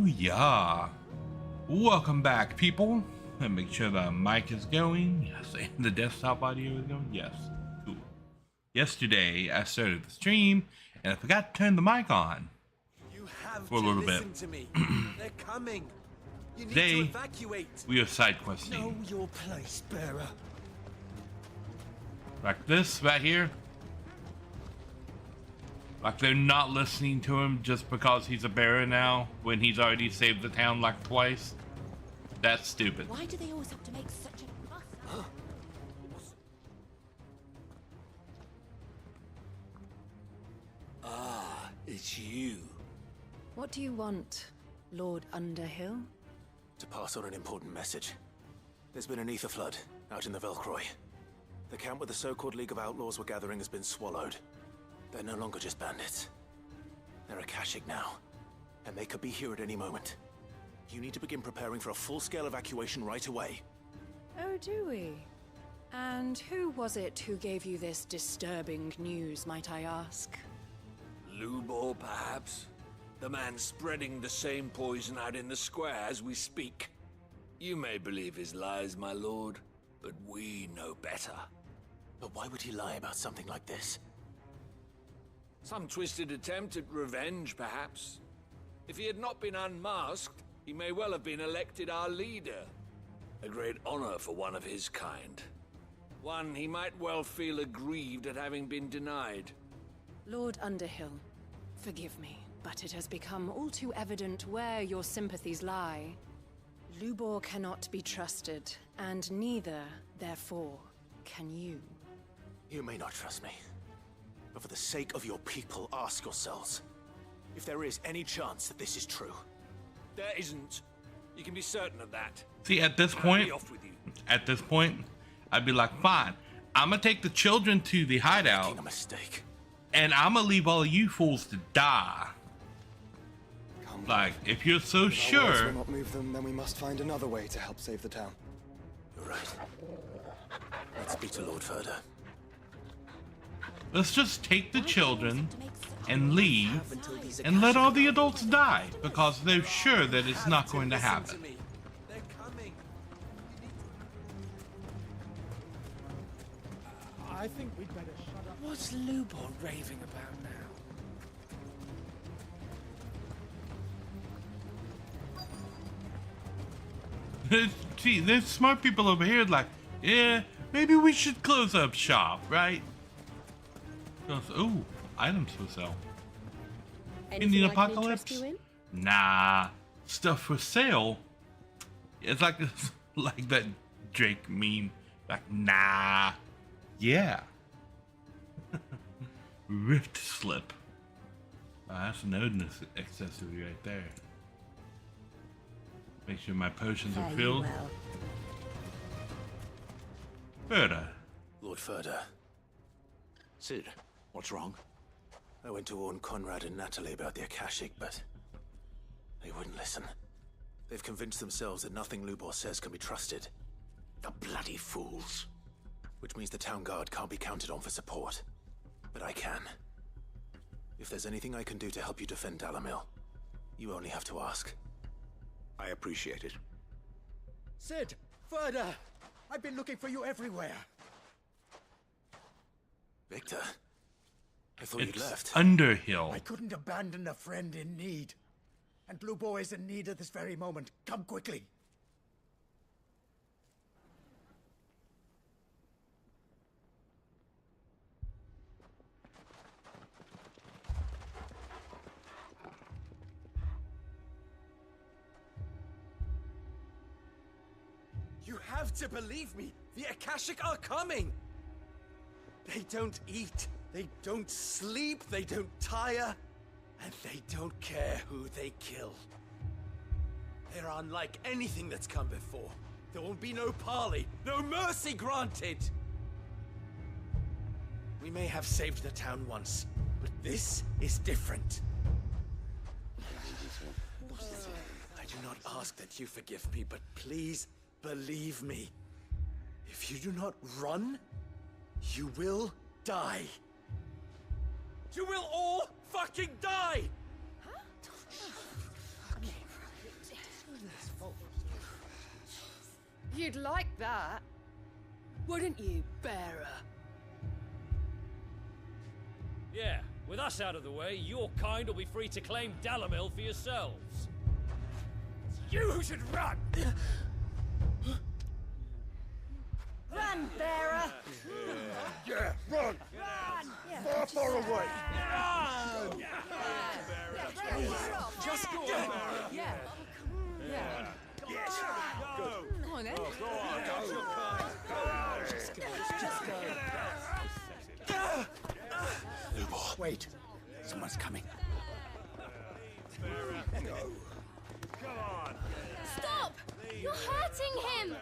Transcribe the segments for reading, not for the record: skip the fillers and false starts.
Booyah! Welcome back, people. And make sure the mic is going. Yes, and the desktop audio is going. Yes. Cool. Yesterday, I started the stream, and I forgot to turn the mic on for a little bit. To me. They're coming. You need Today, to evacuate. we are side questing. Know your place, bearer. Like this, right here. Like they're not listening to him just because he's a bearer now, when he's already saved the town like twice. That's stupid. Why do they always have to make such a fuss? Ah, it's you. What do you want, Lord Underhill? To pass on an important message. There's been an ether flood out in the Velcroy. The camp where the so-called League of Outlaws were gathering has been swallowed. They're no longer just bandits. They're Akashic now, and they could be here at any moment. You need to begin preparing for a full-scale evacuation right away. Oh, do we? And who was it who gave you this disturbing news, might I ask? Lubor, perhaps? The man spreading the same poison out in the square as we speak. You may believe his lies, my lord, but we know better. But why would he lie about something like this? Some twisted attempt at revenge, perhaps. If he had not been unmasked, he may well have been elected our leader. A great honor for one of his kind. One he might well feel aggrieved at having been denied. Lord Underhill, forgive me, but it has become all too evident where your sympathies lie. Lubor cannot be trusted, and neither, therefore, can you. You may not trust me. But for the sake of your people, ask yourselves if there is any chance that this is true. There isn't. You can be certain of that. See, at this I'll point, be off with you. I'd be like, fine, I'm gonna take the children to the hideout, Making a mistake. and I'm gonna leave all of you fools to die. Like, if you're so If our sure, words will not move them, then we must find another way to help save the town. You're right. Let's speak to Lord Furder. let's just take the children and leave and let all the adults die, because they're sure that it's not going to happen. They're coming. I think we'd better shut up. What's Lubor raving about now? See, there's smart people over here like, yeah, maybe we should close up shop, right? Ooh, items for sale. In the apocalypse? Nah, stuff for sale. It's like like that Drake meme. Like, nah, yeah. Rift slip. That's an Odin accessory right there. Make sure my potions are filled. Further. Lord Furder. Sid, what's wrong? I went to warn Conrad and Natalie about the Akashic, but they wouldn't listen. They've convinced themselves that nothing Lubor says can be trusted. The bloody fools. Which means the town guard can't be counted on for support. But I can. If there's anything I can do to help you defend Dalamil, you only have to ask. I appreciate it. Sid! Further! I've been looking for you everywhere. Victor? I thought you'd It's left. Underhill. I couldn't abandon a friend in need. And Blue Boy is in need at this very moment. Come quickly. You have to believe me. The Akashic are coming. They don't eat. They don't sleep. They don't tire. And they don't care who they kill. They're unlike anything that's come before. There will be no parley, no mercy granted. We may have saved the town once, but this is different. I do not ask that you forgive me, but please believe me. If you do not run, you will die. You will all fucking die! You'd like that, wouldn't you, bearer? Yeah, with us out of the way, your kind will be free to claim Dalamil for yourselves. It's you who should run! Run, bearer! Yeah, run! Far, far away! Just go. Yeah. Yeah. Yes! Come on, then. Wait, someone's coming. Stop! You're hurting him!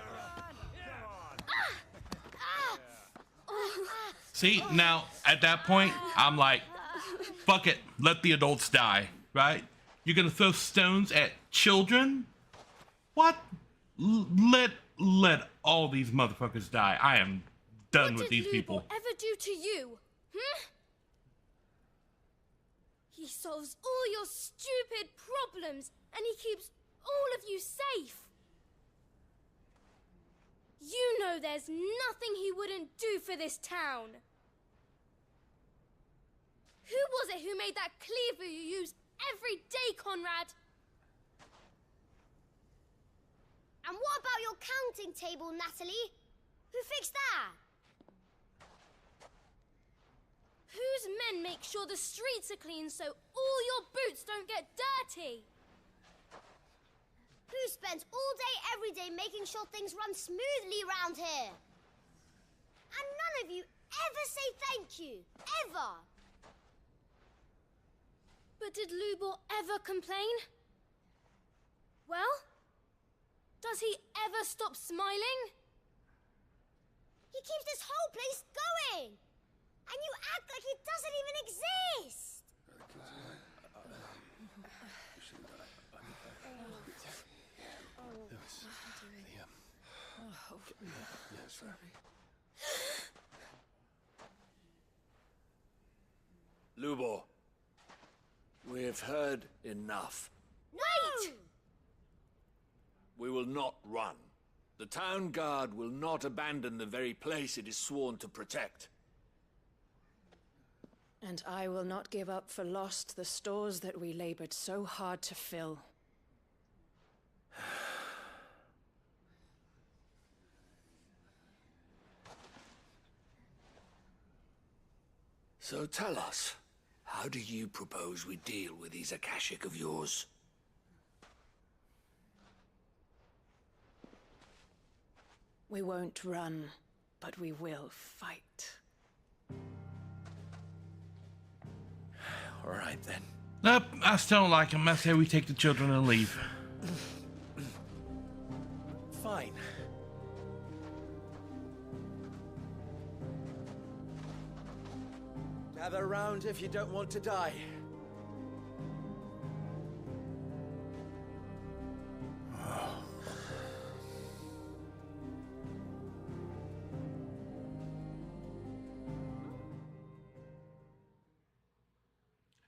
See, now, at that point, I'm like, fuck it, let the adults die, right? You're gonna throw stones at children? What? Let all these motherfuckers die. I am done with these people. What did Lubor ever do to you? He solves all your stupid problems, and he keeps all of you safe. You know there's nothing he wouldn't do for this town. Who was it who made that cleaver you use every day, Conrad? And what about your counting table, Natalie? Who fixed that? Whose men make sure the streets are clean so all your boots don't get dirty? Who spends all day, every day making sure things run smoothly round here? And none of you ever say thank you. Ever. But did Lubor ever complain? Well, does he ever stop smiling? He keeps this whole place going. And you act like it doesn't even exist. Lubor, we've heard enough. Wait! We will not run. The town guard will not abandon the very place it is sworn to protect. And I will not give up for lost the stores that we labored so hard to fill. So tell us, how do you propose we deal with these Akashic of yours? We won't run, but we will fight. All right, then. Nope, I still don't like him. I say we take the children and leave. Fine. Gather round if you don't want to die.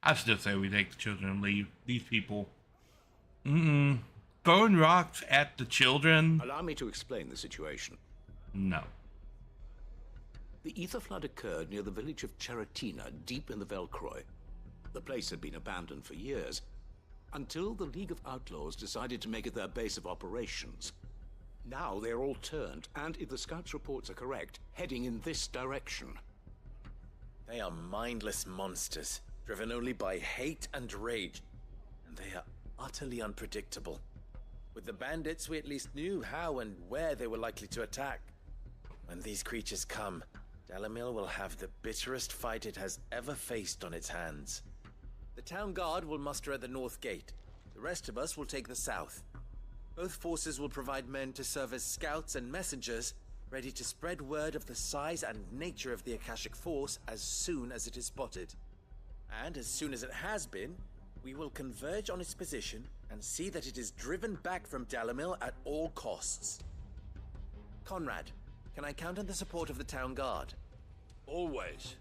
I still say we take the children and leave. These people. Throwing rocks at the children? Allow me to explain the situation. No. The ether flood occurred near the village of Cheratina, deep in the Velcroy. The place had been abandoned for years, until the League of Outlaws decided to make it their base of operations. Now they're all turned, and if the scouts' reports are correct, heading in this direction. They are mindless monsters, driven only by hate and rage. And they are utterly unpredictable. With the bandits, we at least knew how and where they were likely to attack. When these creatures come, Dalamil will have the bitterest fight it has ever faced on its hands. The town guard will muster at the north gate. The rest of us will take the south. Both forces will provide men to serve as scouts and messengers, ready to spread word of the size and nature of the Akashic force as soon as it is spotted. And as soon as it has been, we will converge on its position and see that it is driven back from Dalamil at all costs. Conrad, can I count on the support of the town guard? Always.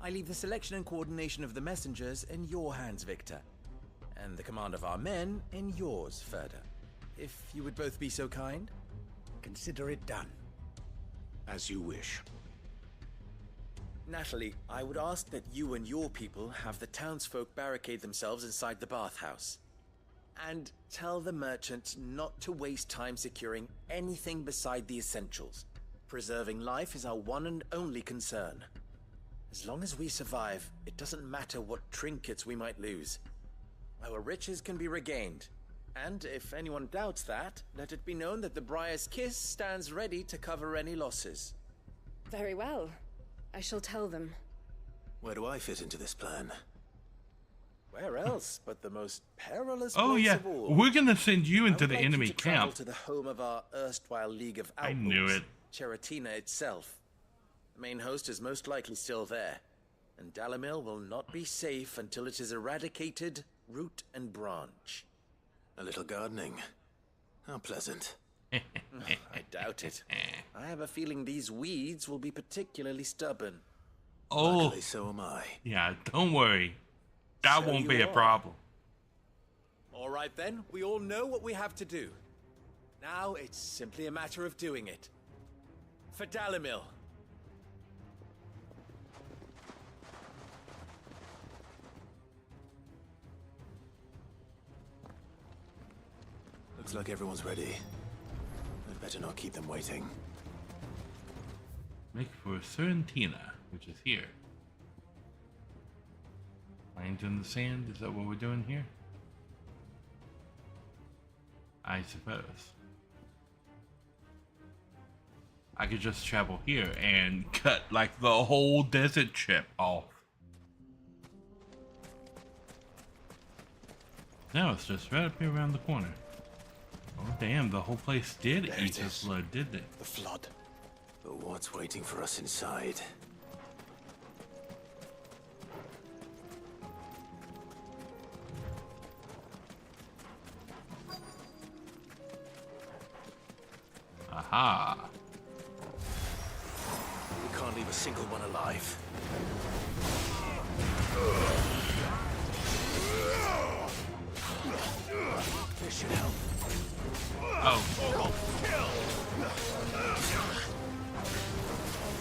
I leave the selection and coordination of the messengers in your hands, Victor. And the command of our men in yours, Ferda. if you would both be so kind. Consider it done. As you wish. Natalie, I would ask that you and your people have the townsfolk barricade themselves inside the bathhouse. And tell the merchants not to waste time securing anything beside the essentials. Preserving life is our one and only concern. As long as we survive, it doesn't matter what trinkets we might lose. Our riches can be regained. And if anyone doubts that, let it be known that the Briar's Kiss stands ready to cover any losses. Very well. I shall tell them. Where do I fit into this plan? Where else but the most perilous Oh place yeah, of all? we're gonna send you into I would the like enemy you to travel camp. to the home of our erstwhile League of Outlaws. I knew it. Charatina itself. The main host is most likely still there, and Dalamil will not be safe until it is eradicated, root and branch. A little gardening. How pleasant. I doubt it. I have a feeling these weeds will be particularly stubborn. Oh, Luckily, so am I. yeah, don't worry. That So won't you be a are. problem. All right then, we all know what we have to do. Now it's simply a matter of doing it. For Dalamil. Looks like everyone's ready. I'd better not keep them waiting. Make for Serpentina, which is here. Lines in the sand, is that what we're doing here? I suppose. I could just travel here and cut like the whole desert trip off. Now it's just right up here around the corner. Oh damn, the whole place did There eat it the is. flood, did they? The flood. But what's waiting for us inside? Aha. We can't leave a single one alive. This should help. Oh.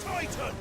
Titan!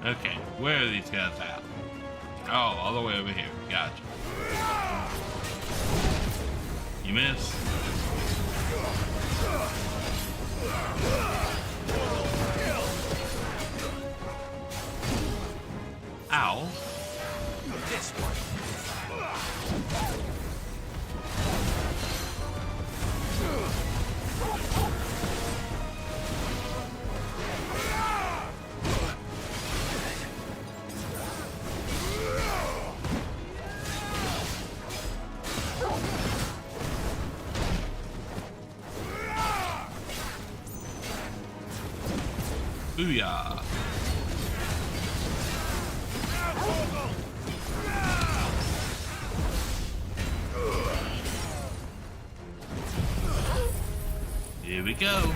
Okay, where are these guys at? Oh, all the way over here. Gotcha. You missed. Ow. This one. Booyah. Here we go.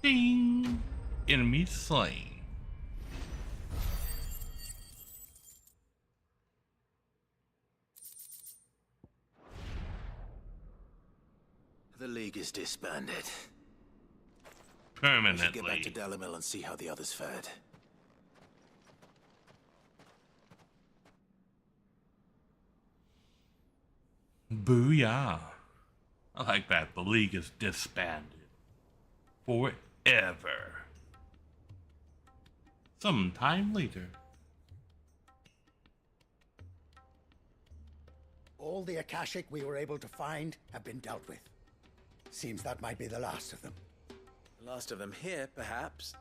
Ding! Enemy slain. The League is disbanded. We Permanently. should get back to Dalimil and see how the others fared. Booyah. I like that. The League is disbanded. Forever. Sometime later. All the Akashic we were able to find have been dealt with. Seems that might be the last of them. Last of them here, perhaps.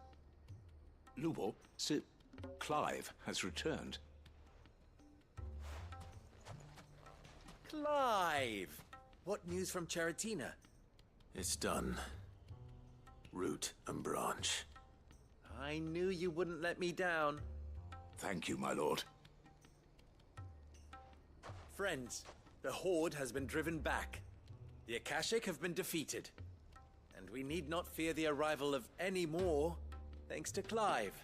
Lubor, Sir Clive has returned. Clive! What news from Charatina? It's done. Root and branch. I knew you wouldn't let me down. Thank you, my lord. Friends, the Horde has been driven back. The Akashic have been defeated. And we need not fear the arrival of any more, thanks to Clive.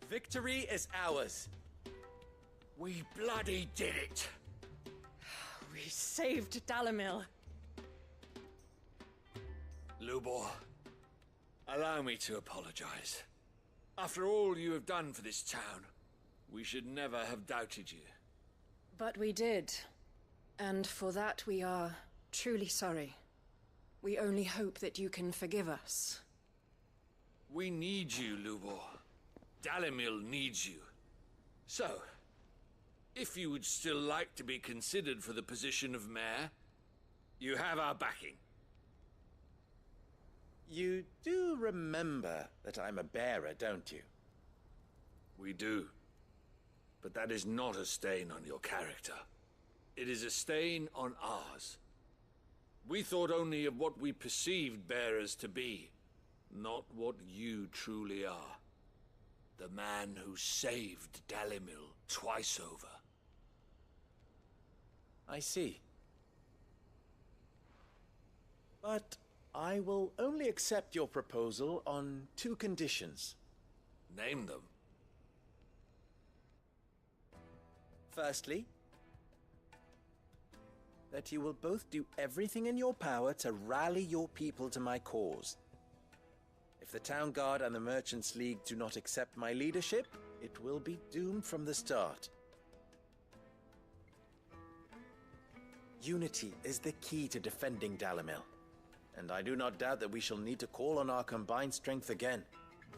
Victory is ours. We bloody did it! We saved Dalimil. Lubor, allow me to apologize. After all you have done for this town, we should never have doubted you. But we did. And for that we are truly sorry. We only hope that you can forgive us. We need you, Lubor. Dalimil needs you. So, if you would still like to be considered for the position of mayor, you have our backing. You do remember that I'm a bearer, don't you? We do. But that is not a stain on your character. It is a stain on ours. We thought only of what we perceived bearers to be, not what you truly are. The man who saved Dalimil twice over. I see. But I will only accept your proposal on 2 conditions. Name them. Firstly, that you will both do everything in your power to rally your people to my cause. If the Town Guard and the Merchants League do not accept my leadership, it will be doomed from the start. Unity is the key to defending Dalimil, and I do not doubt that we shall need to call on our combined strength again.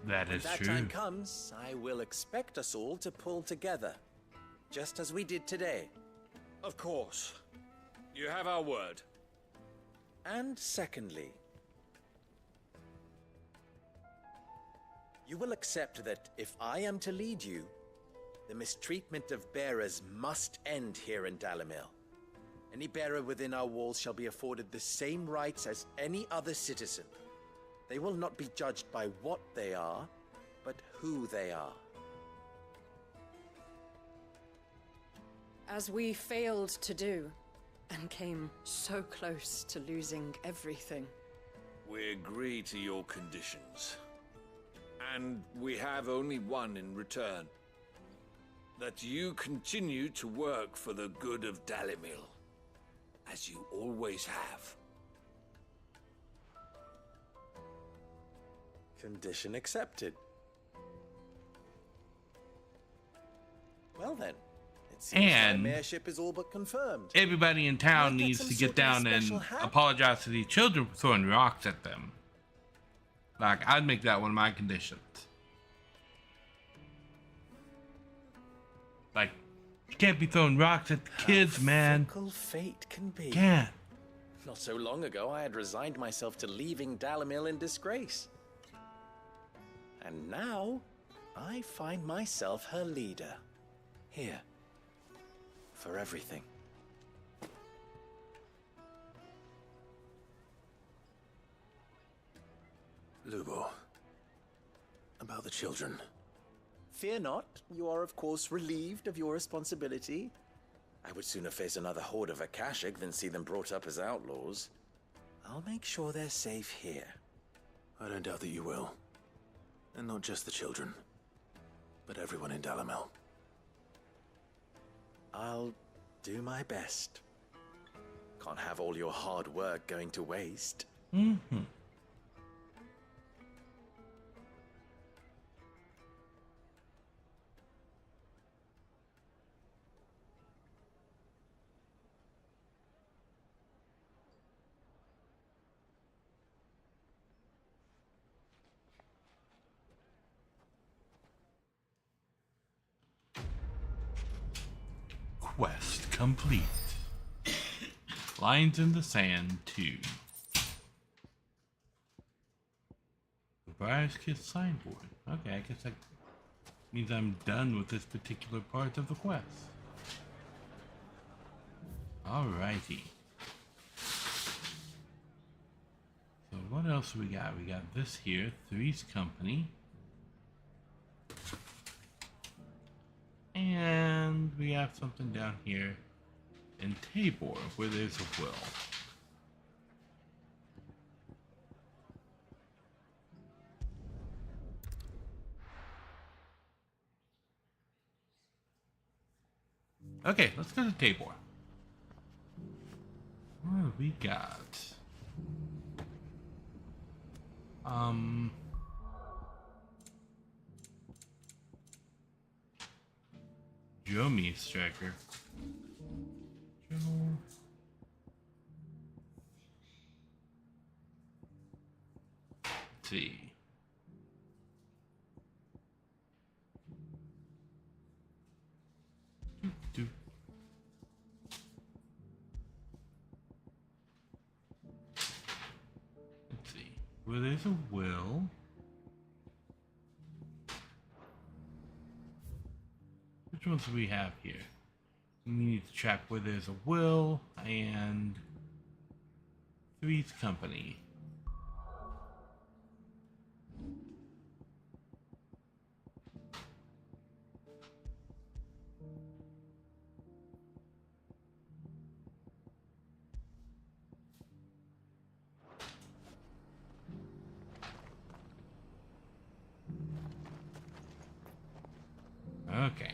That is When that true. time comes, I will expect us all to pull together, just as we did today. Of course. You have our word. And secondly, you will accept that if I am to lead you, the mistreatment of bearers must end here in Dalimil. Any bearer within our walls shall be afforded the same rights as any other citizen. They will not be judged by what they are, but who they are. As we failed to do, and came so close to losing everything. We agree to your conditions. And we have only one in return. That you continue to work for the good of Dalimil, as you always have. Condition accepted. Well then, it seems And my mayorship is all but confirmed. Everybody in town Might get needs some to sort get of down and special hat? apologize to these children for throwing rocks at them. Like, I'd make that one of my conditions. Like, you can't be throwing rocks at the kids, man. Fickle fate can be. Can't. Not so long ago, I had resigned myself to leaving Dalimil in disgrace. And now, I find myself her leader. Here. For everything. Lubo. About the children. Fear not. You are, of course, relieved of your responsibility. I would sooner face another horde of Akashic than see them brought up as outlaws. I'll make sure they're safe here. I don't doubt that you will. And not just the children, but everyone in Dalamel. I'll do my best. Can't have all your hard work going to waste. Mm-hmm. Quest complete. Lines in the Sand 2. The Briar's Kiss signboard. Okay, I guess that means I'm done with this particular part of the quest. Alrighty. So what else we got? We got this here, Three's Company. And we have something down here in Tabor, where there's a will. Okay, let's go to Tabor. What do we got? Jomi Striker. Journal. Let's see. Let's see. Where there's a will. Which ones do we have here? We need to check where there's a will and Three's Company. Okay.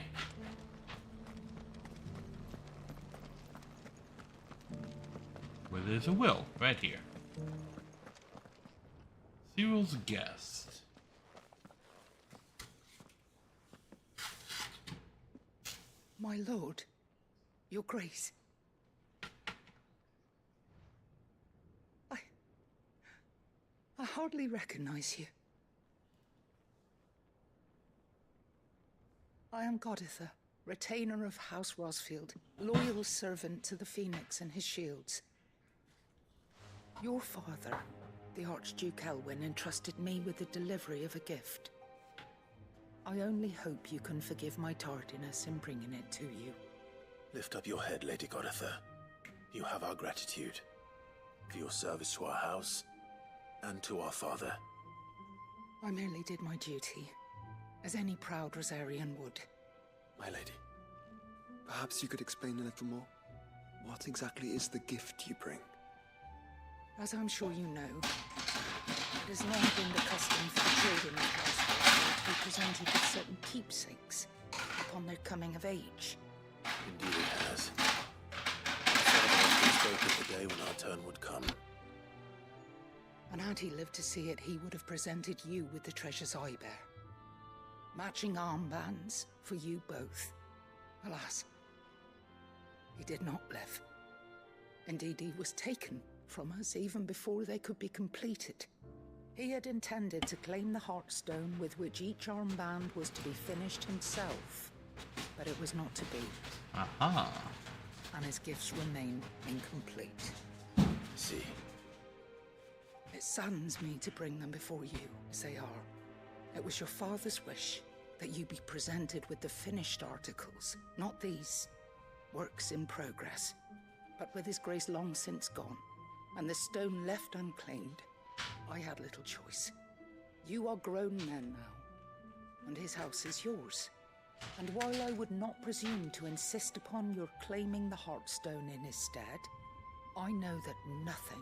Where there's a will, right here. Cyril's guest. My lord, your grace. I hardly recognize you. I am Goditha, retainer of House Rosfield, loyal servant to the Phoenix and his shields. Your father, the Archduke Elwyn, entrusted me with the delivery of a gift. I only hope you can forgive my tardiness in bringing it to you. Lift up your head, Lady Goditha. You have our gratitude for your service to our house and to our father. I merely did my duty, as any proud Rosarian would. My lady, perhaps you could explain a little more? What exactly is the gift you bring? As I'm sure you know, it has long been the custom for the children of House to be presented with certain keepsakes upon their coming of age. Indeed it has. Father spoke of the day when our turn would come. And had he lived to see it, he would have presented you with the treasures I bear. Matching armbands for you both. Alas, he did not live. Indeed, he was taken from us even before they could be completed. He had intended to claim the Heartstone with which each armband was to be finished himself, but it was not to be. Aha. And his gifts remain incomplete. See. It saddens me to bring them before you, as they are. It was your father's wish that you be presented with the finished articles, not these works in progress. But with his grace long since gone, and the stone left unclaimed, I had little choice. You are grown men now, and his house is yours. And while I would not presume to insist upon your claiming the Heartstone in his stead, I know that nothing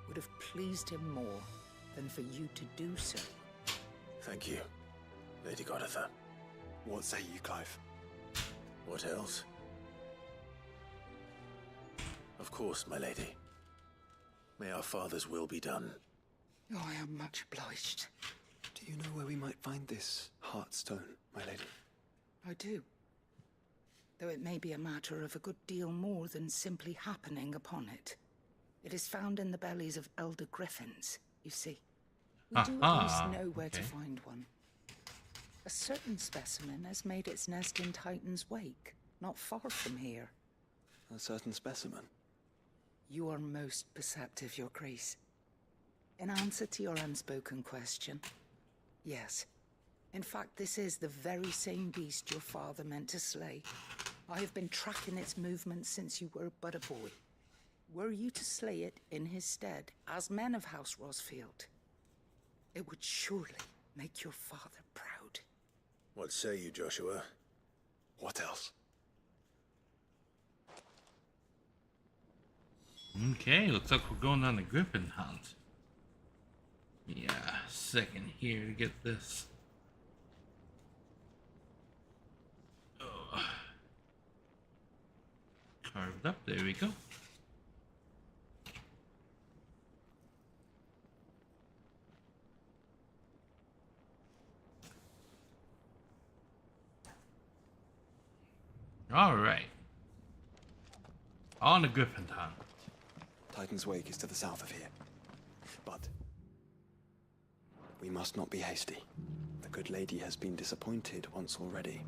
would have pleased him more than for you to do so. Thank you, Lady Goditha. What say you, Clive? What else? Of course, my lady. May our father's will be done. Oh, I am much obliged. Do you know where we might find this Heartstone, my lady? I do. Though it may be a matter of a good deal more than simply happening upon it. It is found in the bellies of elder griffins, you see. We do at least know where to find one. A certain specimen has made its nest in Titan's Wake, not far from here. A certain specimen? You are most perceptive, Your Grace. In answer to your unspoken question, yes. In fact, this is the very same beast your father meant to slay. I have been tracking its movements since you were but a boy. Were you to slay it in his stead, as men of House Rosfield, it would surely make your father proud. What say you, Joshua? What else? Okay, looks like we're going on a griffin hunt. Yeah, second here to get this. Oh. Carved up, there we go. Alright. On a griffin hunt. Titan's Wake is to the south of here. But we must not be hasty. The good lady has been disappointed once already.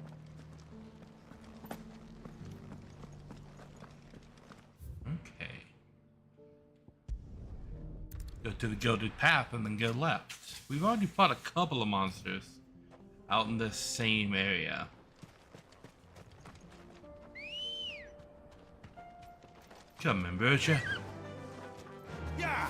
Okay. Go to the Gilded Path and then go left. We've already fought a couple of monsters out in this same area. Come in, Bertha. Yeah!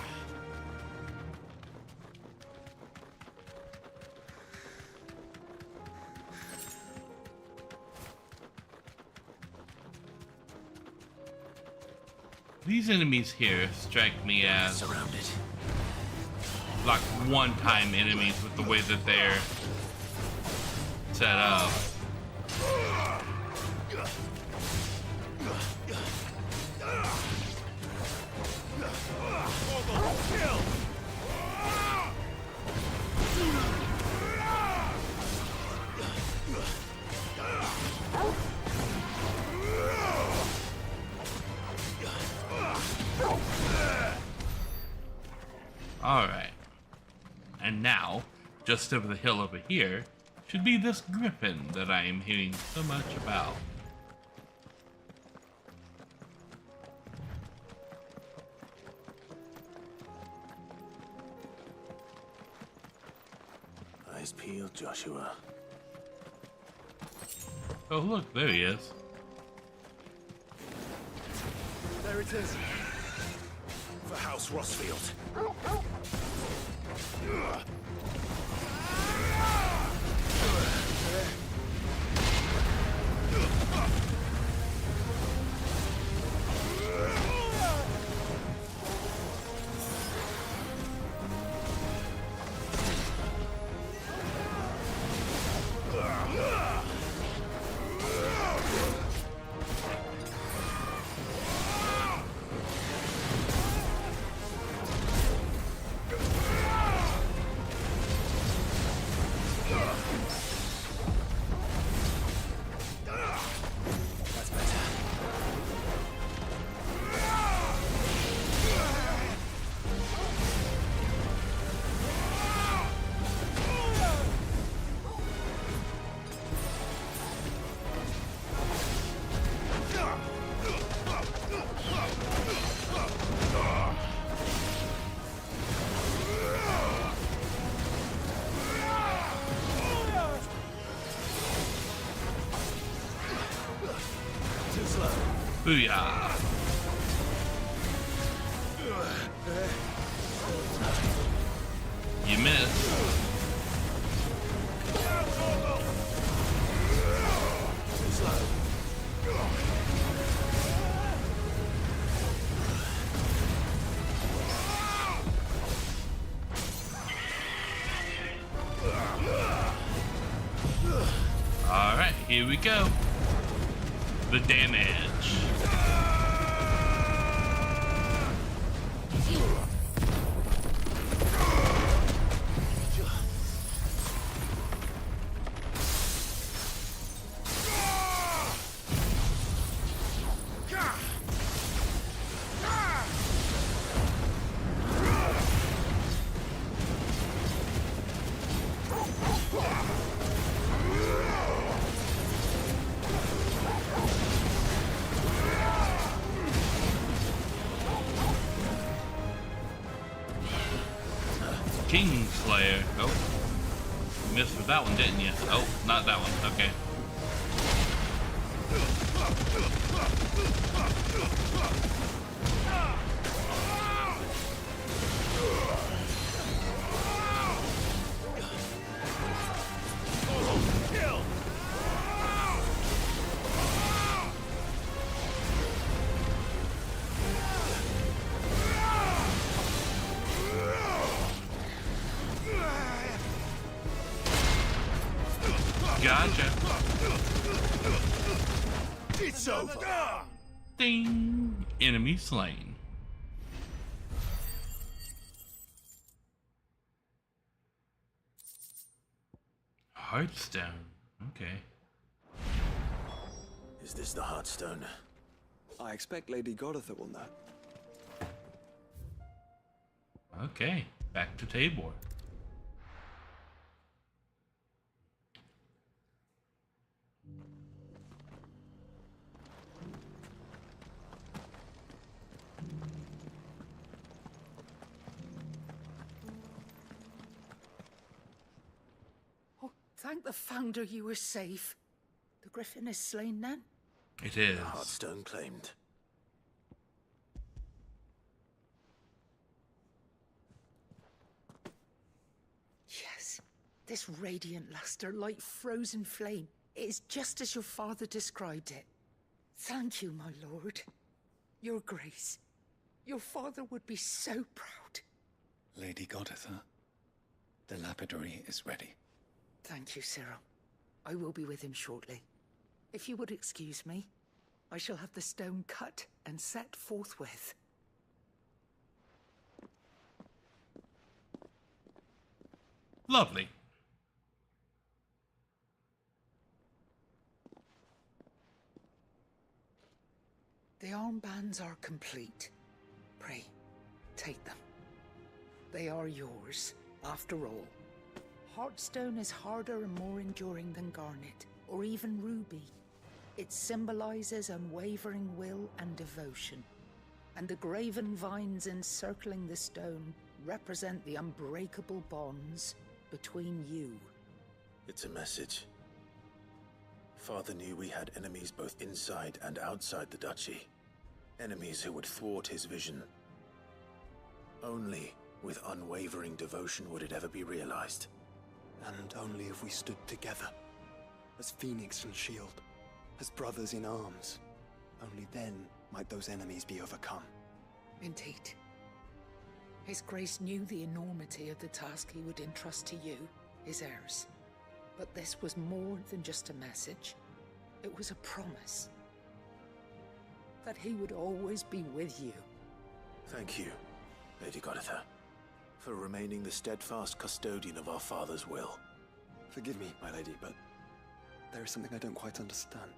These enemies here strike me as surrounded, like one-time enemies with the way that they're set up. Alright. And now, just over the hill over here, should be this griffin that I am hearing so much about. Eyes peeled, Joshua. Oh look, there he is. There it is. For House Rosfield. Booyah! You missed. Here we go. The damage. Kingslayer. Oh. You missed with that one, didn't you? Oh, not that one. Okay. Gotcha. It's over. Ding. Enemy slain. Heartstone. Okay. Is this the Heartstone? I expect Lady Goritha will know. Okay. Back to Tabor. Thank the Founder you were safe. The Griffin is slain then? It is. The Heartstone claimed. Yes. This radiant luster, like frozen flame, is just as your father described it. Thank you, my lord. Your grace. Your father would be so proud. Lady Goritha, the lapidary is ready. Thank you, Cyril. I will be with him shortly. If you would excuse me, I shall have the stone cut and set forthwith. Lovely. The armbands are complete. Pray, take them. They are yours, after all. Heartstone is harder and more enduring than garnet, or even ruby. It symbolizes unwavering will and devotion. And the graven vines encircling the stone represent the unbreakable bonds between you. It's a message. Father knew we had enemies both inside and outside the duchy. Enemies who would thwart his vision. Only with unwavering devotion would it ever be realized. And only if we stood together, as Phoenix and Shield, as brothers in arms, only then might those enemies be overcome. Indeed. His Grace knew the enormity of the task he would entrust to you, his heirs. But this was more than just a message. It was a promise. That he would always be with you. Thank you, Lady Goritha, for remaining the steadfast custodian of our father's will. Forgive me, my lady, but there is something I don't quite understand.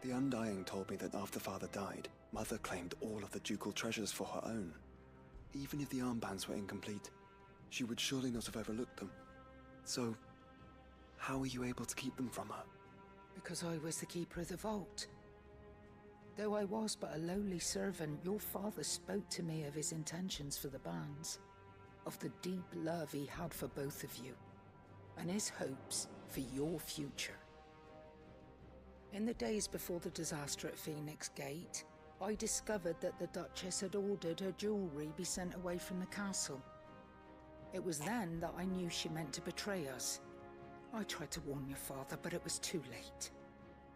The Undying told me that after Father died, Mother claimed all of the ducal treasures for her own. Even if the armbands were incomplete, she would surely not have overlooked them. So, how were you able to keep them from her? Because I was the keeper of the vault. Though I was but a lowly servant, your father spoke to me of his intentions for the bands, of the deep love he had for both of you, and his hopes for your future. In the days before the disaster at Phoenix Gate, I discovered that the Duchess had ordered her jewelry be sent away from the castle. It was then that I knew she meant to betray us. I tried to warn your father, but it was too late.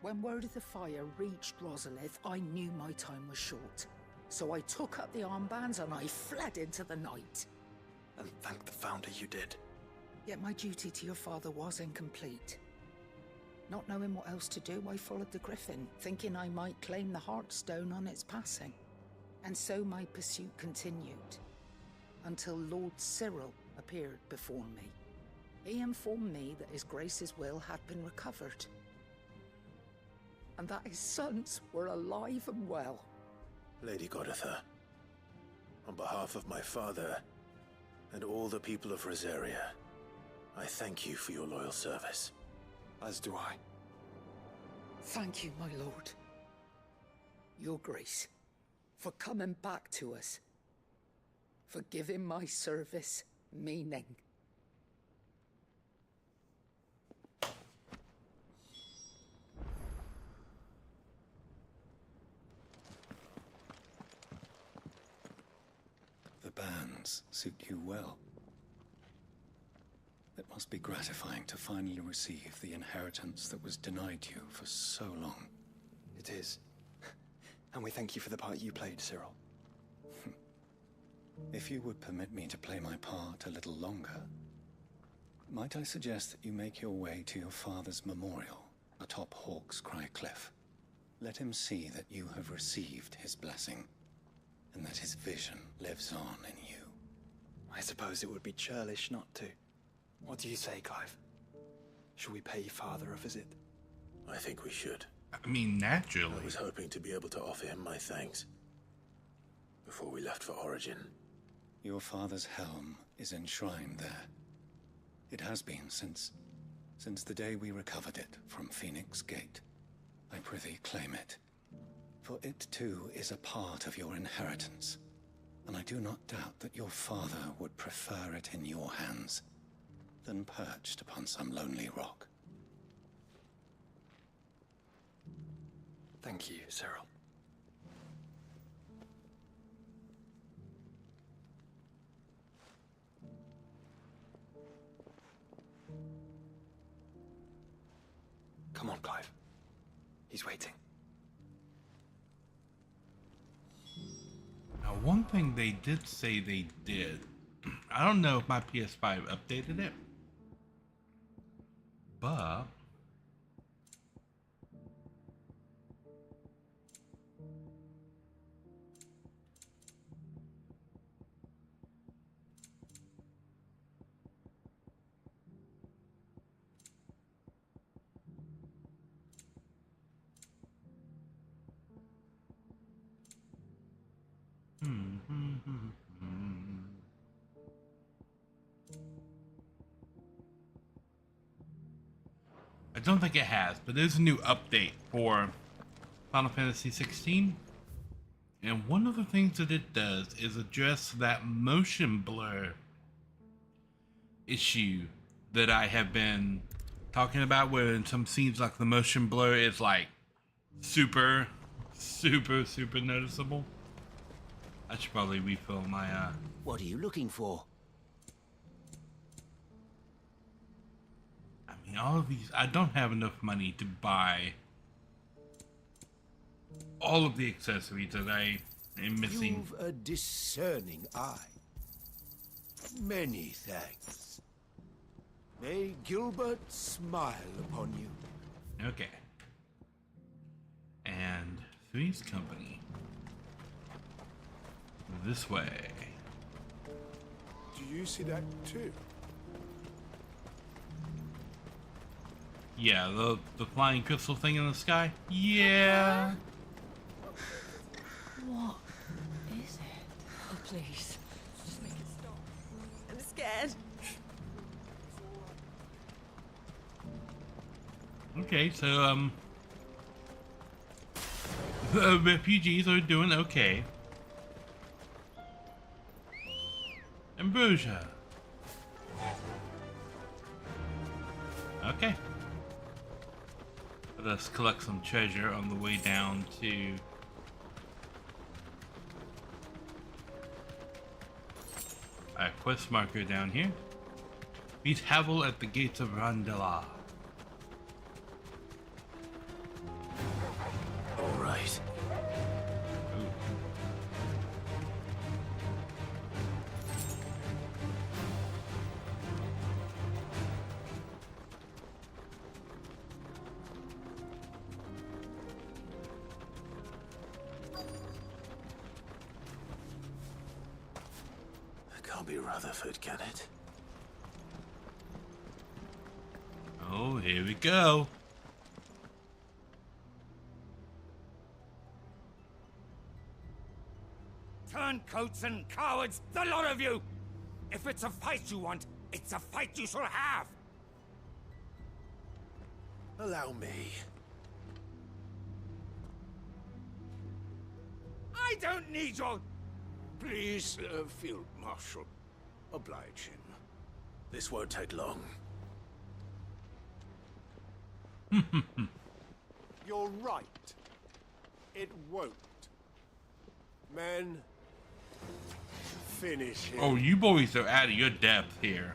When word of the fire reached Rosalith, I knew my time was short. So I took up the armbands and I fled into the night. And thank the Founder you did. Yet my duty to your father was incomplete. Not knowing what else to do, I followed the griffin, thinking I might claim the Heartstone on its passing. And so my pursuit continued, until Lord Cyril appeared before me. He informed me that His Grace's will had been recovered, and that his sons were alive and well. Lady Goditha, on behalf of my father and all the people of Rosaria, I thank you for your loyal service. As do I. Thank you, my lord. Your Grace, for coming back to us, for giving my service meaning. The bands suit you well. It must be gratifying to finally receive the inheritance that was denied you for so long. It is. And we thank you for the part you played, Cyril. If you would permit me to play my part a little longer, might I suggest that you make your way to your father's memorial atop Hawk's Cry Cliff. Let him see that you have received his blessing, and that his vision lives on in you. I suppose it would be churlish not to. What do you say, Clive? Shall we pay father a visit? I think we should. I mean, naturally. I was hoping to be able to offer him my thanks before we left for Origin. Your father's helm is enshrined there. It has been since the day we recovered it from Phoenix Gate. I prithee claim it, for it too is a part of your inheritance, and I do not doubt that your father would prefer it in your hands than perched upon some lonely rock. Thank you, Cyril. Come on, Clive. He's waiting. Now, one thing they did say they did, I don't know if my PS5 updated it, but I don't think it has, but there's a new update for Final Fantasy XVI. And one of the things that it does is address that motion blur issue that I have been talking about, where in some scenes like the motion blur is like super noticeable. I should probably refill my What are you looking for? I mean, all of these, I don't have enough money to buy all of the accessories that I am missing. You've a discerning eye. Many thanks. May Gilbert smile upon you. Okay. And Three's Company. This way. Do you see that too? Yeah, the flying crystal thing in the sky? Yeah. What is it? Oh, please. Just make it stop. I'm scared. Okay, so, the refugees are doing okay. Ambrosia. Okay. Let us collect some treasure on the way down to our quest marker down here. Meet Havel at the gates of Randala. All right. be Rutherford, can it? Oh, here we go. Turncoats and cowards, the lot of you! If it's a fight you want, it's a fight you shall have! Allow me. I don't need your... Please, Field Marshal, oblige him. This won't take long. You're right. It won't. Men, finish him. Oh, you boys are out of your depth here.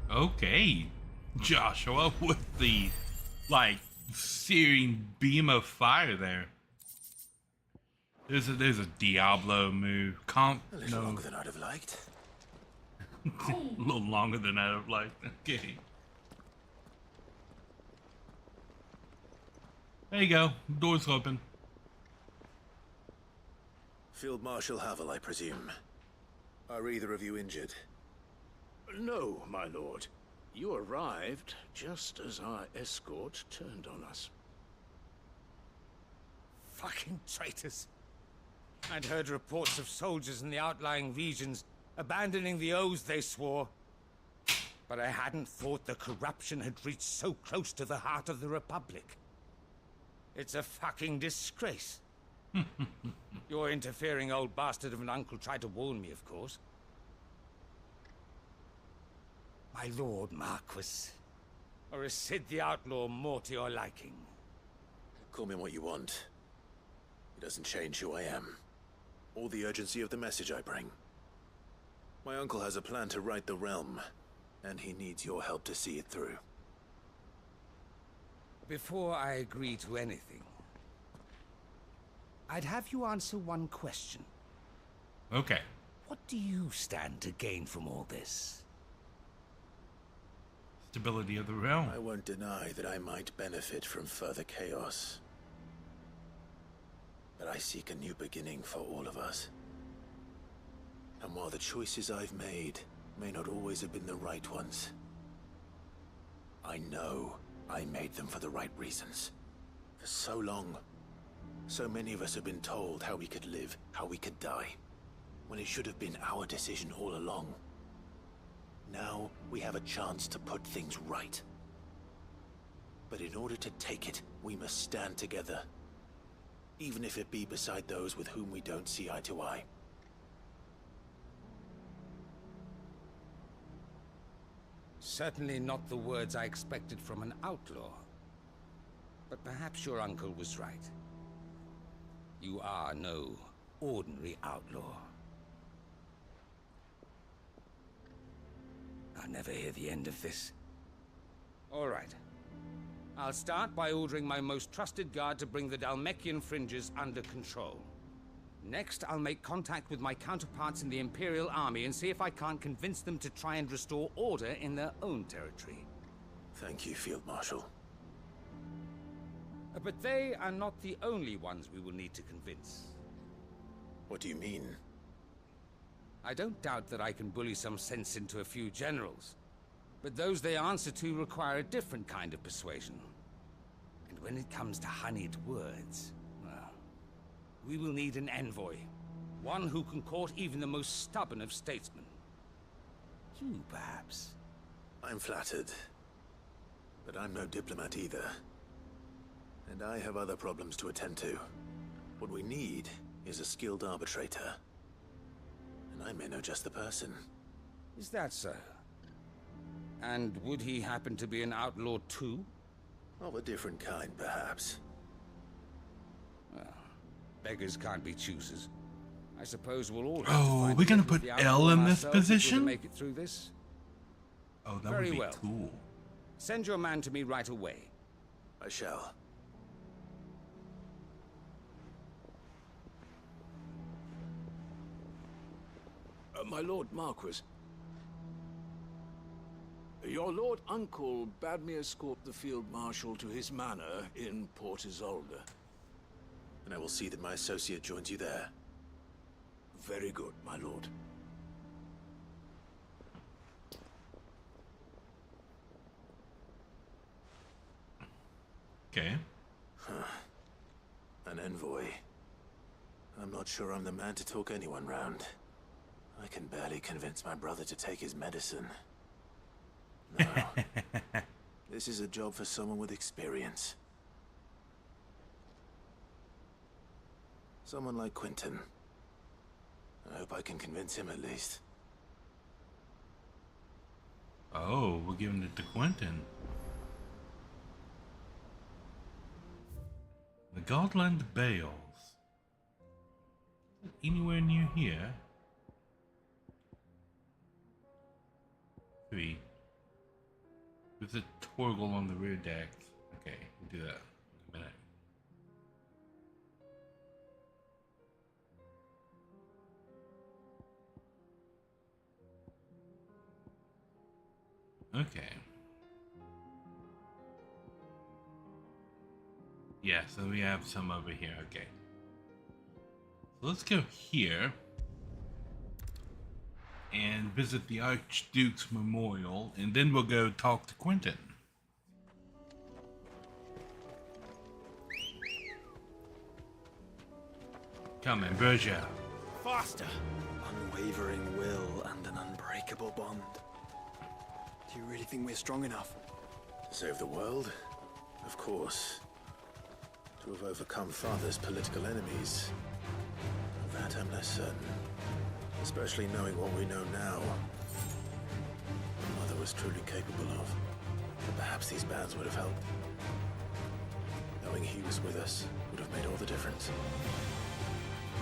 Okay, Joshua with the, like, searing beam of fire there. There's a Diablo move. A little longer than I'd have liked. A little longer than I'd have liked. Okay. There you go. Door's open. Field Marshal Havel, I presume. Are either of you injured? No, my lord. You arrived just as our escort turned on us. Fucking traitors. I'd heard reports of soldiers in the outlying regions abandoning the oaths they swore. But I hadn't thought the corruption had reached so close to the heart of the Republic. It's a fucking disgrace. Your interfering old bastard of an uncle tried to warn me, of course. My lord Marquis, or is Sid the Outlaw more to your liking? Call me what you want. It doesn't change who I am, or the urgency of the message I bring. My uncle has a plan to right the realm, and he needs your help to see it through. Before I agree to anything, I'd have you answer one question. Okay. What do you stand to gain from all this? Stability of the realm. I won't deny that I might benefit from further chaos. But I seek a new beginning for all of us. And while the choices I've made may not always have been the right ones, I know I made them for the right reasons. For so long, so many of us have been told how we could live, how we could die, when it should have been our decision all along. Now, we have a chance to put things right. But in order to take it, we must stand together. Even if it be beside those with whom we don't see eye to eye. Certainly not the words I expected from an outlaw. But perhaps your uncle was right. You are no ordinary outlaw. I'll never hear the end of this. All right. I'll start by ordering my most trusted guard to bring the Dhalmekian fringes under control. Next, I'll make contact with my counterparts in the Imperial Army and see if I can't convince them to try and restore order in their own territory. Thank you, Field Marshal. But they are not the only ones we will need to convince. What do you mean? I don't doubt that I can bully some sense into a few generals. But those they answer to require a different kind of persuasion. And when it comes to honeyed words, well, we will need an envoy. One who can court even the most stubborn of statesmen. You, perhaps. I'm flattered. But I'm no diplomat either. And I have other problems to attend to. What we need is a skilled arbitrator. And I may know just the person. Is that so? And would he happen to be an outlaw too? Of a different kind, perhaps. Beggars can't be choosers. I suppose we'll all have to Oh, find we're a gonna bit of put the L outlaw in this ourselves if we're to position? make it through this. Oh, that Very would be well. cool. Send your man to me right away. I shall. My Lord Marquis. Your Lord Uncle bade me escort the Field Marshal to his manor in Port Isolde. And I will see that my associate joins you there. Very good, my lord. Okay. An envoy. I'm not sure I'm the man to talk anyone round. I can barely convince my brother to take his medicine. No. This is a job for someone with experience. Someone like Quentin. I hope I can convince him at least. Oh, we're giving it to Quentin. The Godland Bales. Anywhere near here? 3. With a Torgal on the rear deck. Okay, we'll do that in a minute. Okay. Yeah, so we have some over here. Okay. So let's go here and visit the Archduke's Memorial, and then we'll go talk to Quentin. Come in, Berger. Faster! Unwavering will and an unbreakable bond. Do you really think we're strong enough? To save the world? Of course. To have overcome Father's political enemies? Of that I'm less certain. Especially knowing what we know now. Mother was truly capable of. But perhaps these bands would have helped. Knowing he was with us would have made all the difference.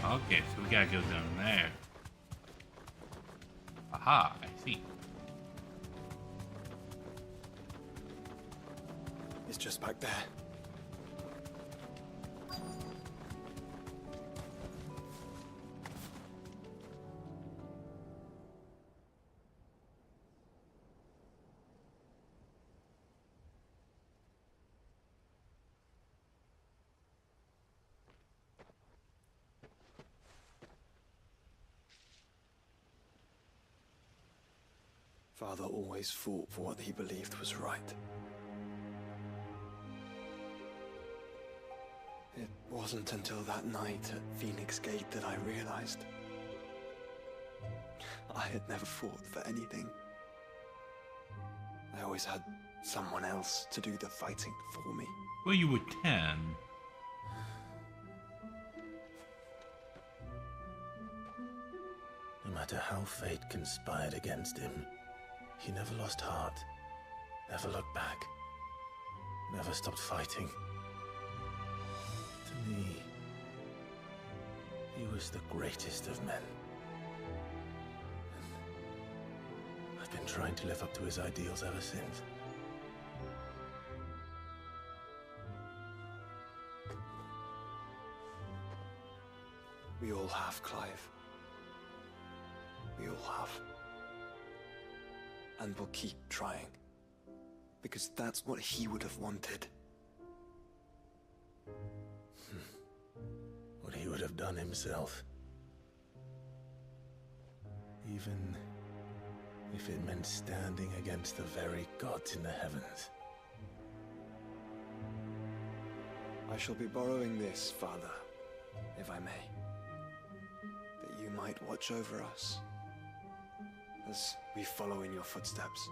Okay, so we gotta go down there. Aha, I see. It's just back there. Father always fought for what he believed was right. It wasn't until that night at Phoenix Gate that I realized I had never fought for anything. I always had someone else to do the fighting for me. Well, you were 10. No matter how fate conspired against him, he never lost heart, never looked back, never stopped fighting. To me, he was the greatest of men. And I've been trying to live up to his ideals ever since. We all have, Clive. We all have. And we'll keep trying. Because that's what he would have wanted. What he would have done himself. Even if it meant standing against the very gods in the heavens. I shall be borrowing this, Father, if I may. That you might watch over us as we follow in your footsteps.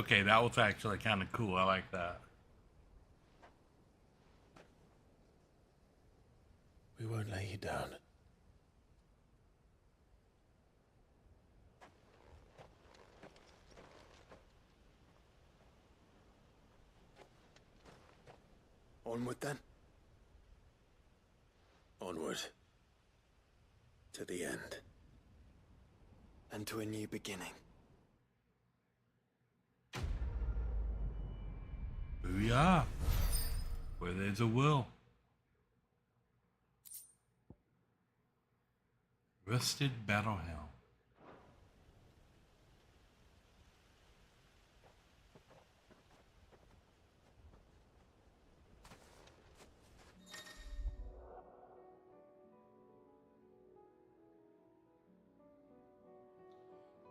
Okay, that was actually kind of cool. I like that. We won't lay you down. Onward, then. Onward. To the end. And to a new beginning. Booyah! Where there's a will. Rusted Battle Helm.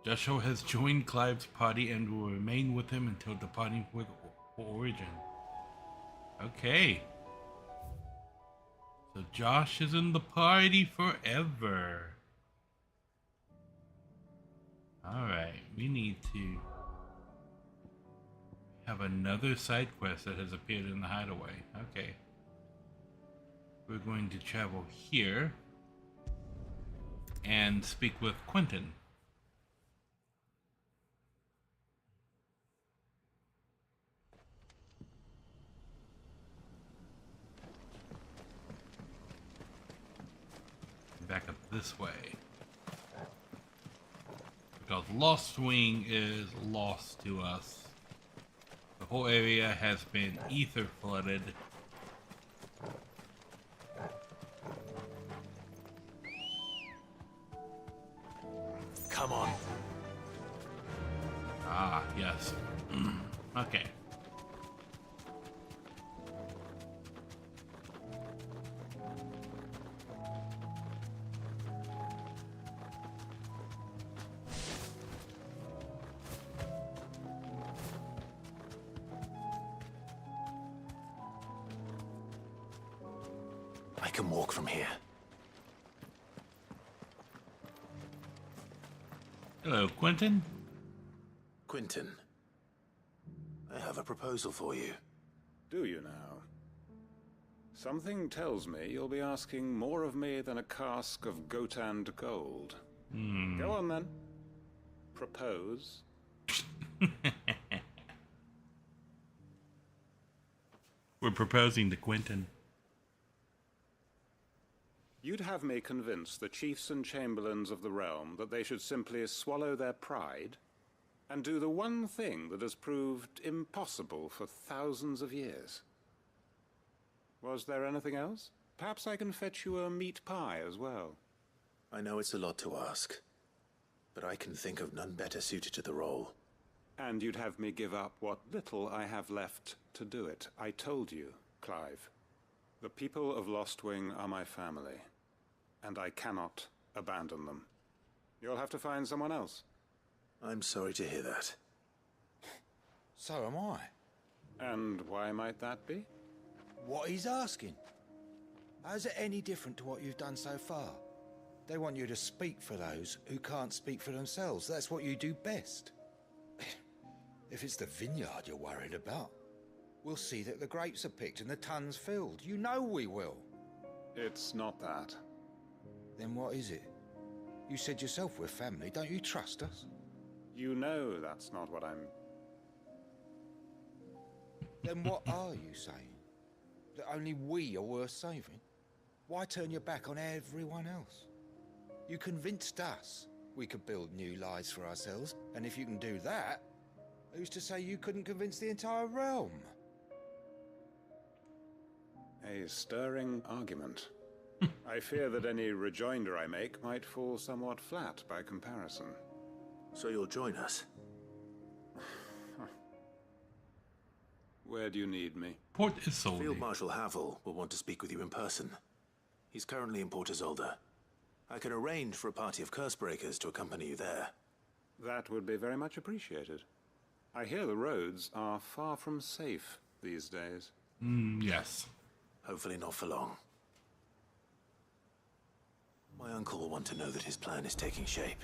Joshua has joined Clive's party and will remain with him until departing for Origin. Okay. So Josh is in the party forever. Alright, we need to have another side quest that has appeared in the hideaway. Okay. We're going to travel here and speak with Quentin. Back up this way. Because Lost Wing is lost to us. The whole area has been ether flooded. Come on. Ah, yes. Okay. I can walk from here. Hello, Quentin. Quentin, I have a proposal for you. Do you now? Something tells me you'll be asking more of me than a cask of Gotand gold. Go on then. Propose. We're proposing to Quentin. You'd have me convince the chiefs and chamberlains of the realm that they should simply swallow their pride and do the one thing that has proved impossible for thousands of years. Was there anything else? Perhaps I can fetch you a meat pie as well. I know it's a lot to ask, but I can think of none better suited to the role. And you'd have me give up what little I have left to do it. I told you, Clive. The people of Lostwing are my family, and I cannot abandon them. You'll have to find someone else. I'm sorry to hear that. So am I. And why might that be? What he's asking. How's it any different to what you've done so far? They want you to speak for those who can't speak for themselves. That's what you do best. If it's the vineyard you're worried about, we'll see that the grapes are picked and the tons filled. You know we will. It's not that. Then what is it? You said yourself we're family. Don't you trust us? You know that's not what I'm... Then what are you saying? That only we are worth saving? Why turn your back on everyone else? You convinced us we could build new lives for ourselves, and if you can do that, who's to say you couldn't convince the entire realm? A stirring argument. I fear that any rejoinder I make might fall somewhat flat by comparison. So you'll join us? Where do you need me? Port Isolde. Field Marshal Havel will want to speak with you in person. He's currently in Port Isolde. I can arrange for a party of Cursebreakers to accompany you there. That would be very much appreciated. I hear the roads are far from safe these days. Yes. Hopefully not for long. My uncle will want to know that his plan is taking shape.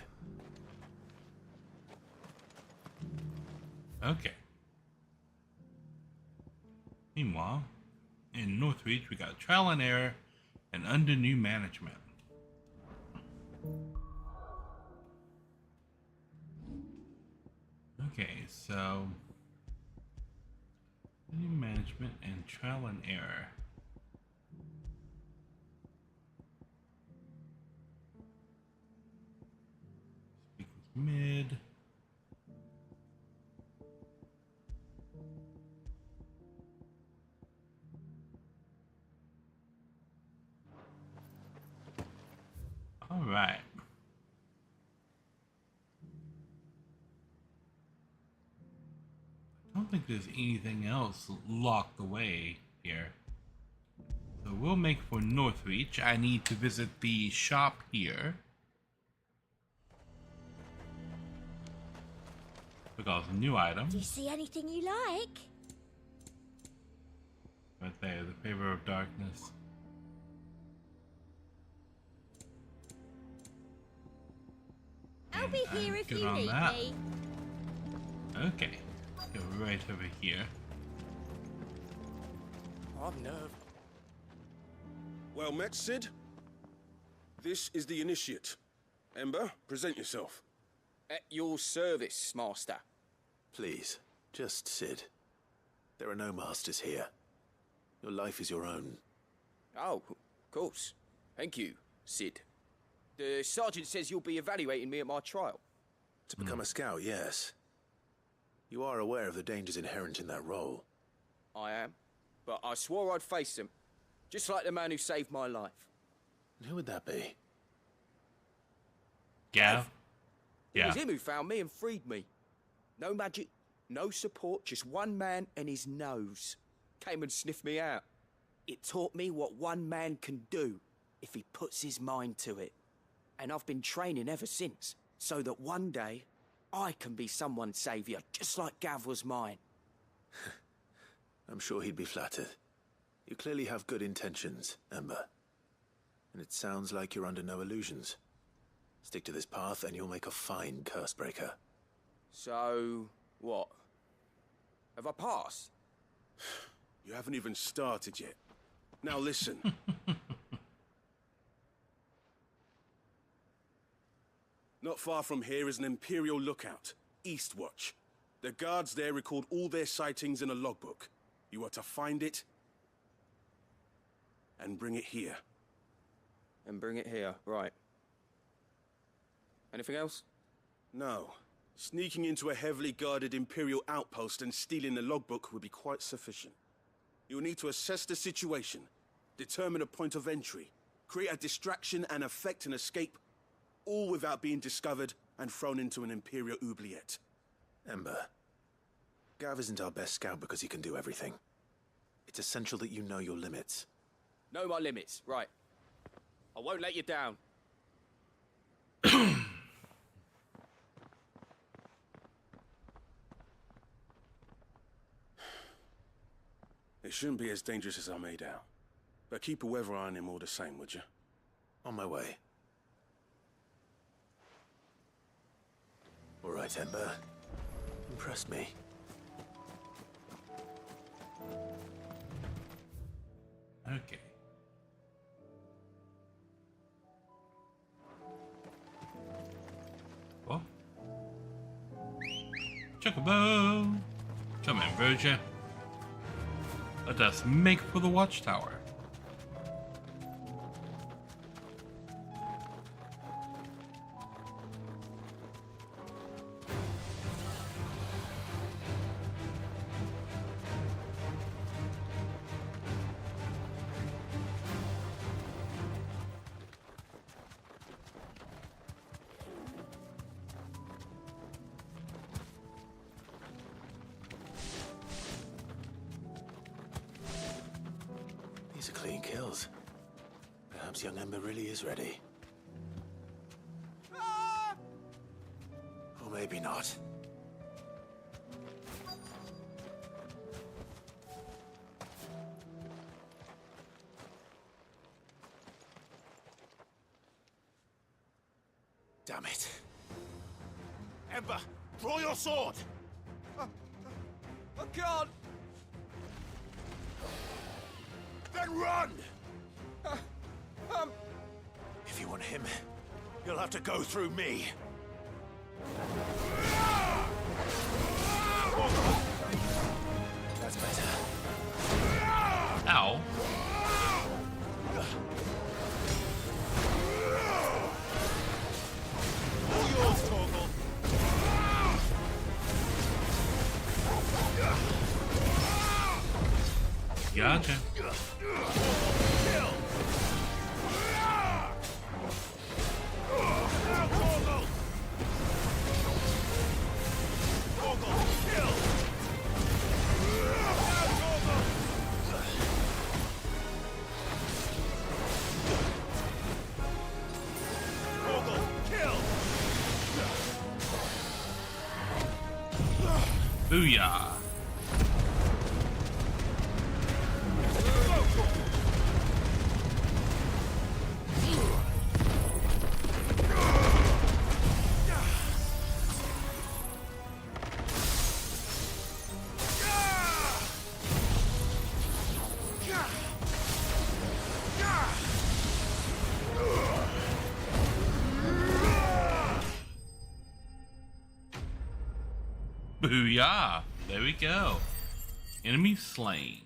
Okay. Meanwhile, in Northreach, we got trial and error and under new management. Okay, so new management and trial and error. Speak with mid. All right. I don't think there's anything else locked away here. So we'll make for Northreach. I need to visit the shop here. Because new item. Do you see anything you like? Right there, the favor of darkness. I'll be here if Good you on need that. me. Okay. Go right over here. I'm nervous. Well met, Sid. This is the initiate. Ember, present yourself. At your service, Master. Please, just Sid. There are no masters here. Your life is your own. Oh, of course. Thank you, Sid. The sergeant says you'll be evaluating me at my trial. To become a scout, yes. You are aware of the dangers inherent in that role. I am. But I swore I'd face them. Just like the man who saved my life. And who would that be? Gav? It was him who found me and freed me. No magic, no support, just one man and his nose. Came and sniffed me out. It taught me what one man can do if he puts his mind to it. And I've been training ever since, so that one day I can be someone's saviour, just like Gav was mine. I'm sure he'd be flattered. You clearly have good intentions, Ember. And it sounds like you're under no illusions. Stick to this path and you'll make a fine cursebreaker. So, what? Have I passed? You haven't even started yet. Now listen. Not far from here is an Imperial lookout, Eastwatch. The guards there record all their sightings in a logbook. You are to find it and bring it here. And bring it here, right. Anything else? No. Sneaking into a heavily guarded Imperial outpost and stealing the logbook would be quite sufficient. You'll need to assess the situation, determine a point of entry, create a distraction and effect an escape, all without being discovered and thrown into an Imperial oubliette. Ember, Gav isn't our best scout because he can do everything. It's essential that you know your limits. Know my limits, right. I won't let you down. It shouldn't be as dangerous as I made out. But keep a weather eye on him all the same, would you? On my way. All right, Ember. Impress me. Okay. What? Chocobo! Come in, Verger. Let us make for the watchtower. These are clean kills. Perhaps young Ember really is ready. Or maybe not. Damn it. Ember, draw your sword! I can't! Then run! If you want him, you'll have to go through me. That's better. Ow. All yours, Torgal. Gotcha. Booyah. Booyah! There we go. Enemy slain.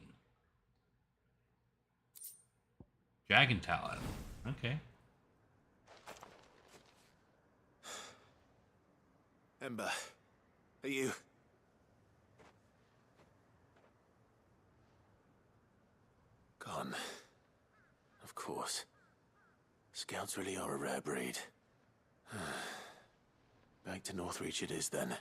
Dragon Talon. Okay. Ember, are you... gone? Of course. Scouts really are a rare breed. Back to Northreach it is then.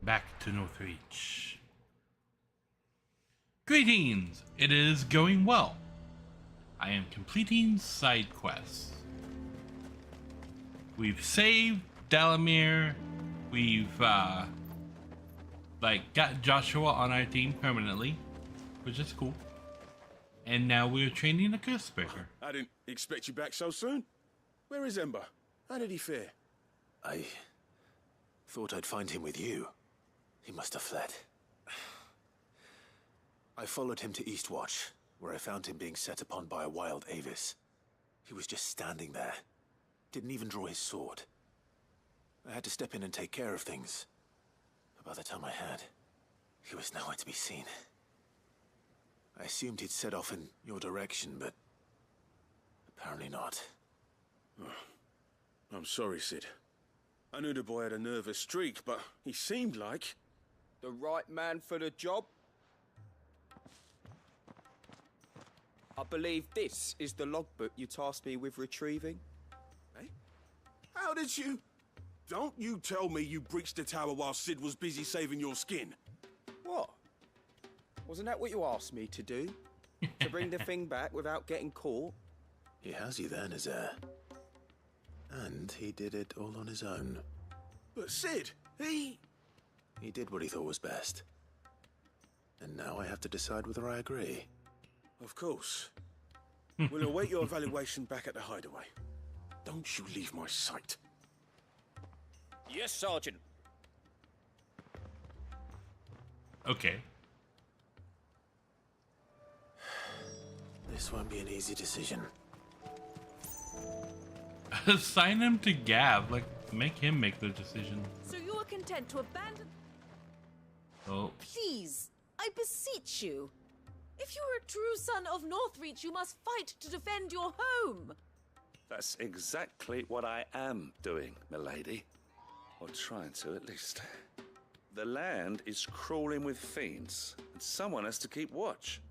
Back to Northreach. Greetings! It is going well. I am completing side quests. We've saved Dalamir. We've got Joshua on our team permanently, which is cool. And now we're training a Cursebreaker. I didn't expect you back so soon. Where is Ember? How did he fare? I thought I'd find him with you. He must have fled. I followed him to Eastwatch, where I found him being set upon by a wild Avis. He was just standing there. Didn't even draw his sword. I had to step in and take care of things. But by the time I had, he was nowhere to be seen. I assumed he'd set off in your direction, but apparently not. I'm sorry, Sid. I knew the boy had a nervous streak, but he seemed like... The right man for the job? I believe this is the logbook you tasked me with retrieving. Eh? How did you... Don't you tell me you breached the tower while Sid was busy saving your skin. What? Wasn't that what you asked me to do? To bring the thing back without getting caught? He has you there, Nazaire. And he did it all on his own. But Sid, he did what he thought was best. And now I have to decide whether I agree. Of course. We'll await your evaluation back at the hideaway. Don't you leave my sight. Yes, Sergeant. Okay. This won't be an easy decision. Assign him to Gav. Make him make the decision. So you are content to abandon... Oh. Please, I beseech you. If you are a true son of Northreach, you must fight to defend your home. That's exactly what I am doing, milady. Or trying to, at least. The land is crawling with fiends, and someone has to keep watch.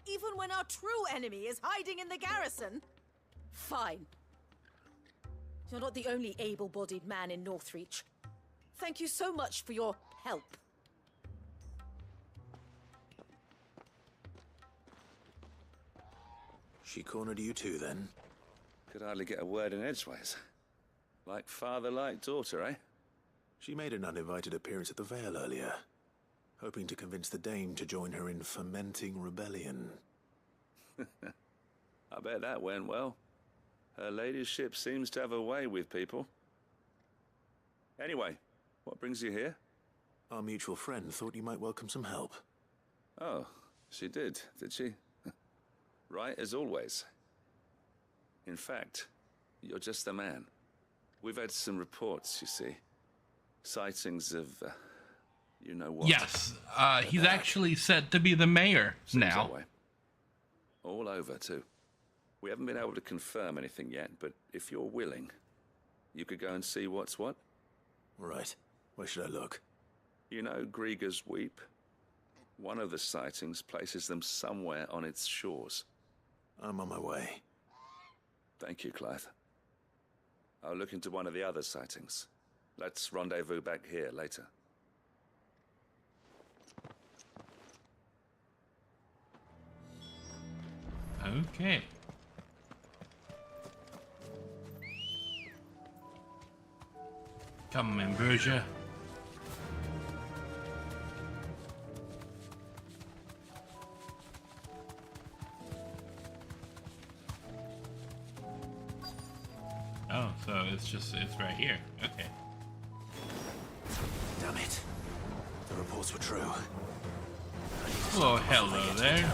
Even when our true enemy is hiding in the garrison? Fine. You're not the only able-bodied man in Northreach. Thank you so much for your help. She cornered you too, then? Could hardly get a word in edgeways. Like father, like daughter, eh? She made an uninvited appearance at the Vale earlier, hoping to convince the Dame to join her in fomenting rebellion. I bet that went well. Her ladyship seems to have a way with people. Anyway, what brings you here? Our mutual friend thought you might welcome some help. Oh, she did she? Right as always. In fact, you're just the man. We've had some reports, you see. Sightings of, you know what. Yes, he's actually set to be the mayor Seems now. that way. All over, too. We haven't been able to confirm anything yet, but if you're willing, you could go and see what's what. Right. Where should I look? You know Grieger's Weep? One of the sightings places them somewhere on its shores. I'm on my way. Thank you, Clive. I'll look into one of the other sightings. Let's rendezvous back here later. Okay. Come, Ambrosia. Oh, so it's right here. Okay. Damn it. The reports were true. Oh, hello there.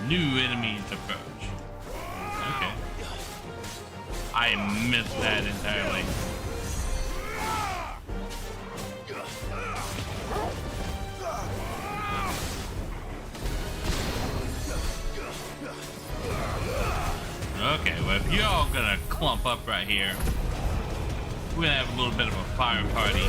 New enemies approach. Okay. I missed that entirely. Okay, well if you're all gonna clump up right here, we're gonna have a little bit of a fire party.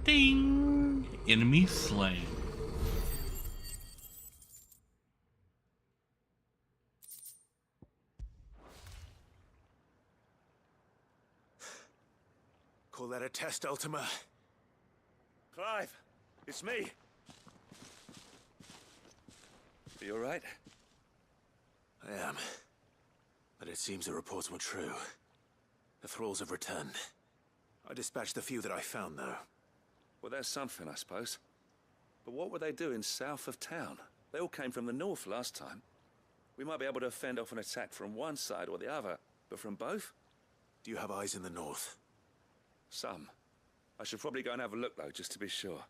Ding! Enemy slain. Call that a test, Ultima? Clive, it's me. Are you all right? I am. But it seems the reports were true. The thralls have returned. I dispatched the few that I found, though. Well, that's something, I suppose. But what were they doing south of town? They all came from the north last time. We might be able to fend off an attack from one side or the other, but from both? Do you have eyes in the north? Some. I should probably go and have a look, though, just to be sure.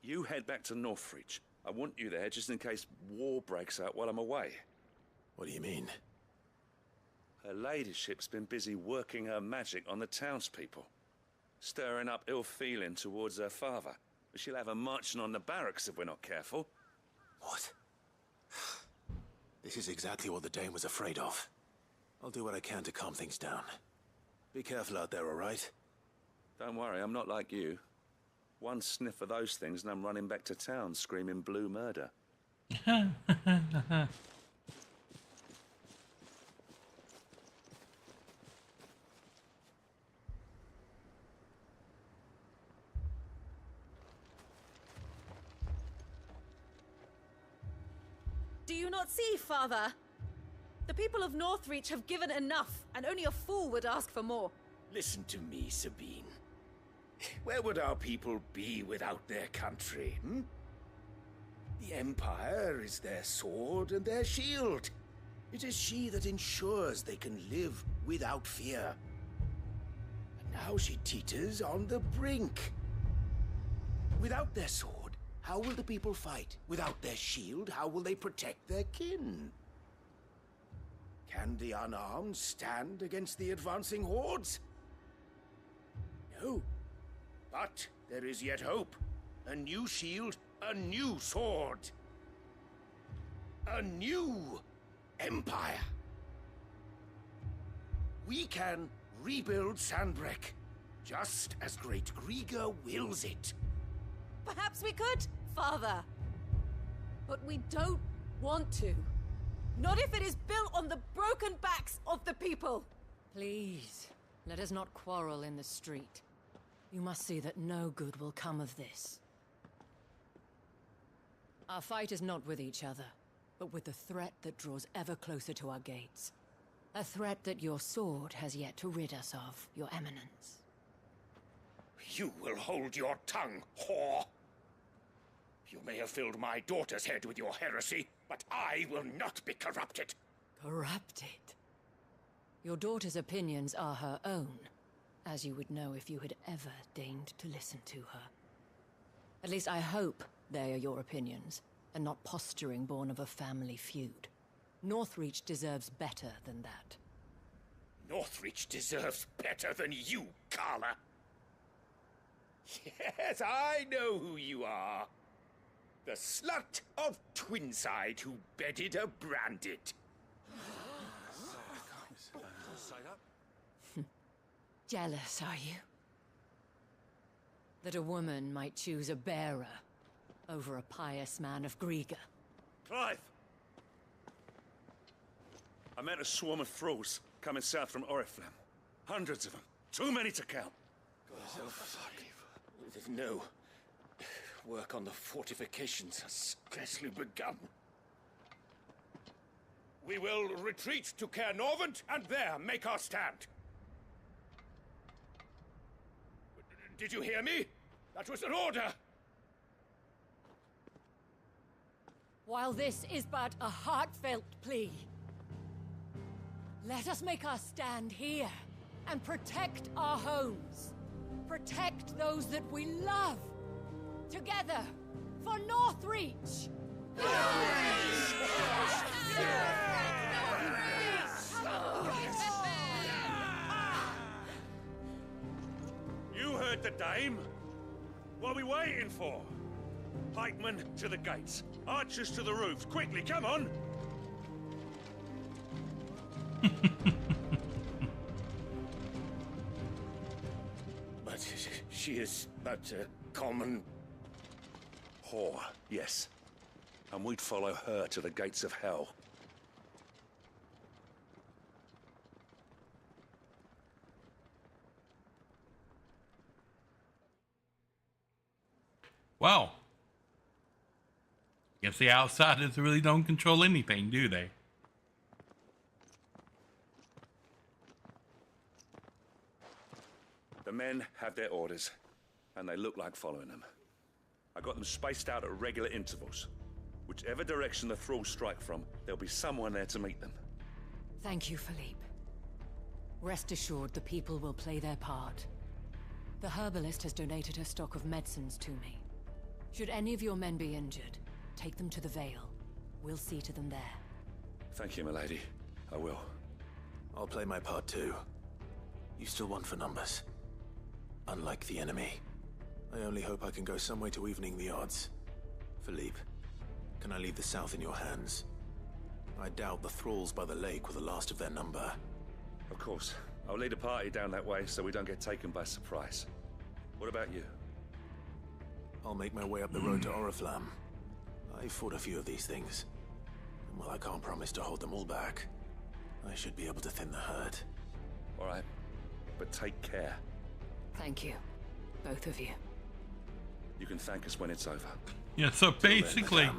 You head back to Northreach. I want you there just in case war breaks out while I'm away. What do you mean? Her ladyship's been busy working her magic on the townspeople, stirring up ill feeling towards her father. But she'll have her marching on the barracks if we're not careful. What? This is exactly what the Dane was afraid of. I'll do what I can to calm things down. Be careful out there, all right? Don't worry, I'm not like you. One sniff of those things and I'm running back to town screaming blue murder. Do you not see, Father? The people of Northreach have given enough, and only a fool would ask for more. Listen to me, Sabine. Where would our people be without their country, hmm? The Empire is their sword and their shield. It is she that ensures they can live without fear. And now she teeters on the brink. Without their sword, how will the people fight? Without their shield, how will they protect their kin? Can the unarmed stand against the advancing hordes? No. But there is yet hope. A new shield, a new sword. A new empire. We can rebuild Sandbreck, just as Great Grieger wills it. Perhaps we could, Father. But we don't want to. Not if it is built on the broken backs of the people. Please, let us not quarrel in the street. You must see that no good will come of this. Our fight is not with each other, but with the threat that draws ever closer to our gates. A threat that your sword has yet to rid us of, Your Eminence. You will hold your tongue, whore. You may have filled my daughter's head with your heresy, but I will not be corrupted. Corrupted? Your daughter's opinions are her own, as you would know if you had ever deigned to listen to her. At least I hope they are your opinions, and not posturing born of a family feud. Northreach deserves better than that. Northreach deserves better than you, Carla. Yes, I know who you are. The slut of Twinside who bedded a Branded. Jealous, are you? That a woman might choose a bearer over a pious man of Grieger. Clive! I met a swarm of thralls coming south from Oriflamme. Hundreds of them. Too many to count. No. Work on the fortifications has scarcely begun. We will retreat to Caernarvon and there make our stand. Did you hear me? That was an order! While this is but a heartfelt plea, let us make our stand here and protect our homes. Protect those that we love. Together, for Northreach! You heard the dame. What are we waiting for? Pikemen to the gates. Archers to the roofs. Quickly, come on! But she is but a common... whore, yes. And we'd follow her to the gates of hell. Well, guess the outsiders really don't control anything, do they? The men have their orders, and they look like following them. I got them spaced out at regular intervals. Whichever direction the thralls strike from, there'll be someone there to meet them. Thank you, Philippe. Rest assured the people will play their part. The herbalist has donated her stock of medicines to me. Should any of your men be injured, take them to the Vale. We'll see to them there. Thank you, milady. I will. I'll play my part too. You still want for numbers. Unlike the enemy. I only hope I can go some way to evening the odds. Philippe, can I leave the south in your hands? I doubt the thralls by the lake were the last of their number. Of course. I'll lead a party down that way so we don't get taken by surprise. What about you? I'll make my way up the road to Oriflamme. I fought a few of these things. And while I can't promise to hold them all back, I should be able to thin the herd. All right. But take care. Thank you. Both of you. You can thank us when it's over. Yeah, so basically,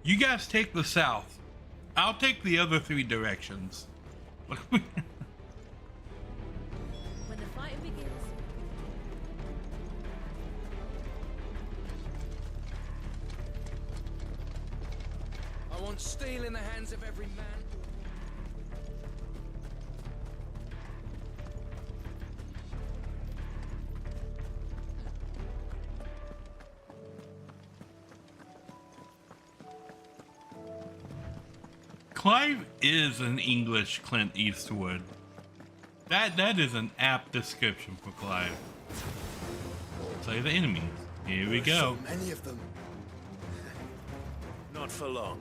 you guys take the south. I'll take the other three directions. When the fighting begins... I want steel in the hands of every man. Clive is an English Clint Eastwood. That is an apt description for Clive. Slay the enemies. Here we go. So many of them. Not for long.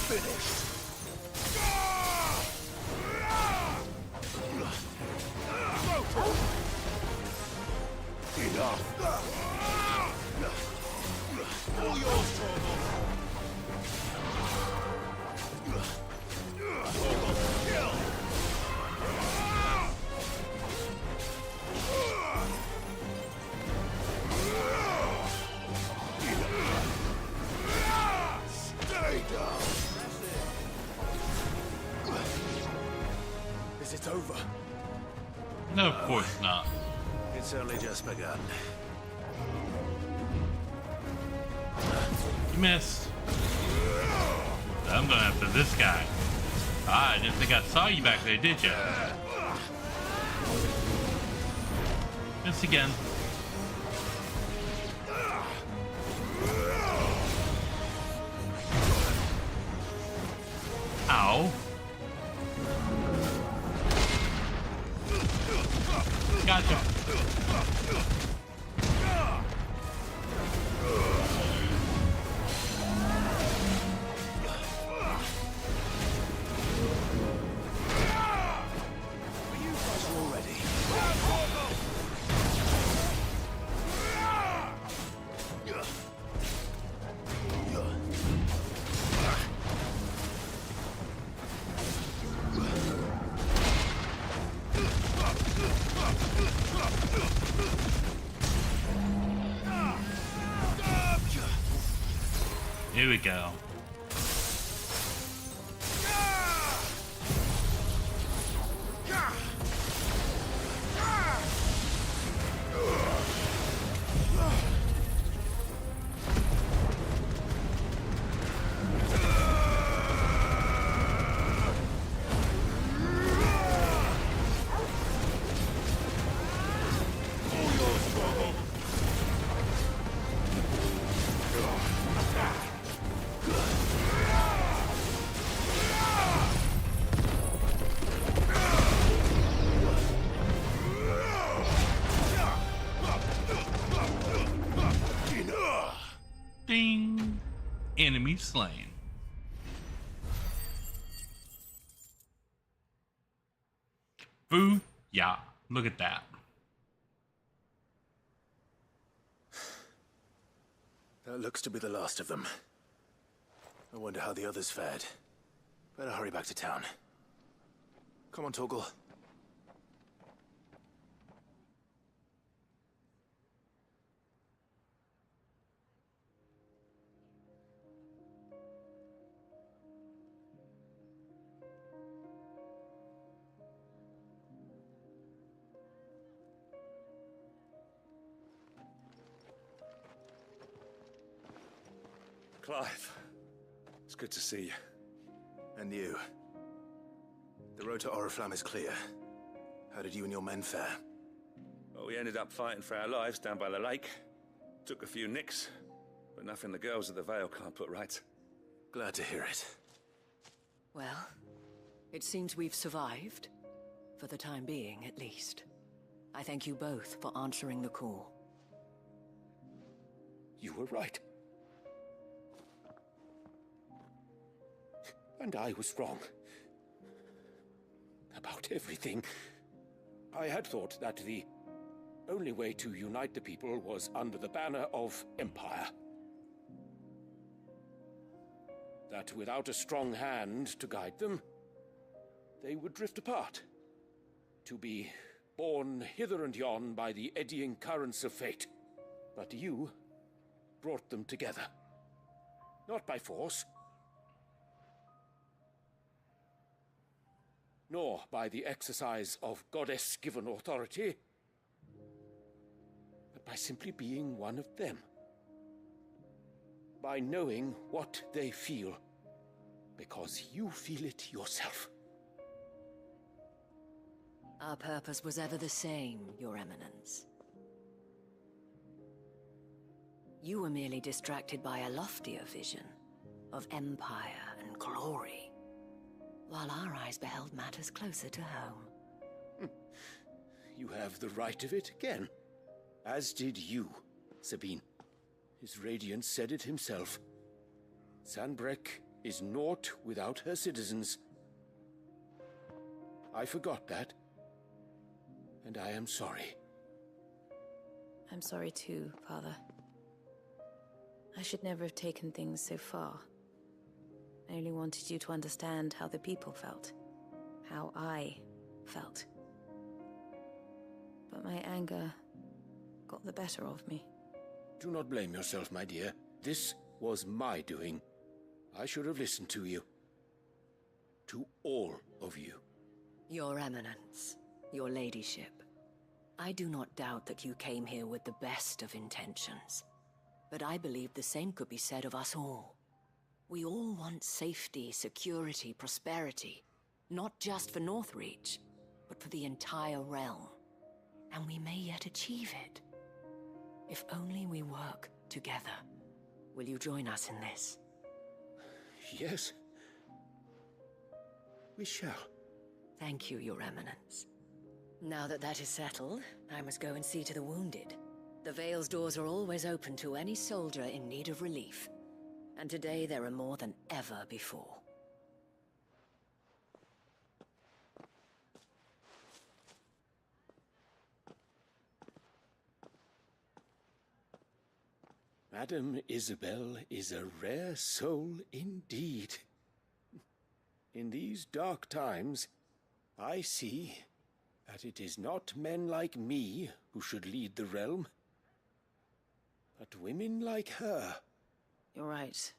finished. Enough. All yours, Torval. Kill. Stay down. Is it over? No, of course not. It's only just begun. You missed. I'm going after this guy. Ah, I didn't think I saw you back there, did you? Miss again. Ow. Gotcha. Here we go. Ding! Enemy slain. Boo! Yeah, look at that. That looks to be the last of them. I wonder how the others fared. Better hurry back to town. Come on, Torgal. Clive, it's good to see you. And you. The road to Oriflamme is clear. How did you and your men fare? Well, we ended up fighting for our lives down by the lake. Took a few nicks, but nothing the girls of the Vale can't put right. Glad to hear it. Well, it seems we've survived. For the time being, at least. I thank you both for answering the call. You were right. And I was wrong. About everything. I had thought that the only way to unite the people was under the banner of Empire. That without a strong hand to guide them, they would drift apart. To be borne hither and yon by the eddying currents of fate. But you brought them together. Not by force, nor by the exercise of goddess-given authority, but by simply being one of them. By knowing what they feel, because you feel it yourself. Our purpose was ever the same, Your Eminence. You were merely distracted by a loftier vision of empire and glory, while our eyes beheld matters closer to home. You have the right of it again. As did you, Sabine. His radiance said it himself. Sanbreque is naught without her citizens. I forgot that, and I am sorry. I'm sorry too, Father. I should never have taken things so far. I only wanted you to understand how the people felt. How I felt. But my anger got the better of me. Do not blame yourself, my dear. This was my doing. I should have listened to you. To all of you. Your Eminence, your Ladyship, I do not doubt that you came here with the best of intentions. But I believe the same could be said of us all. We all want safety, security, prosperity. Not just for Northreach, but for the entire realm. And we may yet achieve it. If only we work together. Will you join us in this? Yes. We shall. Thank you, Your Eminence. Now that that is settled, I must go and see to the wounded. The Vale's doors are always open to any soldier in need of relief. And today there are more than ever before. Madame Isabel is a rare soul indeed. In these dark times, I see that it is not men like me who should lead the realm, but women like her. You're right.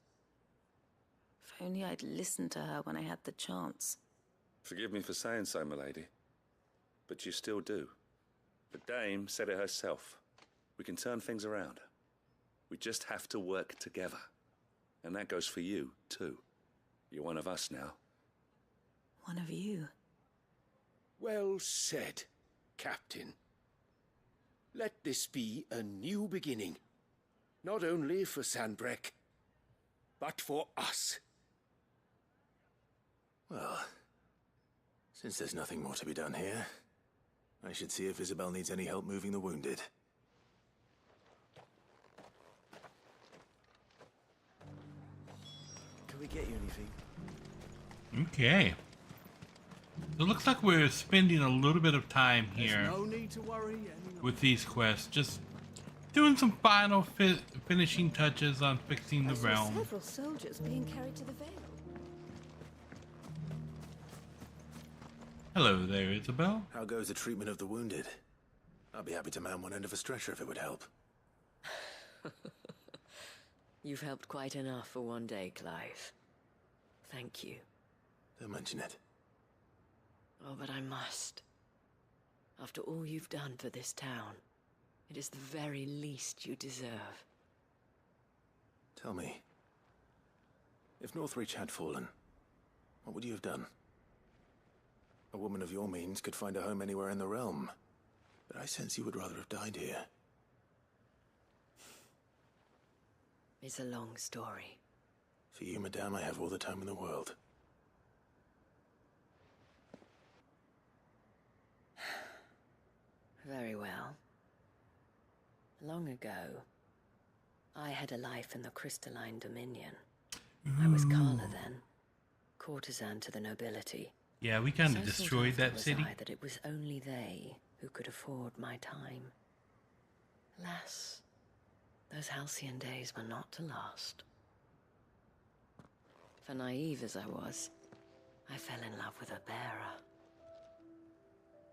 If only I'd listened to her when I had the chance. Forgive me for saying so, my lady, but you still do. The Dame said it herself. We can turn things around. We just have to work together. And that goes for you, too. You're one of us now. One of you? Well said, Captain. Let this be a new beginning. Not only for Sanbreque, but for us. Well, since there's nothing more to be done here, I should see if Isabel needs any help moving the wounded. Can we get you anything? Okay. So it looks like we're spending a little bit of time here There's no need to worry with these quests. Just doing some final finishing touches on fixing the realm. Several soldiers being carried to the Vale. Hello there, Isabel. How goes the treatment of the wounded? I'd be happy to man one end of a stretcher if it would help. You've helped quite enough for one day, Clive. Thank you. Don't mention it. Oh, but I must. After all you've done for this town, it is the very least you deserve. Tell me, if Northreach had fallen, what would you have done? A woman of your means could find a home anywhere in the realm, but I sense you would rather have died here. It's a long story. For you, madame, I have all the time in the world. Very well. Long ago, I had a life in the Crystalline Dominion. I was Carla then, courtesan to the nobility. Yeah, we kind So of sought destroyed after that was city. I that it was only they who could afford my time. Alas, those halcyon days were not to last. For naive as I was, I fell in love with a bearer.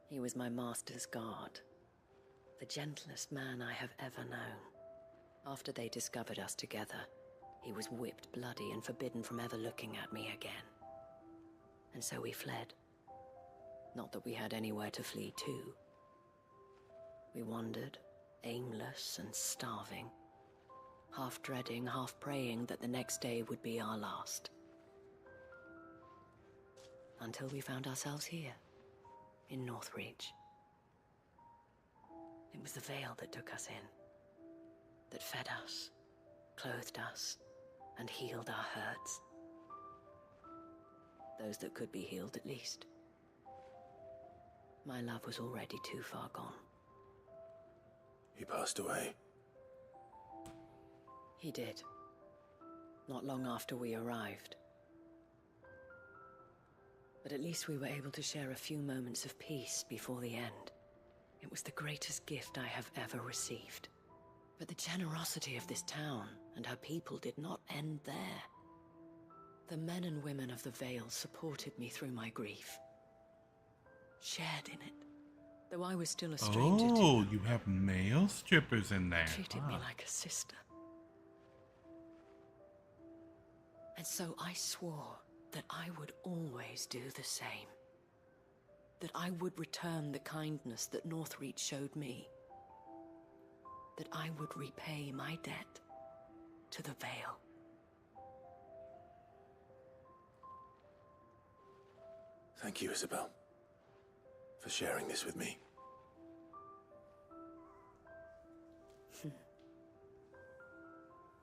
He was my master's guard, the gentlest man I have ever known. After they discovered us together, he was whipped bloody and forbidden from ever looking at me again. And so we fled. Not that we had anywhere to flee to. We wandered, aimless and starving, half dreading, half praying that the next day would be our last. Until we found ourselves here, in Northreach. It was the Vale that took us in, that fed us, clothed us, and healed our hurts. Those that could be healed, at least. My love was already too far gone. He passed away. He did. Not long after we arrived. But at least we were able to share a few moments of peace before the end. It was the greatest gift I have ever received. But the generosity of this town and her people did not end there. The men and women of the Vale supported me through my grief. Shared in it. Though I was still a stranger to them. You have male strippers in there. Treated me like a sister. And so I swore that I would always do the same. That I would return the kindness that Northreach showed me. That I would repay my debt to the Vale. Thank you, Isabel, for sharing this with me.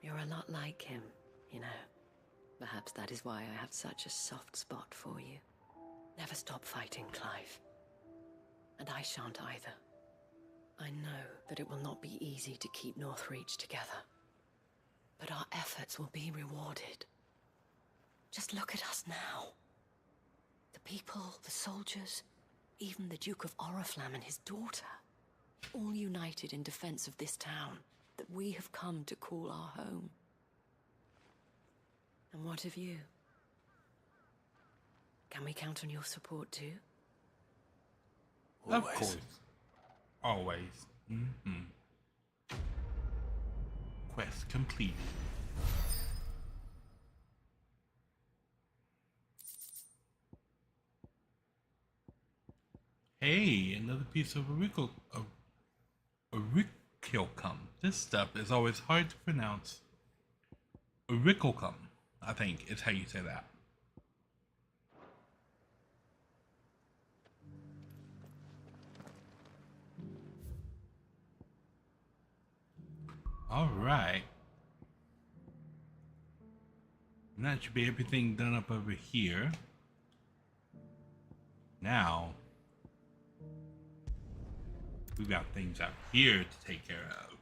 You're a lot like him, you know. Perhaps that is why I have such a soft spot for you. Never stop fighting, Clive. And I shan't either. I know that it will not be easy to keep Northreach together. But our efforts will be rewarded. Just look at us now. The people, the soldiers, even the Duke of Oriflamme and his daughter. All united in defense of this town that we have come to call our home. And what of you? Can we count on your support too? Of course. Always. Quest complete. Hey, another piece of auriculcum. This stuff is always hard to pronounce. Auriculcum, I think is how you say that. Alright. And that should be everything done up over here. Now, we've got things out here to take care of.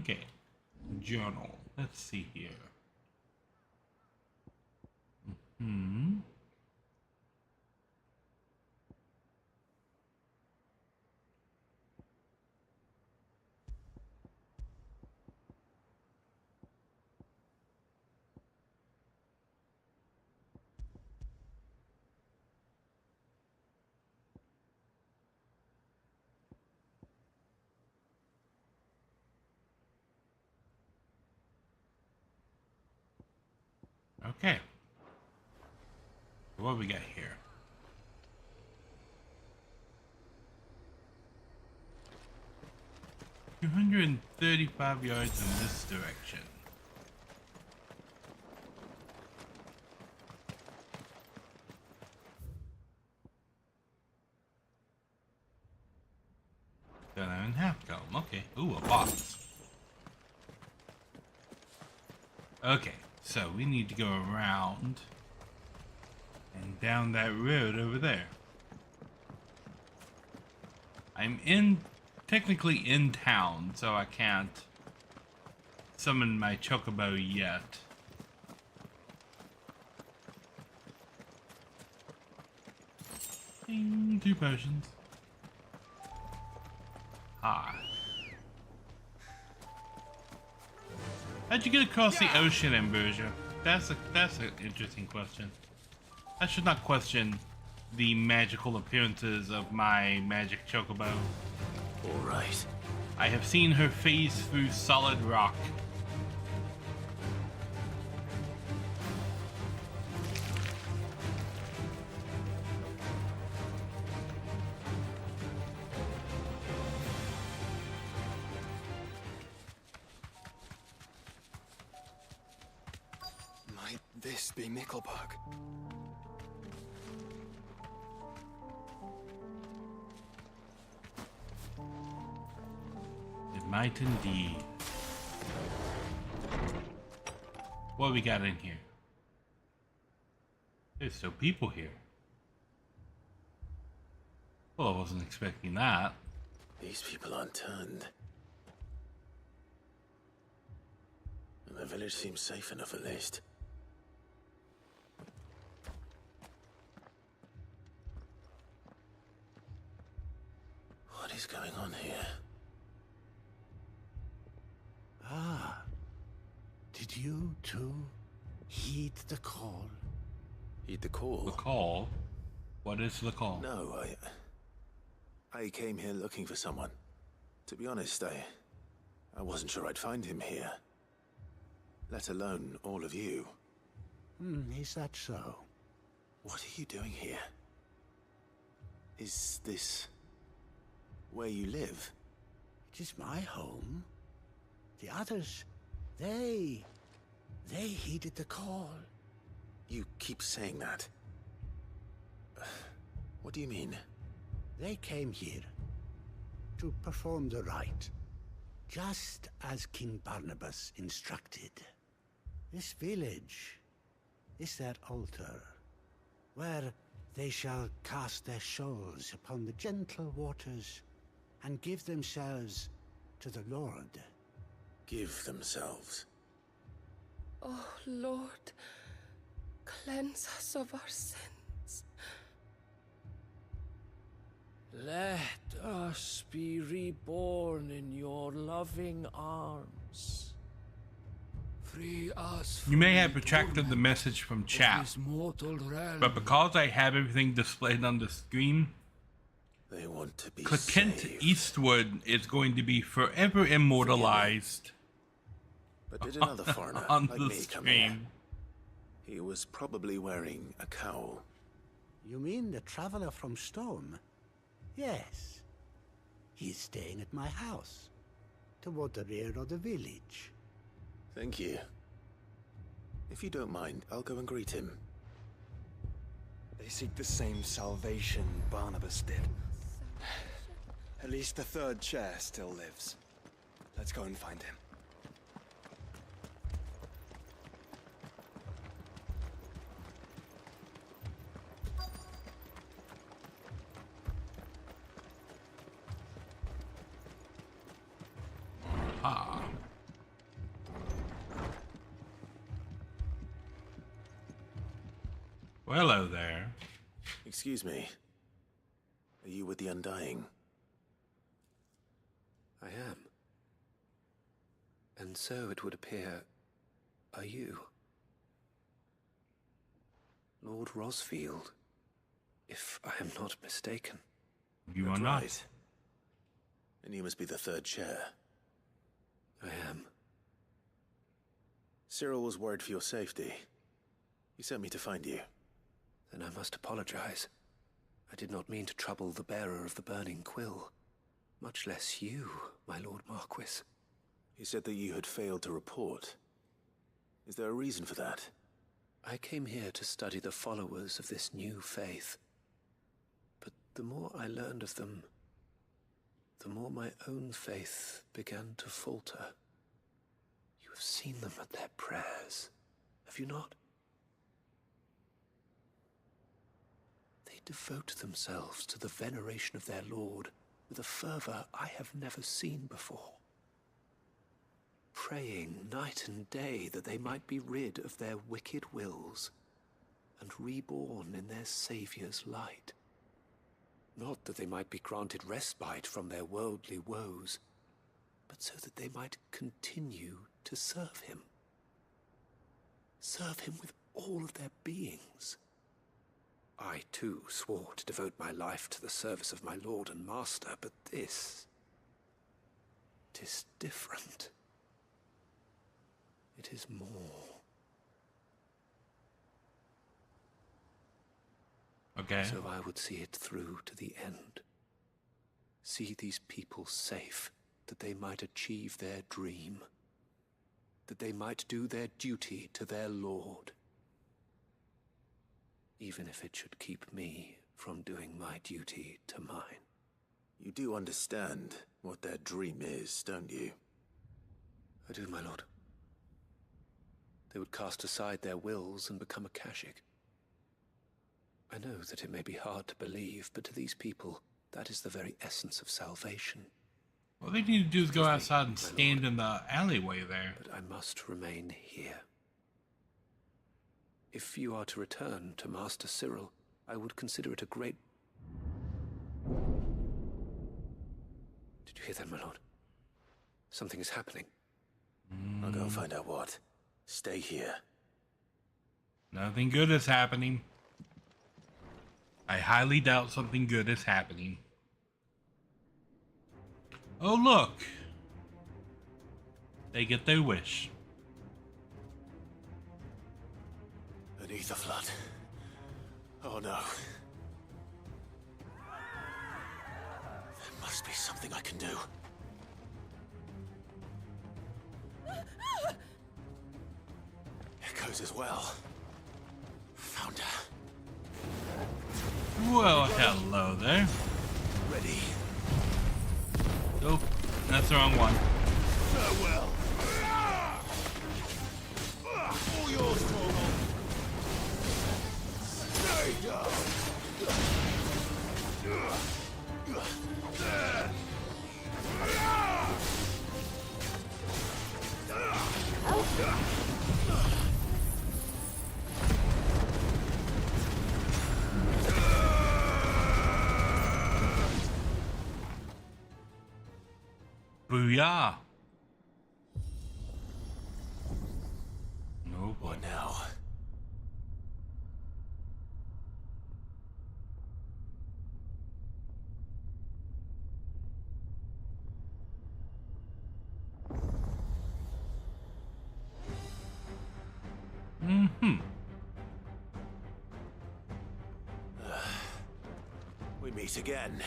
Okay. Journal. Let's see here. Okay. What do we got here? "235 yards in this direction." Done in half comb. Okay. Ooh, a box. Okay, so we need to go around and down that road over there. I'm technically in town, so I can't summon my chocobo yet. Ding, 2 potions. How'd you get across the ocean, Ambrosia? That's an interesting question. I should not question the magical appearances of my magic chocobo. Alright. I have seen her phase through solid rock. Might this be Mickelberg? It might indeed. What we got in here? There's still people here. Well, I wasn't expecting that. These people aren't turned. And the village seems safe enough at least. What is going on here? Ah. Did you too heed the call? Heed the call? The call? What is the call? No, I came here looking for someone. To be honest, I wasn't sure I'd find him here. Let alone all of you. Is that so? What are you doing here? Is this where you live? It is my home. The others, they heeded the call. You keep saying that. What do you mean? They came here to perform the rite, just as King Barnabas instructed. This village is their altar, where they shall cast their shoals upon the gentle waters and give themselves to the Lord. Give themselves? Oh, Lord, cleanse us of our sins. Let us be reborn in your loving arms. Free us from You may have retracted the message from chat, this mortal realm. but because I have everything displayed on the screen, they want to be Clint saved. Eastwood is going to be forever immortalized But did another foreigner on like the me come here? screen. He was probably wearing a cowl. You mean the traveler from Storm? Yes. He's staying at my house, toward the rear of the village. Thank you. If you don't mind, I'll go and greet him. They seek the same salvation Barnabas did. At least the third chair still lives. Let's go and find him. Ah. Well, hello there. Excuse me. Are you with the Undying? I am. And so it would appear, are you? Lord Rosfield, if I am not mistaken. You That's are not. right. And you must be the third chair. I am. Cyril was worried for your safety. He sent me to find you. Then I must apologize. I did not mean to trouble the bearer of the burning quill. Much less you, my Lord Marquis. He said that you had failed to report. Is there a reason for that? I came here to study the followers of this new faith. But the more I learned of them, the more my own faith began to falter. You have seen them at their prayers, have you not? They devote themselves to the veneration of their Lord with a fervor I have never seen before. Praying night and day that they might be rid of their wicked wills and reborn in their Saviour's light. Not that they might be granted respite from their worldly woes, but so that they might continue to serve him. Serve him with all of their beings. I, too, swore to devote my life to the service of my Lord and Master, but this... it is different. It is more. Okay. So I would see it through to the end. See these people safe, that they might achieve their dream. That they might do their duty to their Lord. Even if it should keep me from doing my duty to mine. You do understand what their dream is, don't you? I do, my lord. They would cast aside their wills and become a Akashic. I know that it may be hard to believe, but to these people, That is the very essence of salvation. All they need to do is go outside and stand in the alleyway there. But I must remain here. If you are to return to Master Cyril, I would consider it a great... Did you hear that, my lord? Something is happening. I'll go and find out what. Stay here. Nothing good is happening. I highly doubt something good is happening. Oh, look. They get their wish. An ether flood. Oh no. There must be something I can do. Echoes as well. Found her. Well, hello there. Ready. Oh, that's the wrong one. Farewell. All yours, Torgal. Stay down. Booyah. No, what now? We meet again.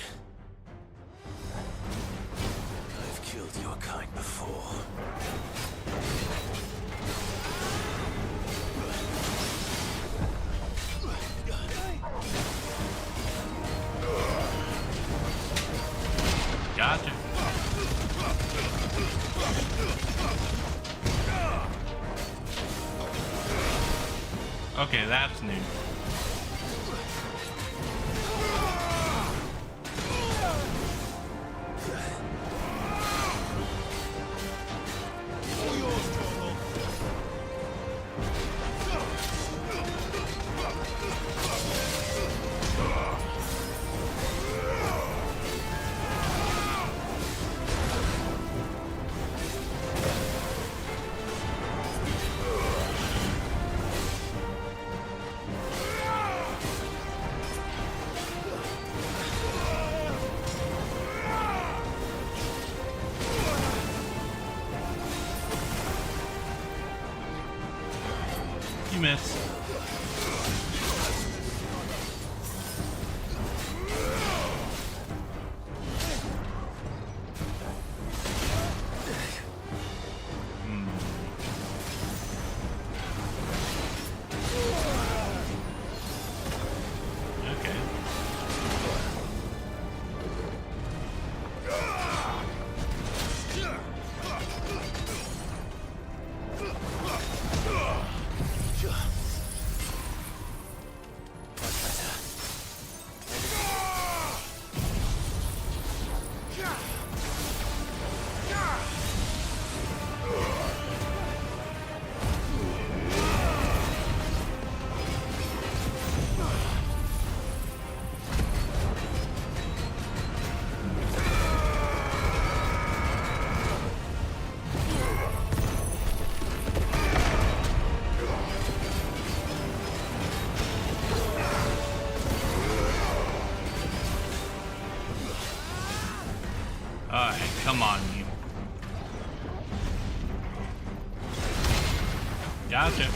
I've killed your kind before. Gotcha. Okay, that's new. You miss. Okay. Alright, come on, you. Gotcha.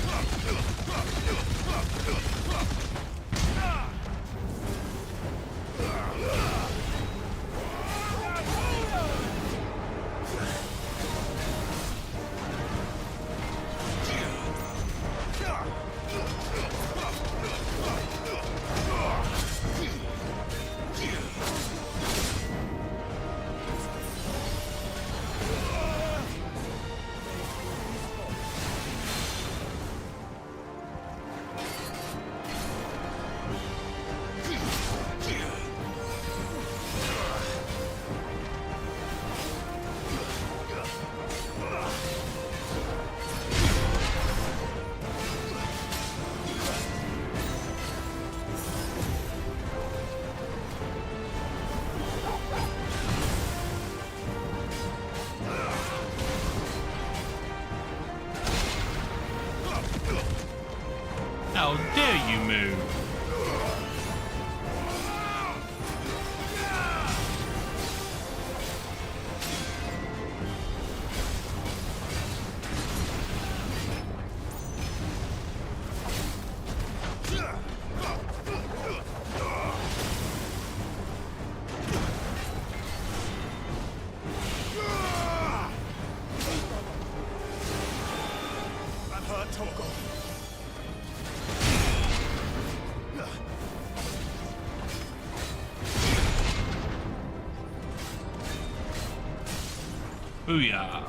Booyah.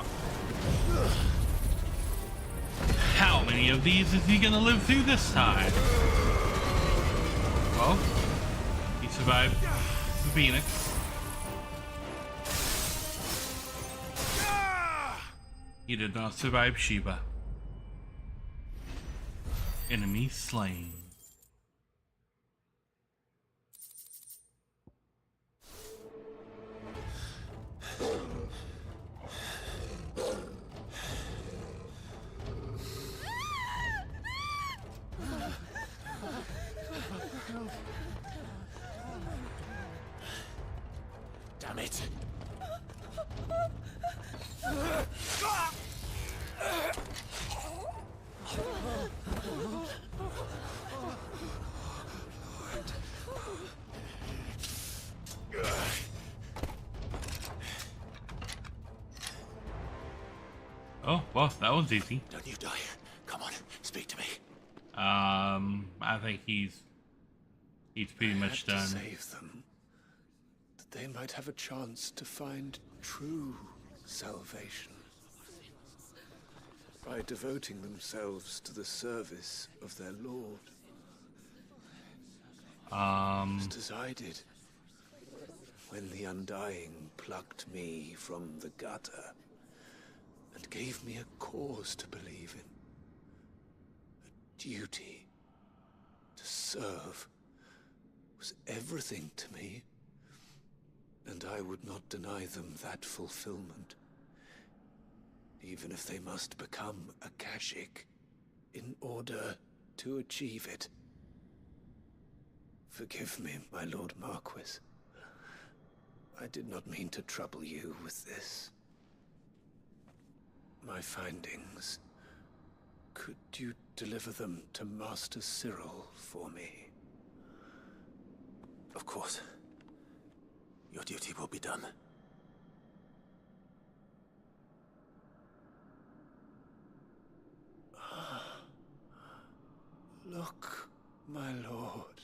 How many of these is he gonna live through this time? Well, he survived the Phoenix. He did not survive Shiva. Enemy slain. Damn it. Oh, well, that was easy. Don't you die. Come on, speak to me. I think he's pretty much I had done. to save them, that they might have a chance to find true salvation by devoting themselves to the service of their Lord. Just as I did when the Undying plucked me from the gutter and gave me a cause to believe in, a duty to serve was everything to me, and I would not deny them that fulfillment, even if they must become Akashic in order to achieve it. Forgive me, my Lord Marquis. I did not mean to trouble you with this. My findings. Could you deliver them to Master Cyril for me? Of course. Your duty will be done. Look, my lord.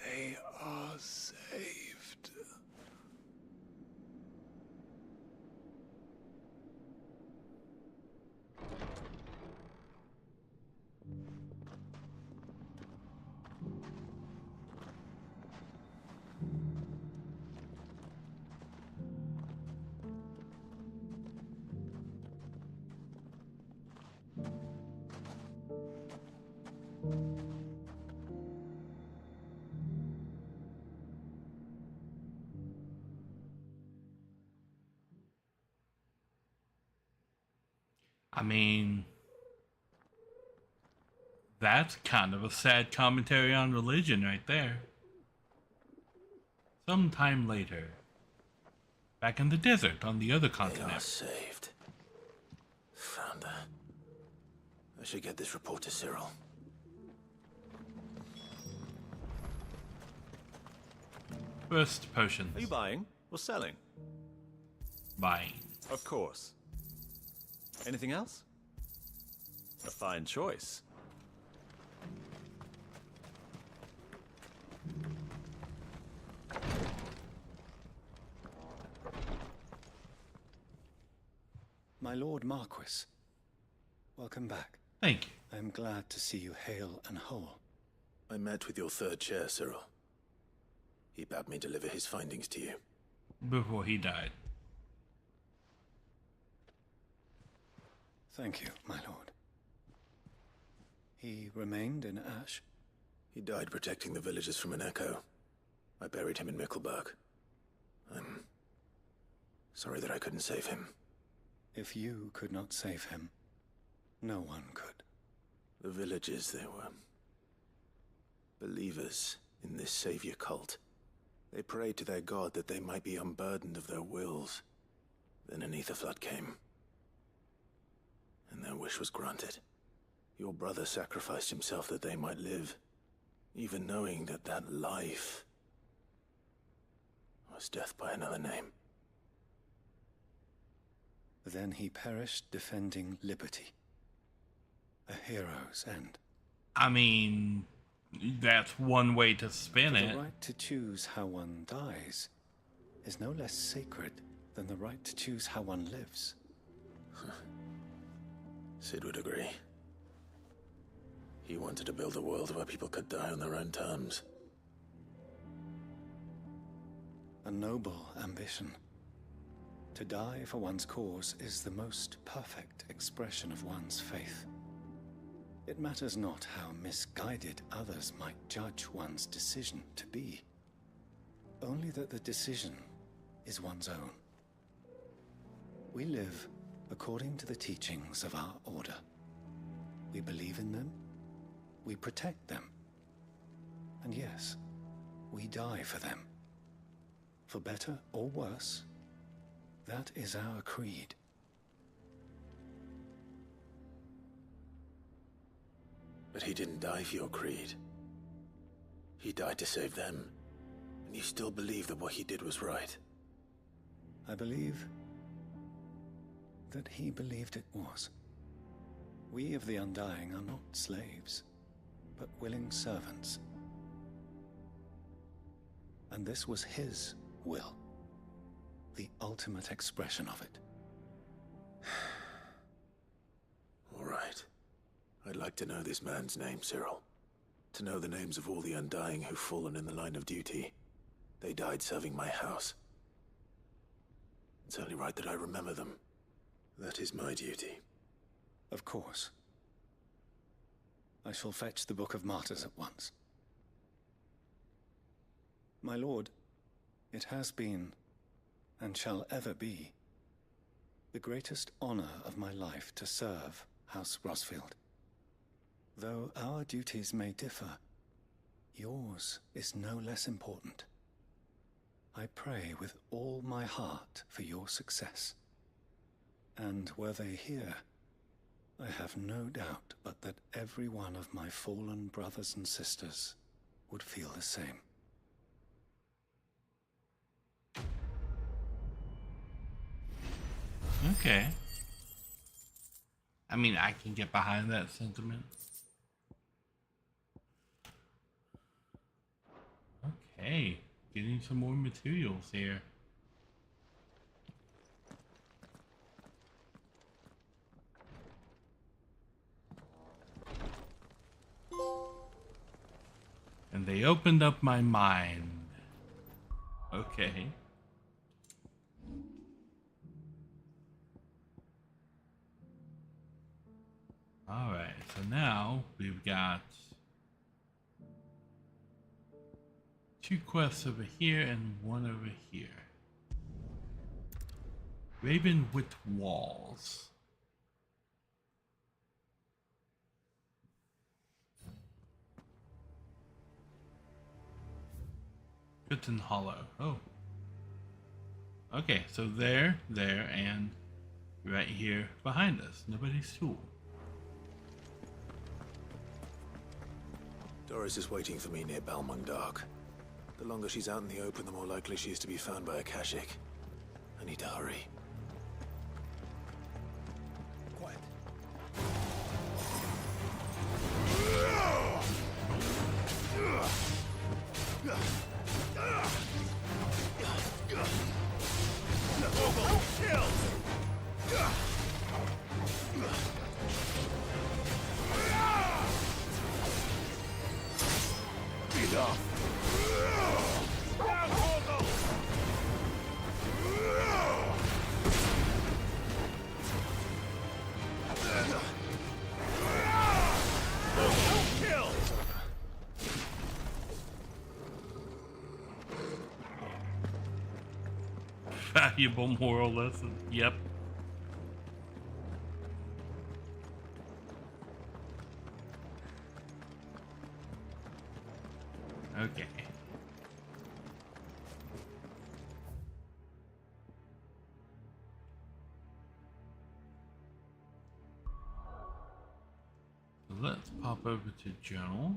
They are saved. I mean, that's kind of a sad commentary on religion right there. Sometime later, back in the desert on the other They are continent. saved. Founder. I should get this report to Cyril. First potions. Are you buying or selling? Buying. Of course. Anything else? A fine choice. My Lord Marquis, welcome back. Thank you. I am glad to see you hale and whole. I met with your third chair, Cyril. He bade me deliver his findings to you. Before he died. Thank you, my lord. He remained in Ash? He died protecting the villagers from an echo. I buried him in Mickelberg. I'm sorry that I couldn't save him. If you could not save him, no one could. The villagers, they were believers in this savior cult. They prayed to their god that they might be unburdened of their wills. Then an ether flood came, and their wish was granted. Your brother sacrificed himself that they might live, even knowing that that life was death by another name. Then he perished defending liberty. A hero's end. I mean, that's one way to spin But it. the right to choose how one dies is no less sacred than the right to choose how one lives. Sid would agree. He wanted to build a world where people could die on their own terms. A noble ambition. To die for one's cause is the most perfect expression of one's faith. It matters not how misguided others might judge one's decision to be. Only that the decision is one's own. We live according to the teachings of our order. We believe in them, we protect them, and yes, we die for them. For better or worse, that is our creed. But he didn't die for your creed. He died to save them. And you still believe that what he did was right. I believe that he believed it was. We of the Undying are not slaves, but willing servants. And this was his will, the ultimate expression of it. All right. I'd like to know this man's name, Cyril. To know the names of all the Undying who've fallen in the line of duty. They died serving my house. It's only right that I remember them. That is my duty. Of course. I shall fetch the Book of Martyrs at once. My lord, it has been, and shall ever be, the greatest honor of my life to serve House Rosfield. Though our duties may differ, yours is no less important. I pray with all my heart for your success. And were they here, I have no doubt but that every one of my fallen brothers and sisters would feel the same. Okay. I mean, I can get behind that sentiment. Okay, getting some more materials here. And they opened up my mind. Okay. Alright, so now we've got 2 quests over here and 1 over here. Raven with walls. Written hollow. Oh. Okay, so there, and right here behind us. Nobody's tool. Doris is waiting for me near Balmung Dark. The longer she's out in the open, the more likely she is to be found by Akashic. I need to hurry. Quiet. Valuable moral lesson. Yep. Okay. So let's pop over to journal.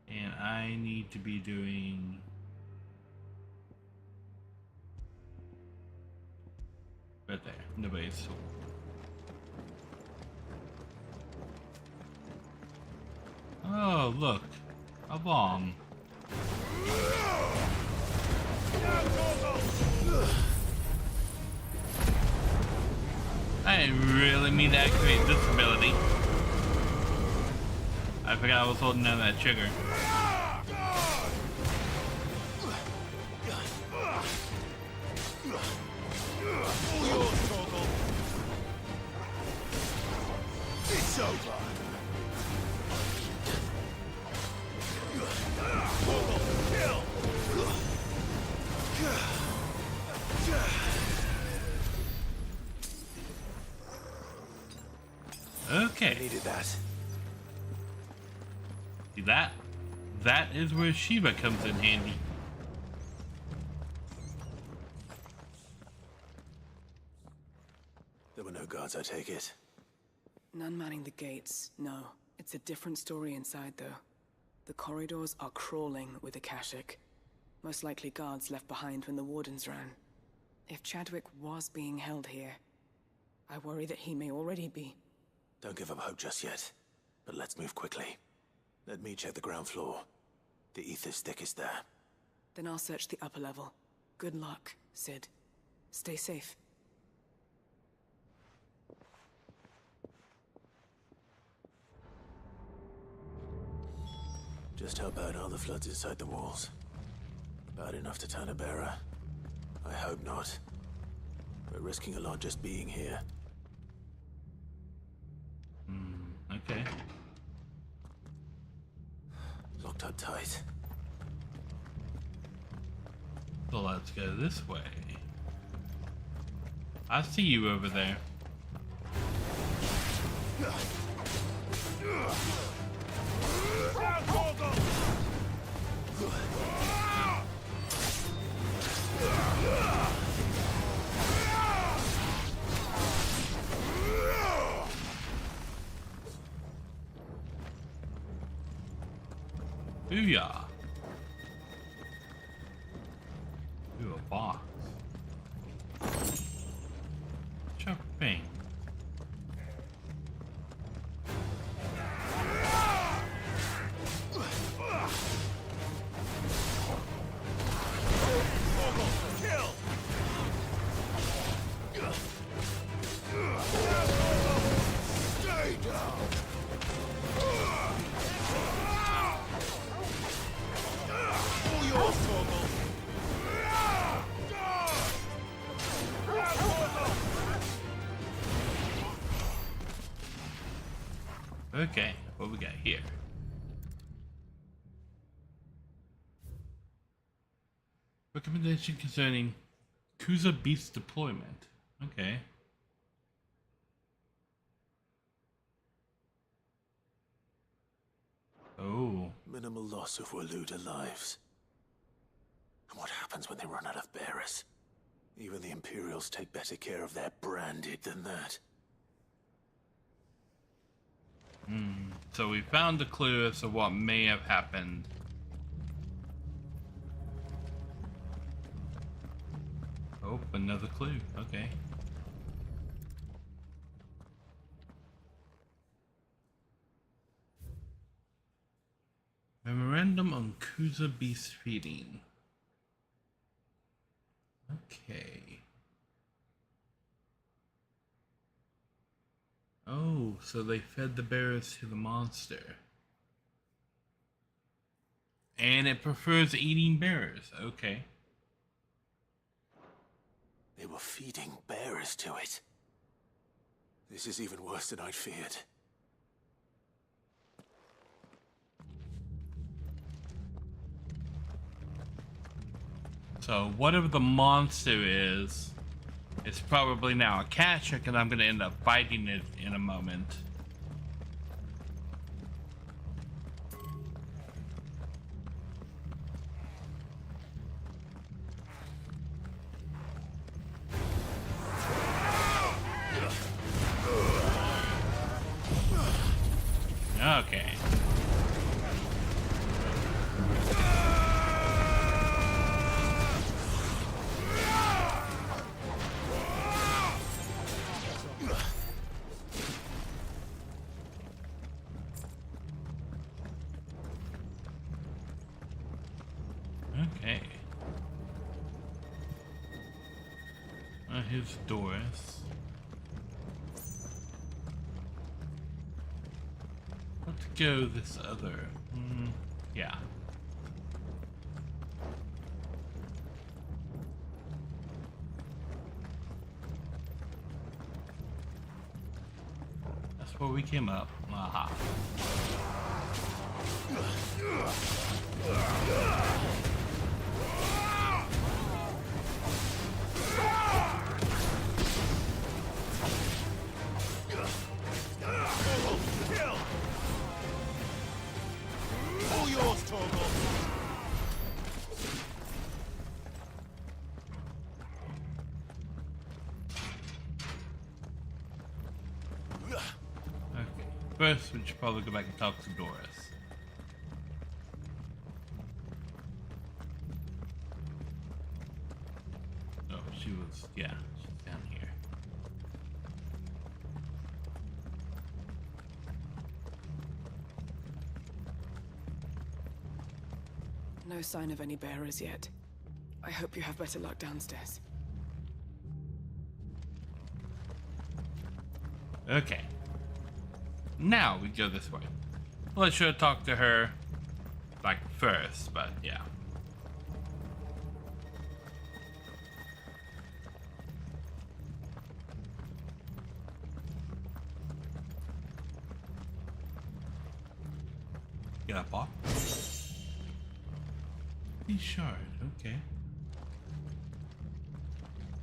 And I need to be doing right there. Nobody's tool. Oh, look. A bomb. me to activate this ability. I forgot I was holding down that trigger. It's over. Okay. I needed that. See that? That is where Shiva comes in handy. There were no guards, I take it. None manning the gates, no. It's a different story inside, though. The corridors are crawling with Akashic. Most likely guards left behind when the Wardens ran. If Chadwick was being held here, I worry that he may already be. Don't give up hope just yet, but let's move quickly. Let me check the ground floor. The ether's thickest there. Then I'll search the upper level. Good luck, Sid. Stay safe. Just how bad are the floods inside the walls? Bad enough to turn a bearer? I hope not. We're risking a lot just being here. Okay. Locked up tight. So let's go this way. I see you over there. Booyah! Ooh, a box. Chopping. Okay, what we got here? Recommendation concerning Kuza Beast deployment. Okay. Oh. Minimal loss of Waluda lives. And what happens when they run out of bearers? Even the Imperials take better care of their branded than that. So we found a clue as to what may have happened. Oh, another clue. Okay. Memorandum on Kuza Beast feeding. Okay. Oh, so they fed the bearers to the monster. And it prefers eating bearers. Okay. They were feeding bearers to it. This is even worse than I'd feared. So whatever the monster is, it's probably now a Akashic, and I'm going to end up fighting it in a moment. Okay. Okay. Here's Doris. go this other. Yeah. That's where we came up. Aha. All yours, Torgal. Okay. First, we should probably go back and talk to Doris. Oh, she was, yeah, she's down here. No sign of any bearers yet. I hope you have better luck downstairs. Okay. Now we go this way. Well, I should have talked to her, like, first, but yeah. Get up, off. Shard, okay.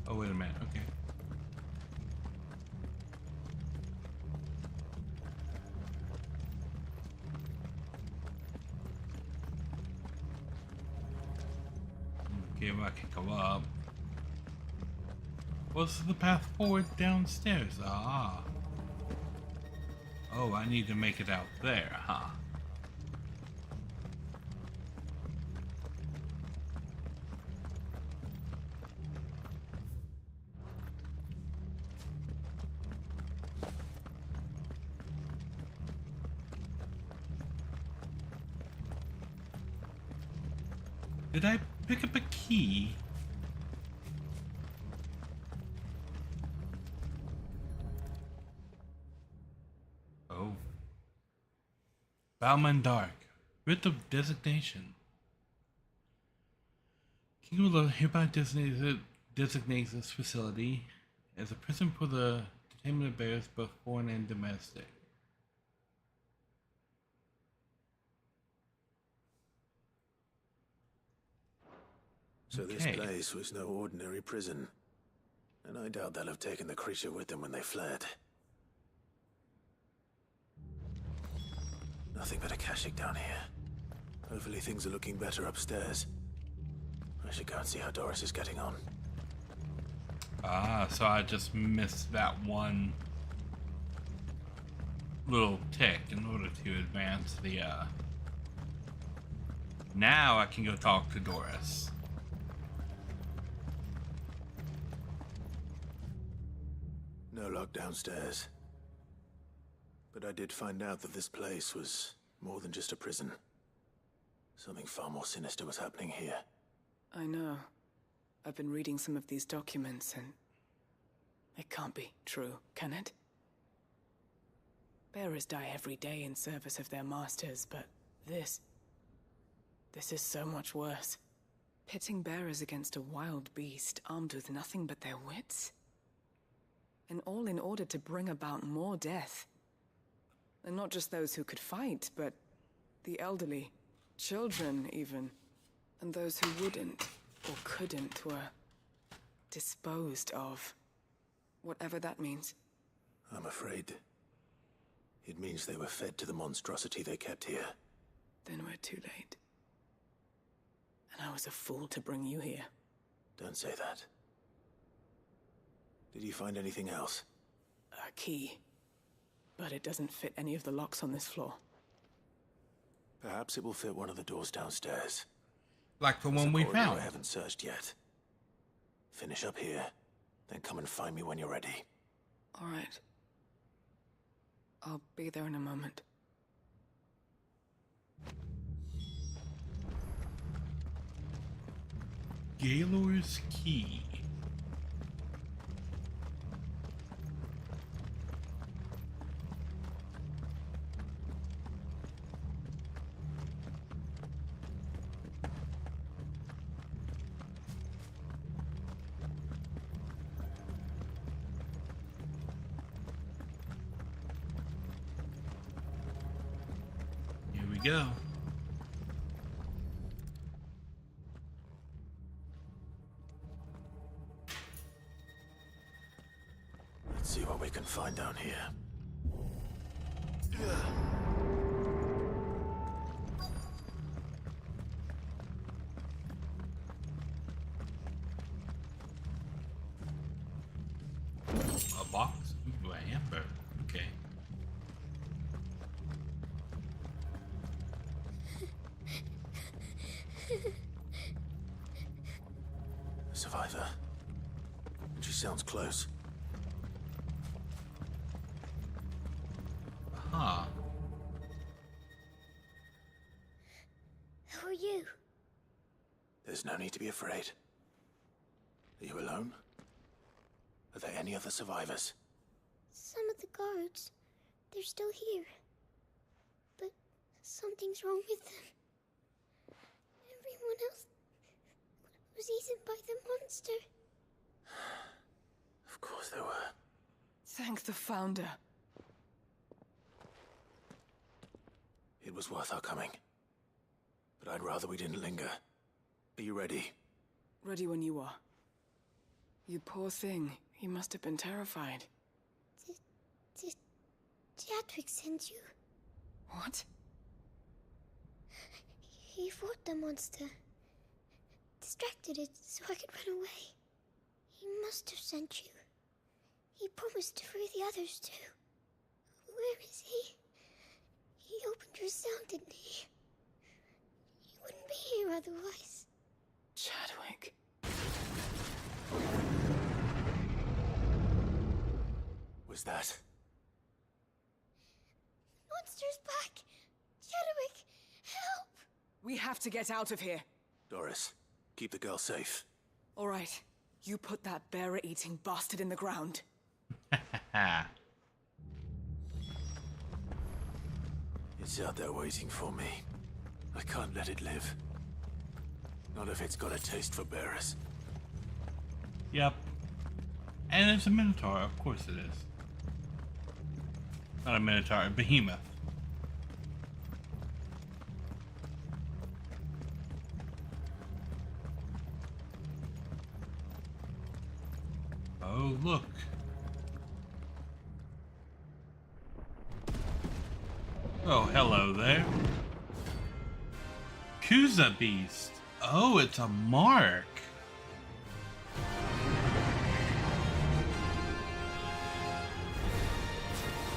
Oh, wait a minute, okay. Okay, well, I can go up. What's the path forward downstairs? Ah. Oh, I need to make it out there, huh? Did I pick up a key? Oh. Balman Dark. Writ of designation. King will hereby designates this facility as a prison for the detainment of bears, both foreign and domestic. So this place was no ordinary prison. And I doubt they'll have taken the creature with them when they fled. Nothing but a Akashic down here. Hopefully things are looking better upstairs. I should go and see how Doris is getting on. Ah, so I just missed that one little tick in order to advance the, Now I can go talk to Doris. No luck downstairs. But I did find out that this place was more than just a prison. Something far more sinister was happening here. I know. I've been reading some of these documents and... it can't be true, can it? Bearers die every day in service of their masters, but this is so much worse. Pitting bearers against a wild beast armed with nothing but their wits? And all in order to bring about more death. And not just those who could fight, but the elderly, children even. And those who wouldn't or couldn't were disposed of. Whatever that means. I'm afraid it means they were fed to the monstrosity they kept here. Then we're too late. And I was a fool to bring you here. Don't say that. Did you find anything else? A key. But it doesn't fit any of the locks on this floor. Perhaps it will fit one of the doors downstairs. Like the one we found. I haven't searched yet. Finish up here, then come and find me when you're ready. All right. I'll be there in a moment. Gaylor's Key. go. Let's see what we can find down here. A box? Ooh, a hamburger. Okay. A survivor. And she sounds close. Huh. Who are you? There's no need to be afraid. Are you alone? Are there any other survivors? Some of the guards. They're still here. But something's wrong with them. Everyone else was eaten by the monster. Of course there were. Thank the Founder. It was worth our coming. But I'd rather we didn't linger. Are you ready? Ready when you are. You poor thing. He must have been terrified. Did Chadwick send you? What? He fought the monster. Distracted it so I could run away. He must have sent you. He promised to free the others too. Where is he? He opened your cell, didn't he? He wouldn't be here otherwise. Chadwick. Was that? Monster's back! Chadwick, help! We have to get out of here. Doris, keep the girl safe. All right. You put that bearer-eating bastard in the ground. It's out there waiting for me. I can't let it live. Not if it's got a taste for bearers. Yep. And it's a minotaur, of course it is. Not a minotaur, a behemoth. Oh, look. Oh, hello there. Kuza Beast. Oh, it's a mark.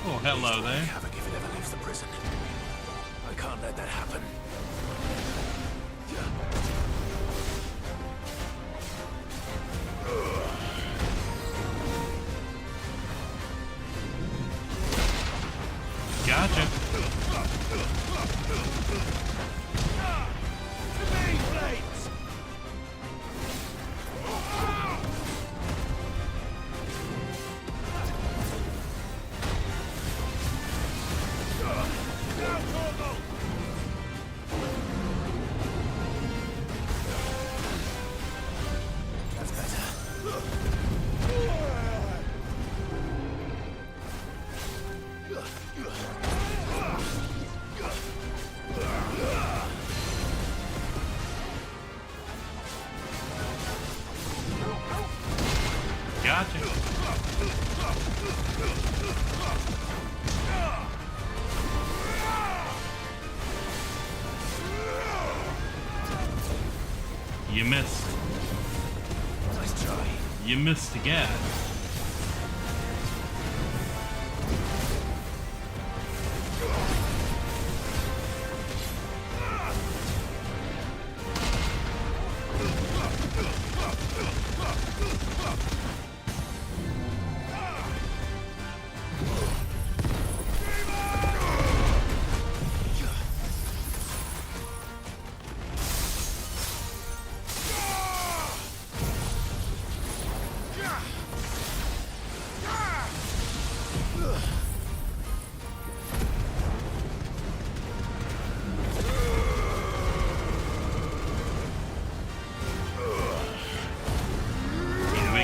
Oh, hello there. Havoc if it ever leaves the prison. I can't let that happen. Gotcha. That's better. Gotcha. You missed. Nice try. You missed again.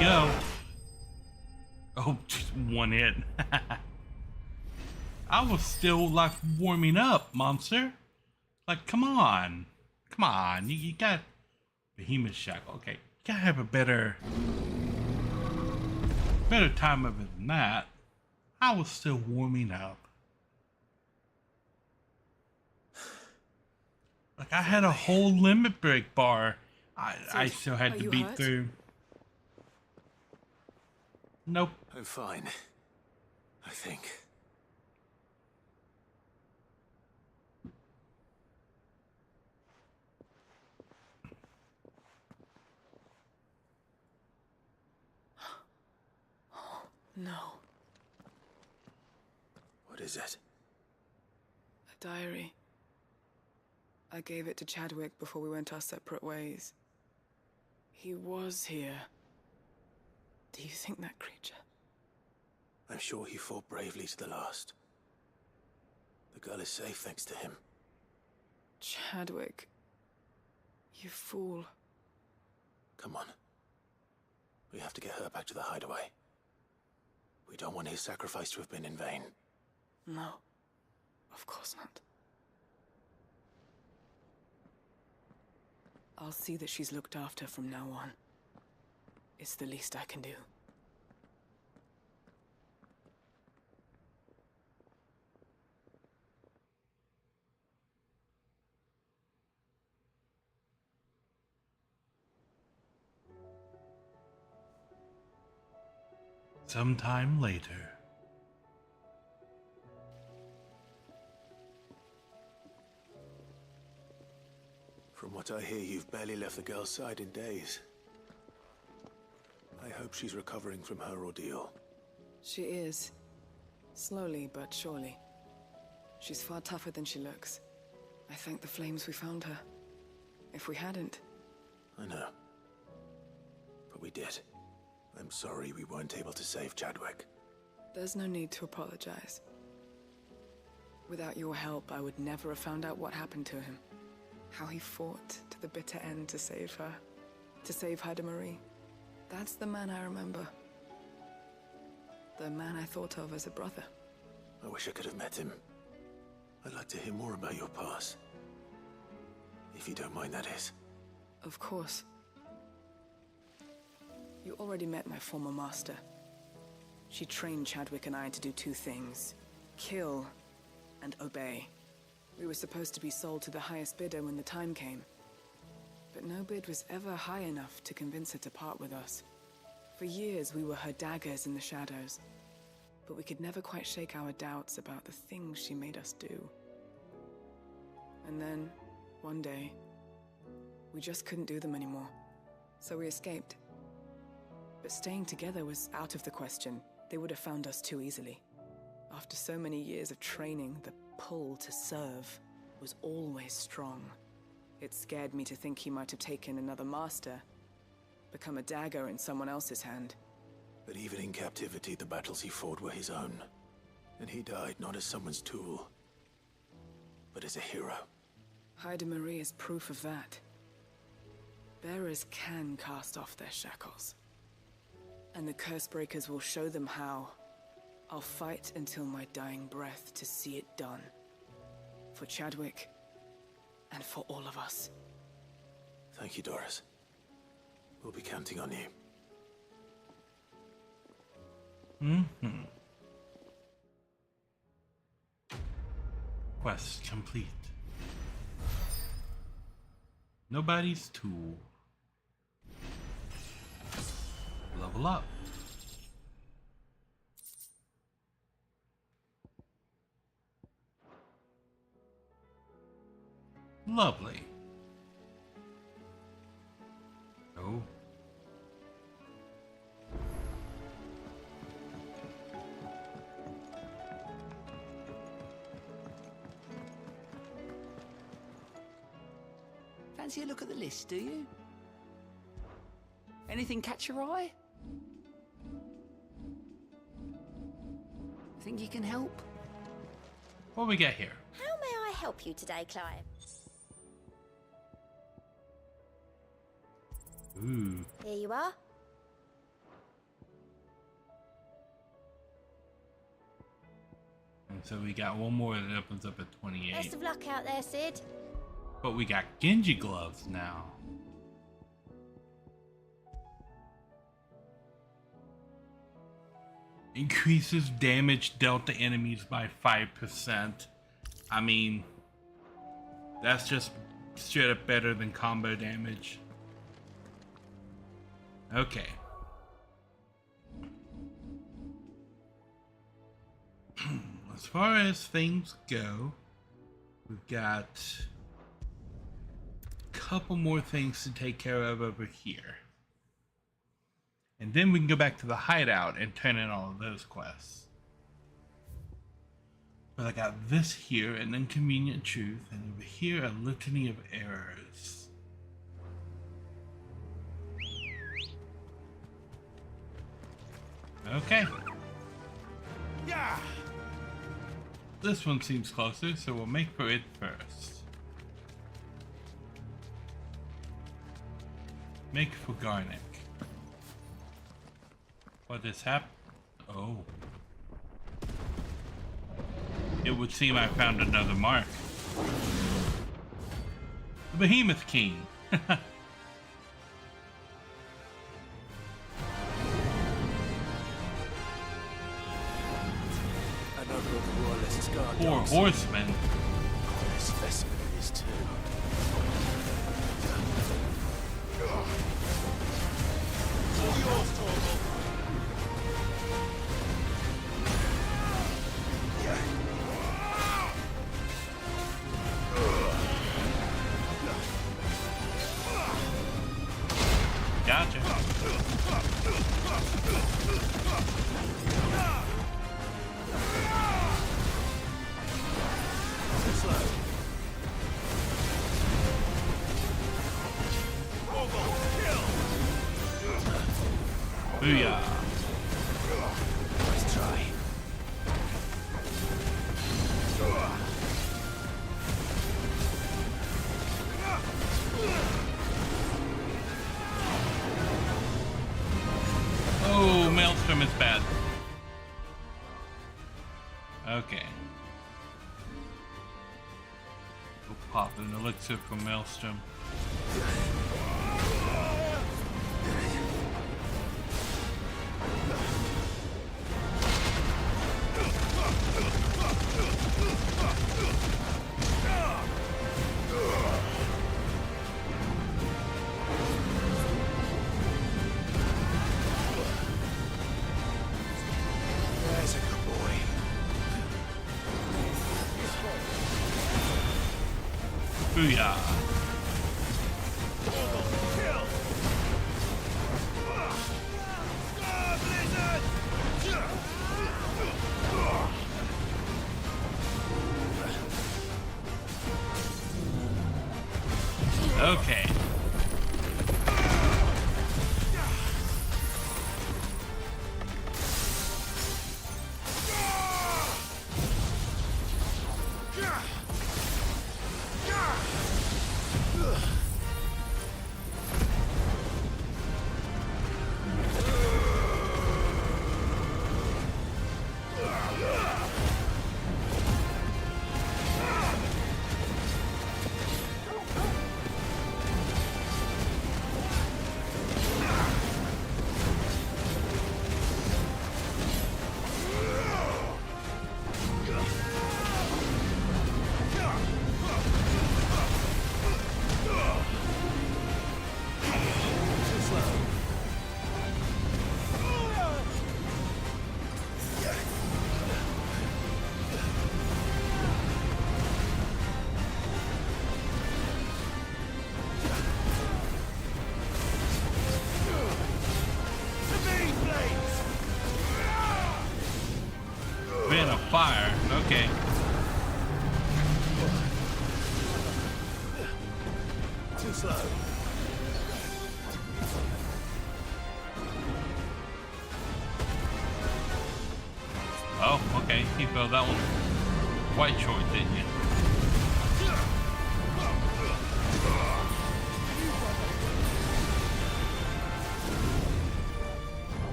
Go. Oh, just one hit. I was still like warming up, monster. Like, come on. Come on. You got Behemoth Shackle. Okay. You gotta have a better time of it than that. I was still warming up. Like, I had a whole limit break bar I still had to beat through. Nope. I'm fine. I think. No. What is it? A diary. I gave it to Chadwick before we went our separate ways. He was here. Do you think that creature? I'm sure he fought bravely to the last. The girl is safe thanks to him. Chadwick. You fool. Come on. We have to get her back to the hideaway. We don't want his sacrifice to have been in vain. No. Of course not. I'll see that she's looked after from now on. It's the least I can do. Sometime later. From what I hear, you've barely left the girl's side in days. I hope she's recovering from her ordeal. She is. Slowly but surely. She's far tougher than she looks. I thank the flames we found her. If we hadn't... I know. But we did. I'm sorry we weren't able to save Chadwick. There's no need to apologize. Without your help, I would never have found out what happened to him. How he fought to the bitter end to save her. To save Haida Marie. That's the man I remember. The man I thought of as a brother. I wish I could have met him. I'd like to hear more about your past. If you don't mind, that is. Of course. You already met my former master. She trained Chadwick and I to do two things. Kill and obey. We were supposed to be sold to the highest bidder when the time came. But no bid was ever high enough to convince her to part with us. For years we were her daggers in the shadows. But we could never quite shake our doubts about the things she made us do. And then, one day, we just couldn't do them anymore. So we escaped. But staying together was out of the question. They would have found us too easily. After so many years of training, the pull to serve was always strong. It scared me to think he might have taken another master, become a dagger in someone else's hand. But even in captivity, the battles he fought were his own. And he died not as someone's tool, but as a hero. Haida Marie is proof of that. Bearers can cast off their shackles. And the Cursebreakers will show them how. I'll fight until my dying breath to see it done. For Chadwick, and for all of us. Thank you, Doris. We'll be counting on you. Mm-hmm. Quest complete. Nobody's tool. Level up. Lovely. Oh. Fancy a look at the list, do you? Anything catch your eye? Think you can help? What we got here? How may I help you today, Clive? Ooh. Here you are. And so we got one more that opens up at 28. Best of luck out there, Sid. But we got Genji gloves now. Increases damage dealt to enemies by 5%. I mean, that's just straight up better than combo damage. Okay. As far as things go, we've got a couple more things to take care of over here. And then we can go back to the hideout and turn in all of those quests. But I got this here, an inconvenient truth, and over here a litany of errors. Okay. Yeah. This one seems closer, so we'll make for it first. Make for Garnick. What has happened? Oh. It would seem I found another mark. The Behemoth King. Another of the Royalist Guard. 4 horsemen. This specimen is too. All yours, Torvald. Gotcha. Booyah. Nice try. Oh, Maelstrom is bad. Okay. We'll pop an elixir from Maelstrom. There's a good boy. Booyah. Okay. Man of fire. Okay. Too slow. Oh, okay. You fell that one quite short, didn't you?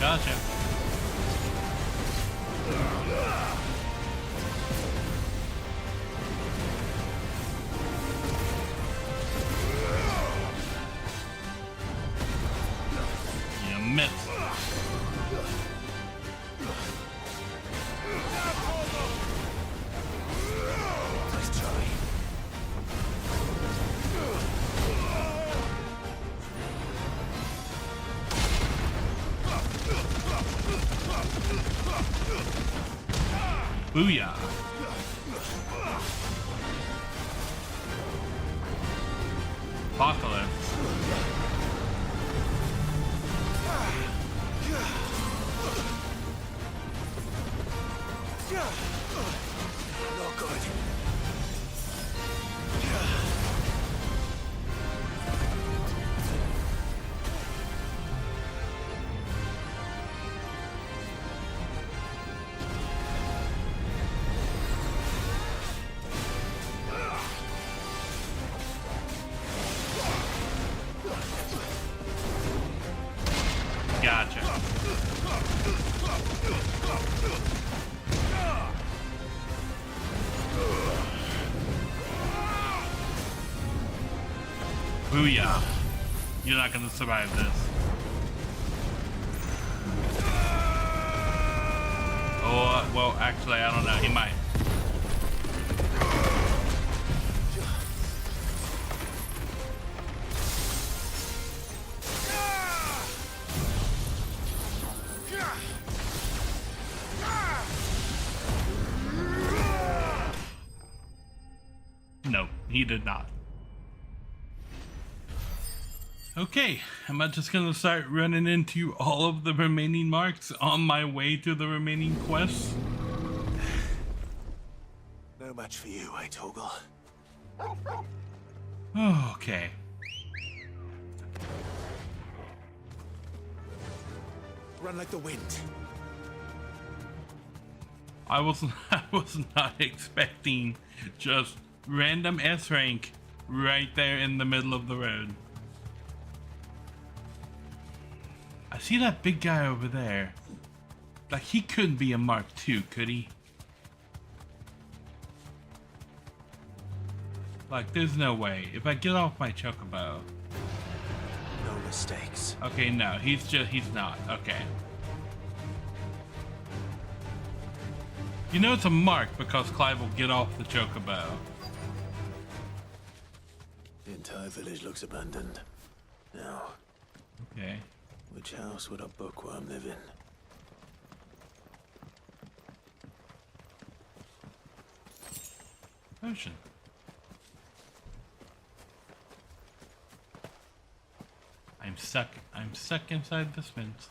Gotcha. Booyah. Apocalypse. Not good. Gotcha. Booyah. You're not gonna survive this. Oh, well, actually, I don't know. He might. No, he did not. Okay, am I just gonna start running into all of the remaining marks on my way to the remaining quests? No match for you, eh, Torgal? Okay. Run like the wind. I was not expecting just random S rank right there in the middle of the road. I see that big guy over there. Like, he couldn't be a Mark II, could he? Like, there's no way. If I get off my chocobo. No mistakes. Okay, no, he's not. Okay. You know it's a Mark because Clive will get off the chocobo. The entire village looks abandoned. Now. Okay. Which house would a bookworm live in? Potion. I'm stuck inside this fence.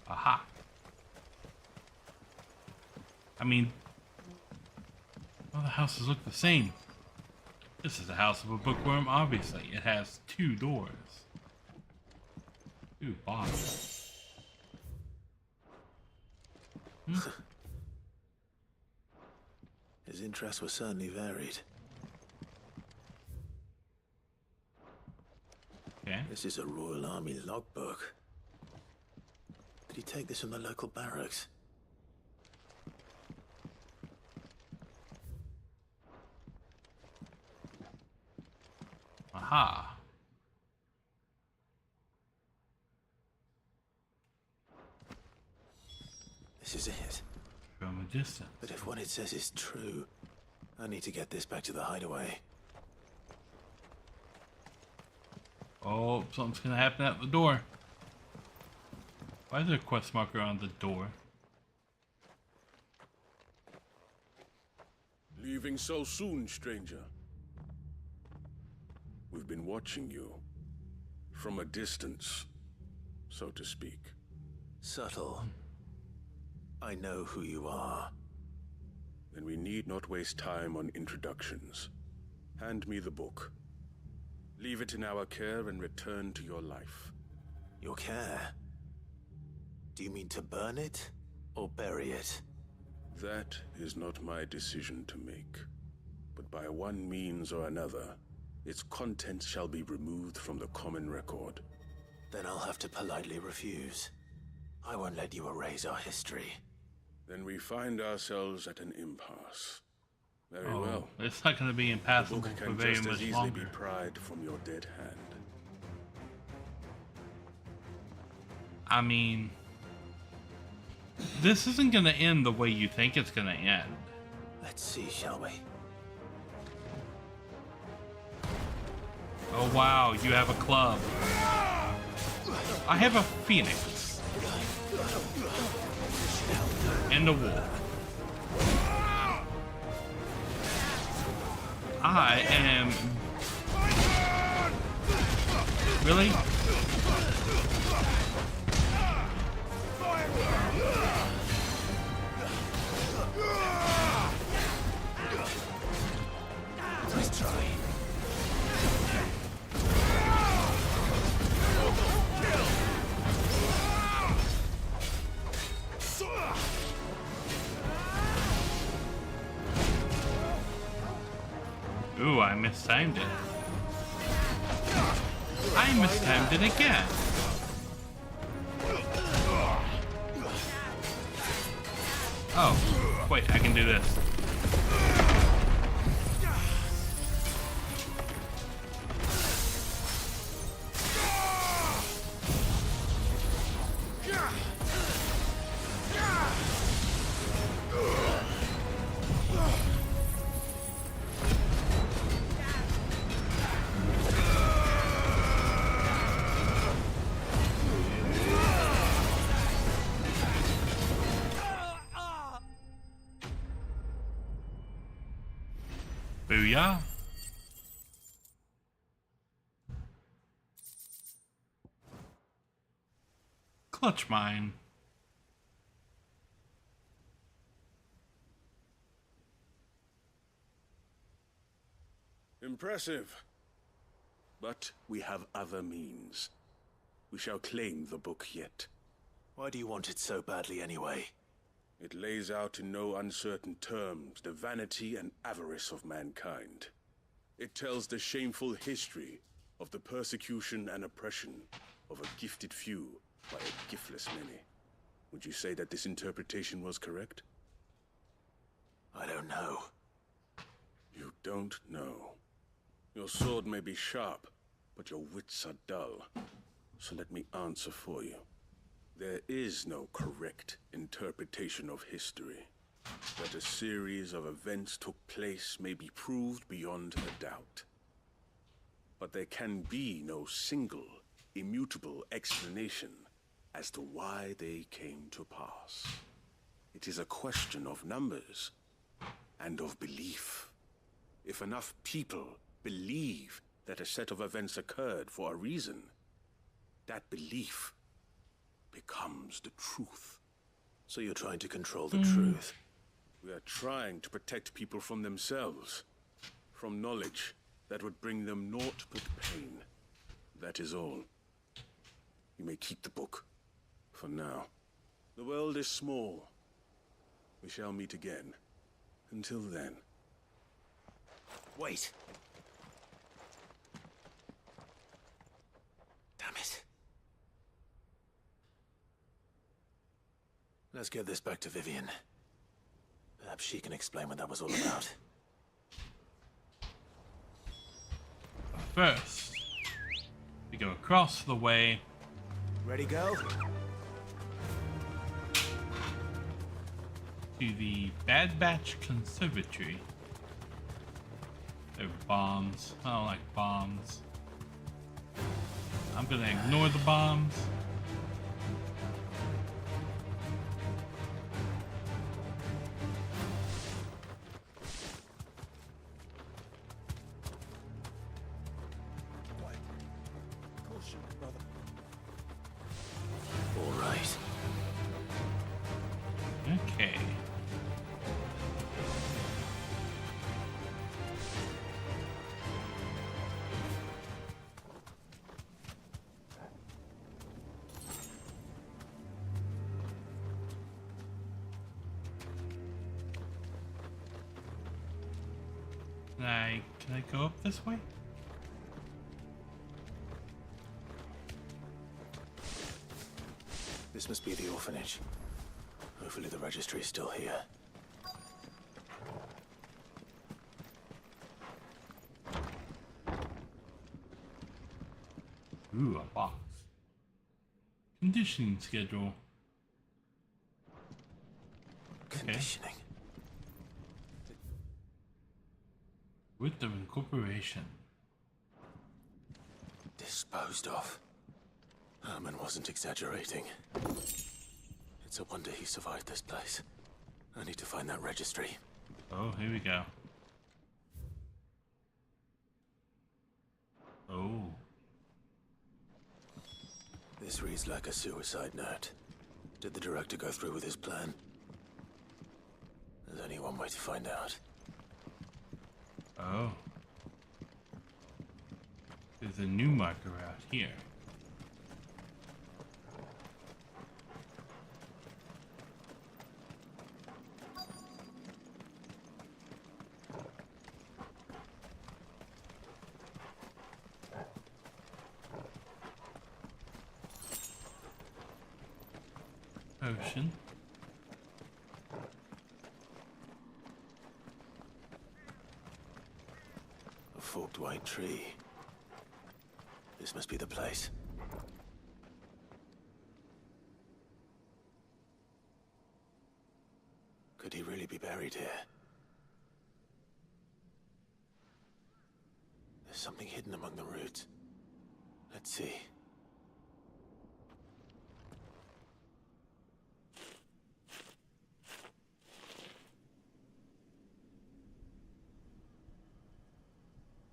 Aha. I mean, all the houses look the same. This is the house of a bookworm, obviously. It has 2 doors. Ooh, boss. His interests were certainly varied. Okay. This is a Royal Army logbook. Did he take this from the local barracks? Aha. This is it. From a distance. But if what it says is true, I need to get this back to the hideaway. Oh, something's gonna happen at the door. Why is there a quest marker on the door? Leaving so soon, stranger. We've been watching you. From a distance, so to speak. Subtle. I know who you are. Then we need not waste time on introductions. Hand me the book. Leave it in our care and return to your life. Your care? Do you mean to burn it or bury it? That is not my decision to make. But by one means or another, its contents shall be removed from the common record. Then I'll have to politely refuse. I won't let you erase our history. Then we find ourselves at an impasse. Very Oh, well. it's not going to be impassable The book for can very just much as easily longer. be pried from your dead hand. I mean, this isn't going to end the way you think it's going to end. Let's see, shall we? Oh wow, you have a club. I have a phoenix. End of war. I am... Really? Nice try. Ooh, I mistimed it. I mistimed it again. Oh, wait, I can do this. Booyah. Clutch mine. Impressive. But we have other means. We shall claim the book yet. Why do you want it so badly anyway? It lays out in no uncertain terms the vanity and avarice of mankind. It tells the shameful history of the persecution and oppression of a gifted few by a giftless many. Would you say that this interpretation was correct? I don't know. You don't know. Your sword may be sharp, but your wits are dull. So let me answer for you. There is no correct interpretation of history. That a series of events took place may be proved beyond a doubt. But there can be no single, immutable explanation as to why they came to pass. It is a question of numbers and of belief. If enough people believe that a set of events occurred for a reason, that belief becomes the truth. So you're trying to control the truth? We are trying to protect people from themselves, from knowledge that would bring them naught but pain. That is all. You may keep the book, for now. The world is small. We shall meet again. Until then. Wait! Damn it. Let's get this back to Vivian. Perhaps she can explain what that was all about. First, we go across the way. Ready, go? To the Bad Batch Conservatory. There are bombs. I don't like bombs. I'm gonna ignore the bombs. All right. Okay. Can I go up this way? This must be the orphanage. Hopefully the registry is still here. Ooh, a box. Conditioning schedule. Conditioning. With the incorporation. Disposed of. Herman wasn't exaggerating. It's a wonder he survived this place. I need to find that registry. Oh, here we go. Oh. This reads like a suicide note. Did the director go through with his plan? There's only one way to find out. Oh. There's a new marker out here. Ocean. A forked white tree. This must be the place. Could he really be buried here? There's something hidden among the roots. Let's see.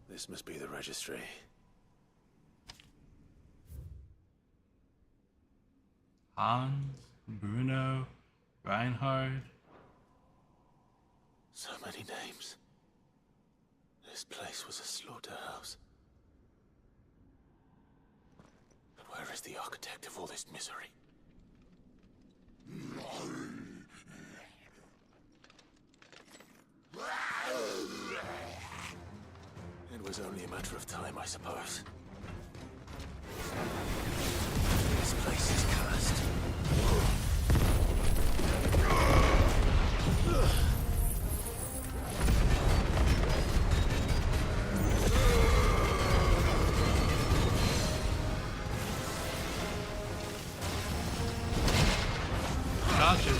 This must be the registry. Hans, Bruno, Reinhard. So many names. This place was a slaughterhouse. But where is the architect of all this misery? It was only a matter of time, I suppose. This place is cursed. Gotcha.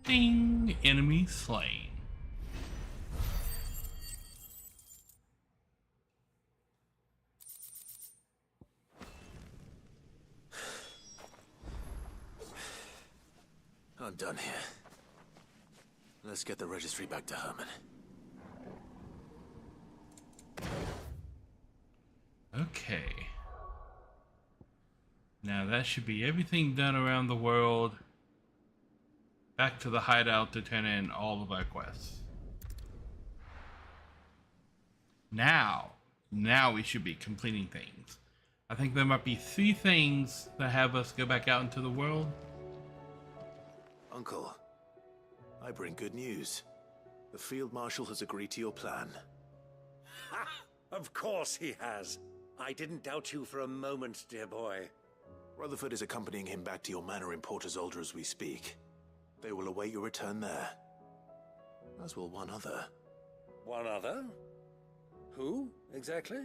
Ding! Enemy slain. I'm done here. Let's get the registry back to Herman. Okay. Now that should be everything done around the world. Back to the hideout to turn in all of our quests. Now we should be completing things. I think there might be 3 things that have us go back out into the world. Uncle, I bring good news. The Field Marshal has agreed to your plan. Ha! Of course he has. I didn't doubt you for a moment, dear boy. Rutherford is accompanying him back to your manor in Porter's Alder as we speak. They will await your return there. As will one other. One other? Who, exactly?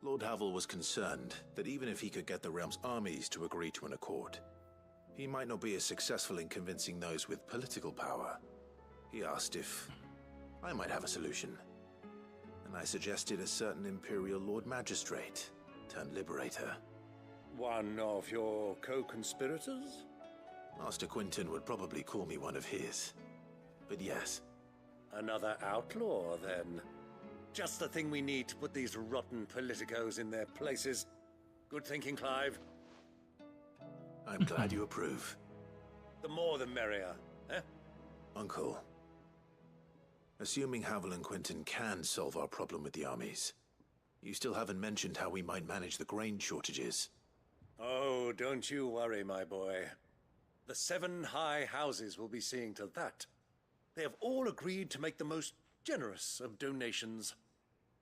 Lord Havel was concerned that even if he could get the realm's armies to agree to an accord, he might not be as successful in convincing those with political power. He asked if I might have a solution, and I suggested a certain Imperial Lord Magistrate turned Liberator. One of your co-conspirators? Master Quinton would probably call me one of his, but yes. Another outlaw, then. Just the thing we need to put these rotten politicos in their places. Good thinking, Clive. I'm glad you approve. The more the merrier, eh? Uncle, Assuming Havel and Quentin can solve our problem with the armies, you still haven't mentioned how we might manage the grain shortages. Oh, don't you worry, my boy. The 7 high houses will be seeing to that. They have all agreed to make the most generous of donations.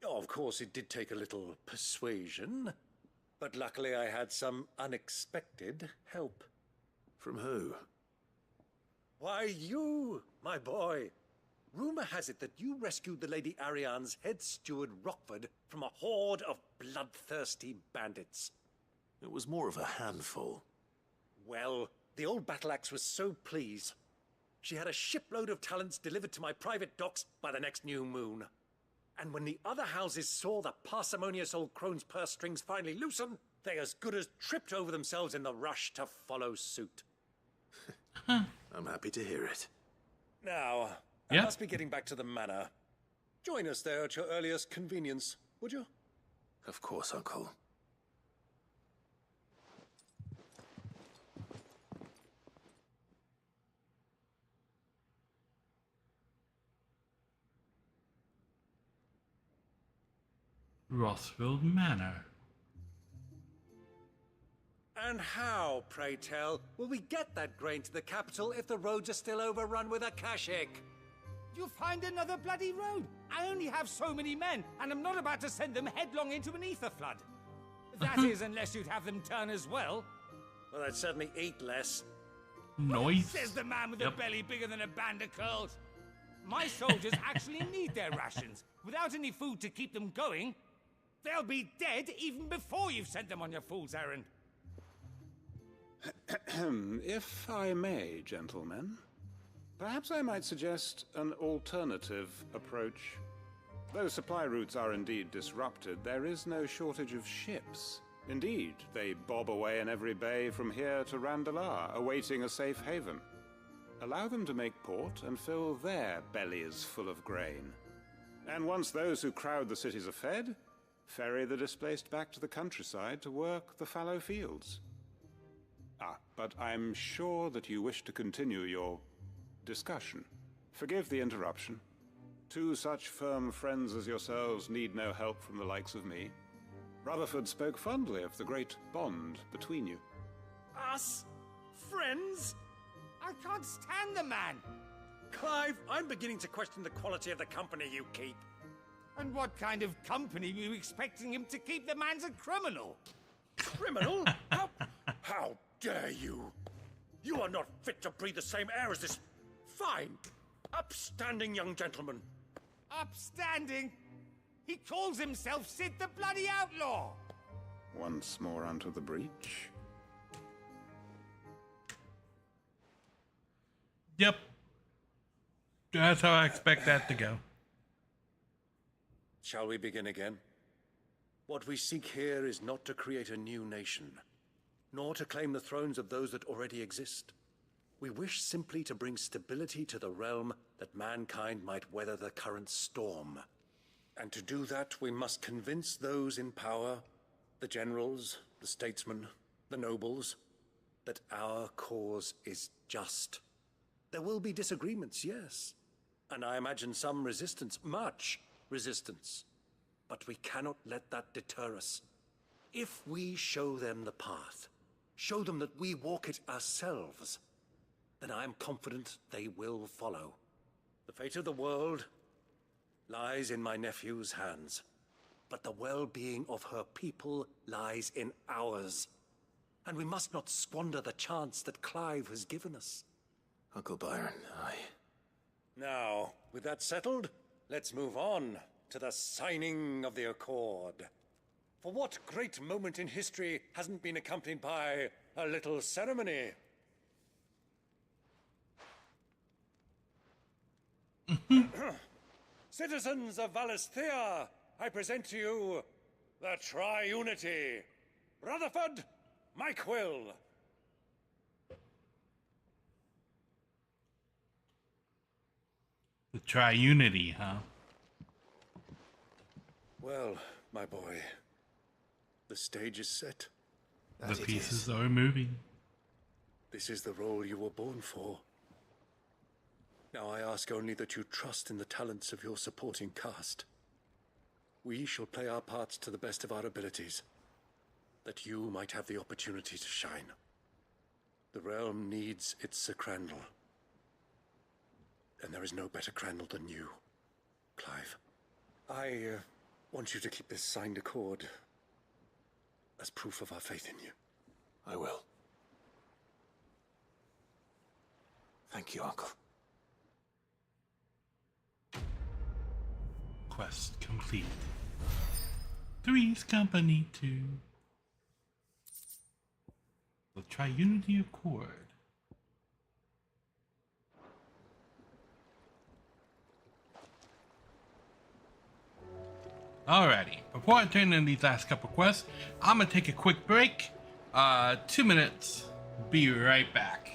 Oh, of course, it did take a little persuasion, but luckily I had some unexpected help. From who? Why, you, my boy. Rumor has it that you rescued the Lady Ariane's head steward Rockford from a horde of bloodthirsty bandits. It was more of a handful. Well, the old battle axe was so pleased. She had a shipload of talents delivered to my private docks by the next new moon. And when the other houses saw the parsimonious old crone's purse strings finally loosen, they as good as tripped over themselves in the rush to follow suit. I'm happy to hear it. Now, I must be getting back to the manor. Join us there at your earliest convenience, would you? Of course, Uncle. Rothfield Manor. And how, pray tell, will we get that grain to the capital if the roads are still overrun with Akashic? You'll find another bloody road. I only have so many men, and I'm not about to send them headlong into an ether flood. That is, unless you'd have them turn as well. Well, I'd certainly eat less. Noise. Says the man with a belly bigger than a band of curls. My soldiers actually need their rations. Without any food to keep them going, they'll be dead even before you've sent them on your fool's errand. If I may, gentlemen, perhaps I might suggest an alternative approach. Though supply routes are indeed disrupted, there is no shortage of ships. Indeed, they bob away in every bay from here to Randalar, awaiting a safe haven. Allow them to make port and fill their bellies full of grain. And once those who crowd the cities are fed, ferry the displaced back to the countryside to work the fallow fields. But I'm sure that you wish to continue your discussion. Forgive the interruption. 2 such firm friends as yourselves need no help from the likes of me. Rutherford spoke fondly of the great bond between you. Us? Friends? I can't stand the man. Clive, I'm beginning to question the quality of the company you keep. And what kind of company were you expecting him to keep? The man's a criminal. Criminal? How dare you? You are not fit to breathe the same air as this fine, upstanding young gentleman. Upstanding? He calls himself Sid the Bloody Outlaw. Once more onto the breach. Yep. That's how I expect that to go. Shall we begin again? What we seek here is not to create a new nation, nor to claim the thrones of those that already exist. We wish simply to bring stability to the realm that mankind might weather the current storm. And to do that, we must convince those in power, the generals, the statesmen, the nobles, that our cause is just. There will be disagreements, yes, and I imagine some resistance, much resistance. But we cannot let that deter us. If we show them the path, show them that we walk it ourselves, then I am confident they will follow. The fate of the world lies in my nephew's hands, but the well-being of her people lies in ours. And we must not squander the chance that Clive has given us. Uncle Byron, Now, with that settled, let's move on to the signing of the Accord. For what great moment in history hasn't been accompanied by a little ceremony? Citizens of Valisthea, I present to you the Triunity. Rutherford, Mike Will. The Triunity, huh? Well, my boy, the stage is set. The pieces are moving. This is the role you were born for. Now I ask only that you trust in the talents of your supporting cast. We shall play our parts to the best of our abilities, that you might have the opportunity to shine. The realm needs its Sir Crandall, and there is no better Crandall than you, Clive. I want you to keep this signed accord as proof of our faith in you. I will. Thank you, Uncle. Quest complete. Three's Company 2. The Triunity Accord. Alrighty, before I turn in these last couple quests, I'm gonna take a quick break. 2 minutes. Be right back.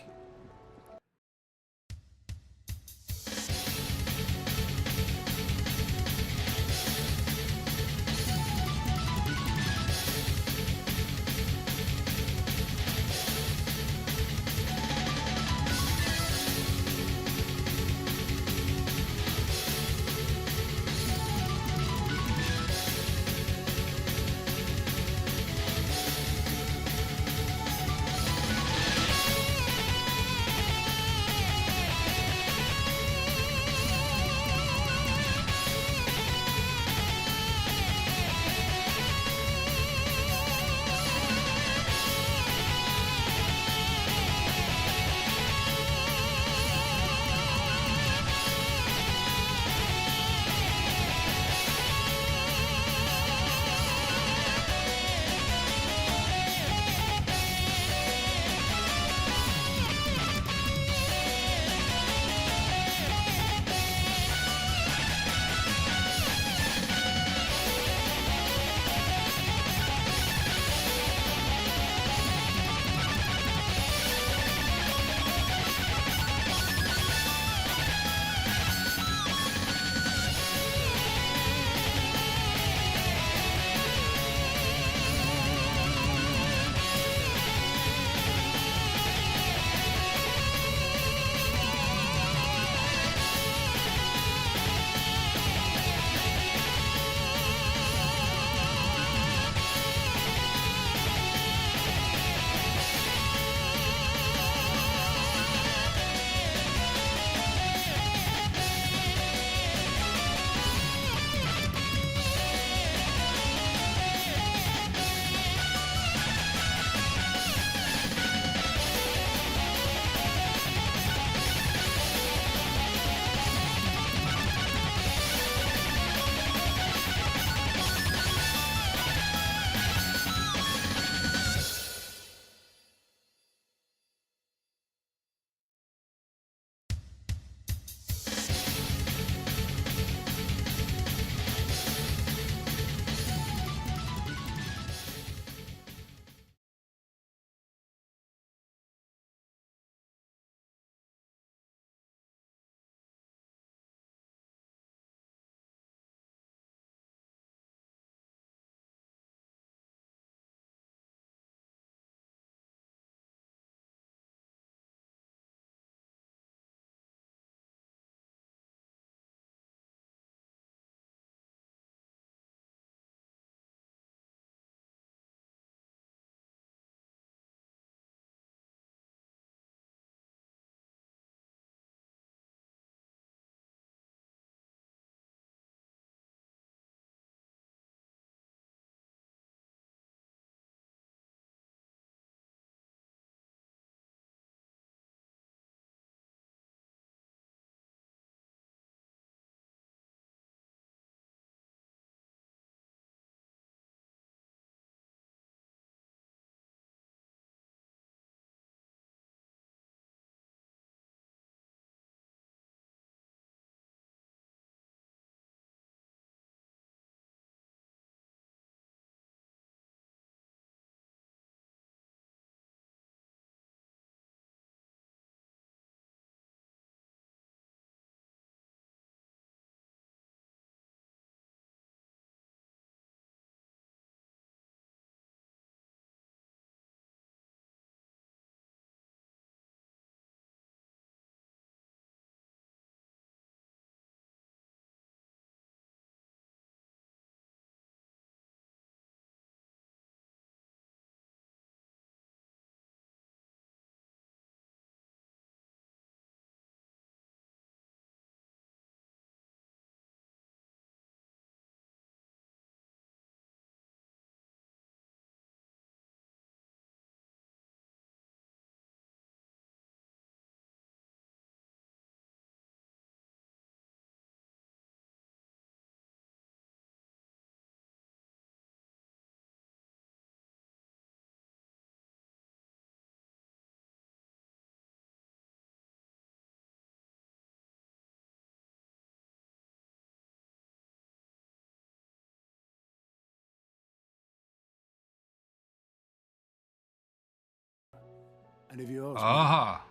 And if you ask Ah.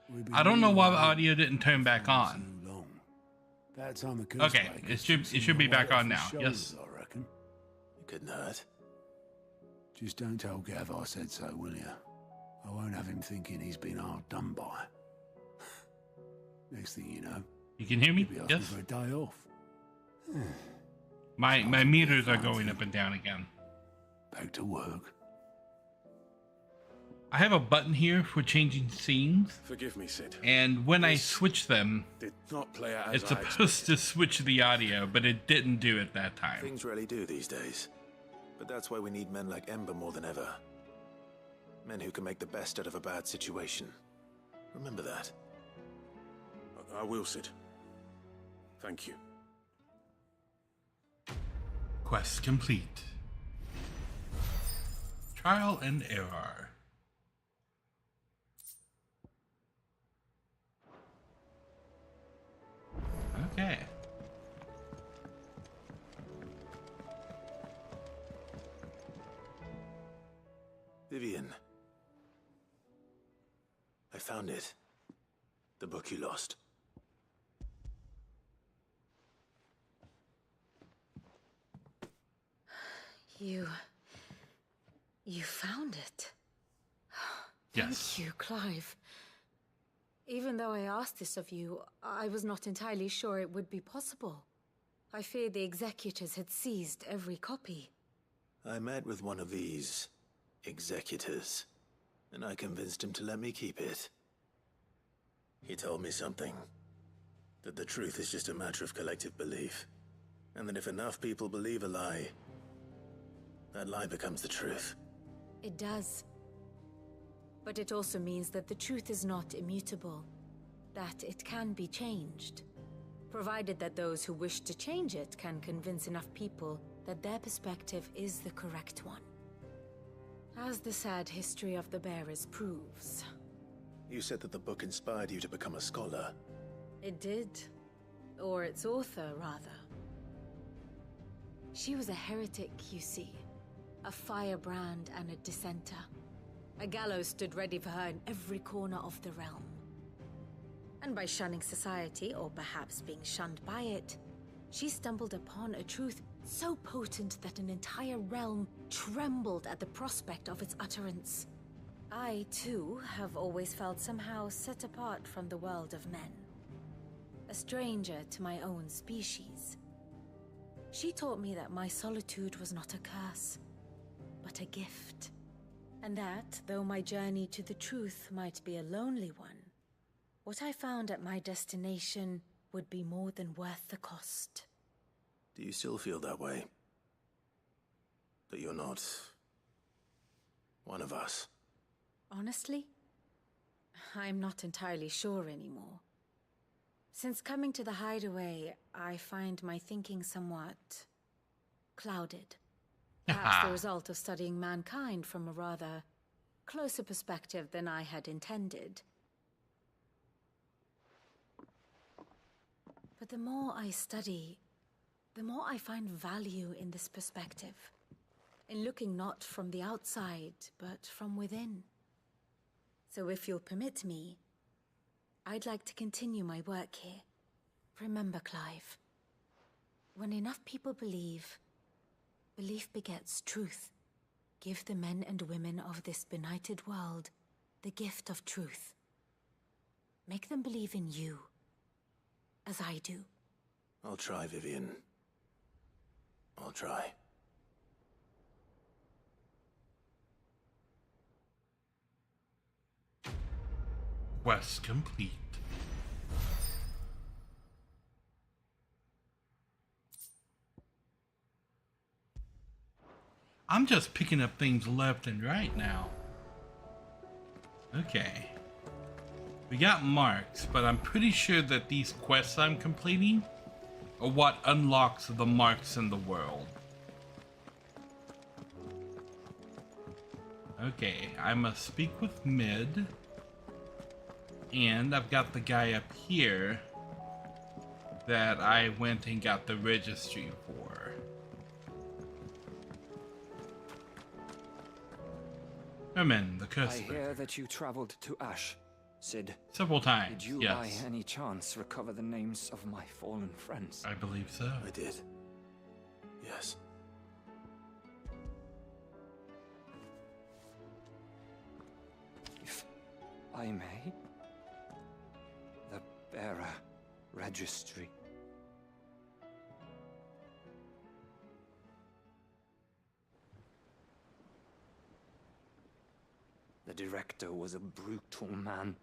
me, I don't know why the audio didn't turn back on. That time the Okay, it should be back on now. Yes. I reckon. It couldn't hurt. Just don't tell Gav I said so, will you? I won't have him thinking he's been hard done by. Next thing you know, You can hear me? he'll be asking Yes. for a day off. My meters are going up and down again. Back to work. I have a button here for changing scenes. Forgive me, Sid. And when I switch them, Did not play out as it's I supposed to switch the audio, but it didn't do it that time. Things rarely do these days. But that's why we need men like Ember more than ever. Men who can make the best out of a bad situation. Remember that. I will, Sid. Thank you. Quest complete. Trial and error. Okay. Vivian. I found it. The book you lost. You found it. Yes. Thank you, Clive. Even though I asked this of you, I was not entirely sure it would be possible. I feared the executors had seized every copy. I met with one of these executors, and I convinced him to let me keep it. He told me something. That the truth is just a matter of collective belief. And that if enough people believe a lie, that lie becomes the truth. It does. But it also means that the truth is not immutable. That it can be changed. Provided that those who wish to change it can convince enough people that their perspective is the correct one. As the sad history of the Bearers proves. You said that the book inspired you to become a scholar. It did. Or its author, rather. She was a heretic, you see. A firebrand and a dissenter. A gallows stood ready for her in every corner of the realm. And by shunning society, or perhaps being shunned by it, she stumbled upon a truth so potent that an entire realm trembled at the prospect of its utterance. I, too, have always felt somehow set apart from the world of men. A stranger to my own species. She taught me that my solitude was not a curse, but a gift. And that, though my journey to the truth might be a lonely one, what I found at my destination would be more than worth the cost. Do you still feel that way? That you're not one of us? Honestly, I'm not entirely sure anymore. Since coming to the hideaway, I find my thinking somewhat clouded. Perhaps the result of studying mankind from a rather closer perspective than I had intended. But the more I study, the more I find value in this perspective. In looking not from the outside, but from within. So if you'll permit me, I'd like to continue my work here. Remember, Clive, when enough people believe, belief begets truth. Give the men and women of this benighted world the gift of truth. Make them believe in you, as I do. I'll try, Vivian. I'll try. Quest complete. I'm just picking up things left and right now. Okay. We got marks, but I'm pretty sure that these quests I'm completing are what unlocks the marks in the world. Okay, I must speak with Mid. And I've got the guy up here that I went and got the registry for. Herman, the I curse. hear that you traveled to Ash, Sid. Several times, Did you yes. by any chance recover the names of my fallen friends? I believe so. I did. Yes. If I may, the bearer registry. The director was a brutal man.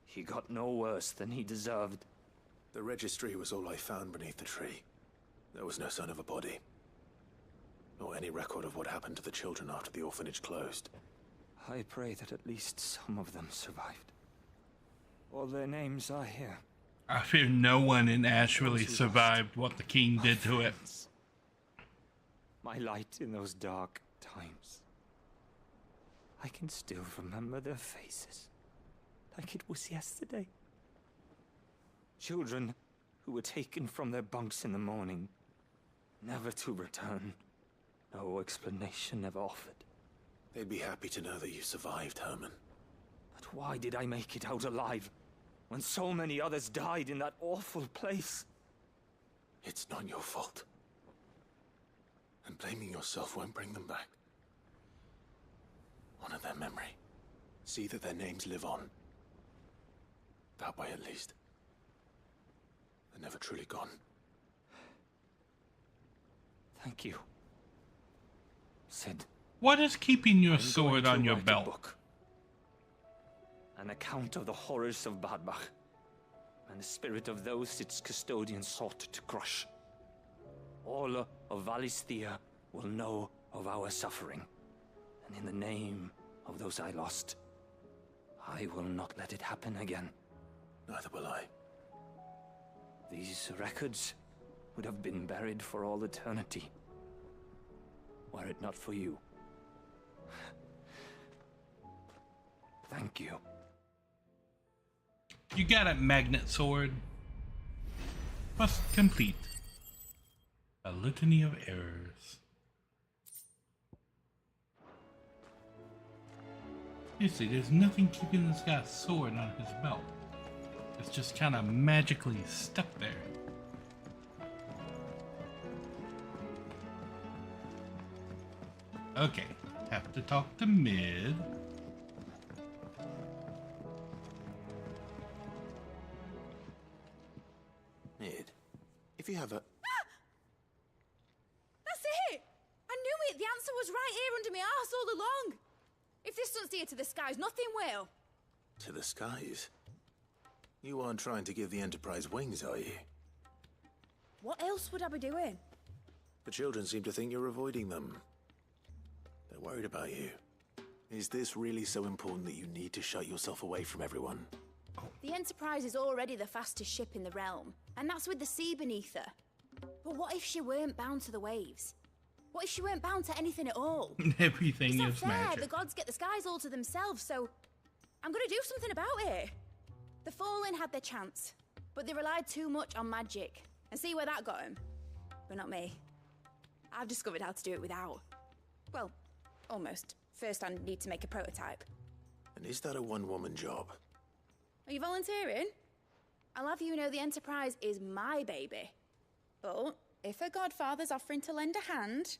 He got no worse than he deserved. The registry was all I found beneath the tree. There was no sign of a body. Or any record of what happened to the children after the orphanage closed. I pray that at least some of them survived. All their names are here. I fear no one in Ash really survived what the king did to it. My light in those dark times. I can still remember their faces, like it was yesterday. Children who were taken from their bunks in the morning, never to return. No explanation ever offered. They'd be happy to know that you survived, Herman. But why did I make it out alive, when so many others died in that awful place? It's not your fault. And blaming yourself won't bring them back. Honor their memory. See that their names live on. That way, at least. They're never truly gone. Thank you, Sid. What is keeping your sword on your belt? An account of the horrors of Badbach, and the spirit of those its custodians sought to crush. All of Valisthea will know of our suffering, and in the name of those I lost, I will not let it happen again. Neither will I. These records would have been buried for all eternity, were it not for you. Thank you. You got a magnet sword. Must complete. A litany of errors. You see, there's nothing keeping this guy's sword on his belt. It's just kind of magically stuck there. Okay, have to talk to Mid. Mid, if you have a... That's it! I knew it! The answer was right here under my arse all along! If this doesn't steer to the skies, nothing will! To the skies? You aren't trying to give the Enterprise wings, are you? What else would I be doing? The children seem to think you're avoiding them. They're worried about you. Is this really so important that you need to shut yourself away from everyone? The Enterprise is already the fastest ship in the realm, and that's with the sea beneath her. But what if she weren't bound to the waves? What if she weren't bound to anything at all? Everything is fair. magic. The gods get the skies all to themselves, so I'm gonna do something about it. The Fallen had their chance, but they relied too much on magic. And see where that got them? But not me. I've discovered how to do it without. Well, almost. First, I need to make a prototype. And is that a one-woman job? Are you volunteering? I'll have you know the Enterprise is my baby. But if her godfather's offering to lend a hand,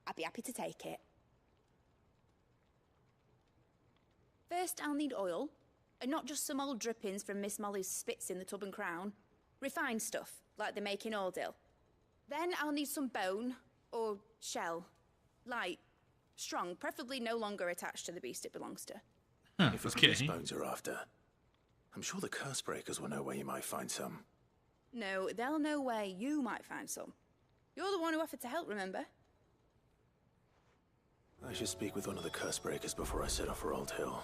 I'd be happy to take it. First, I'll need oil, and not just some old drippings from Miss Molly's spits in the Tub and Crown. Refined stuff, like they make in Ordil. Then I'll need some bone, or shell. Light, strong, preferably no longer attached to the beast it belongs to. If it's goose bones are after, I'm sure the curse breakers will know where you might find some. No, they'll know where you might find some. You're the one who offered to help, remember? I should speak with one of the curse breakers before I set off for Old Hill.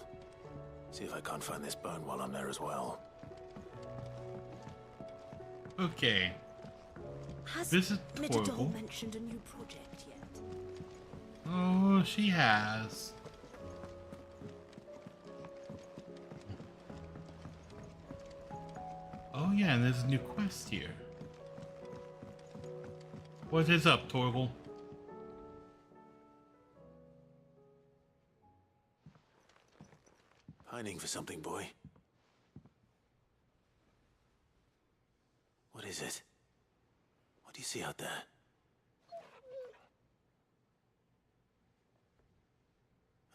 See if I can't find this bone while I'm there as well. Okay. Has This is Midadol horrible. mentioned a new project yet? Oh, she has. Oh yeah, and there's a new quest here. What is up, Torval? Pining for something, boy. What is it? What do you see out there?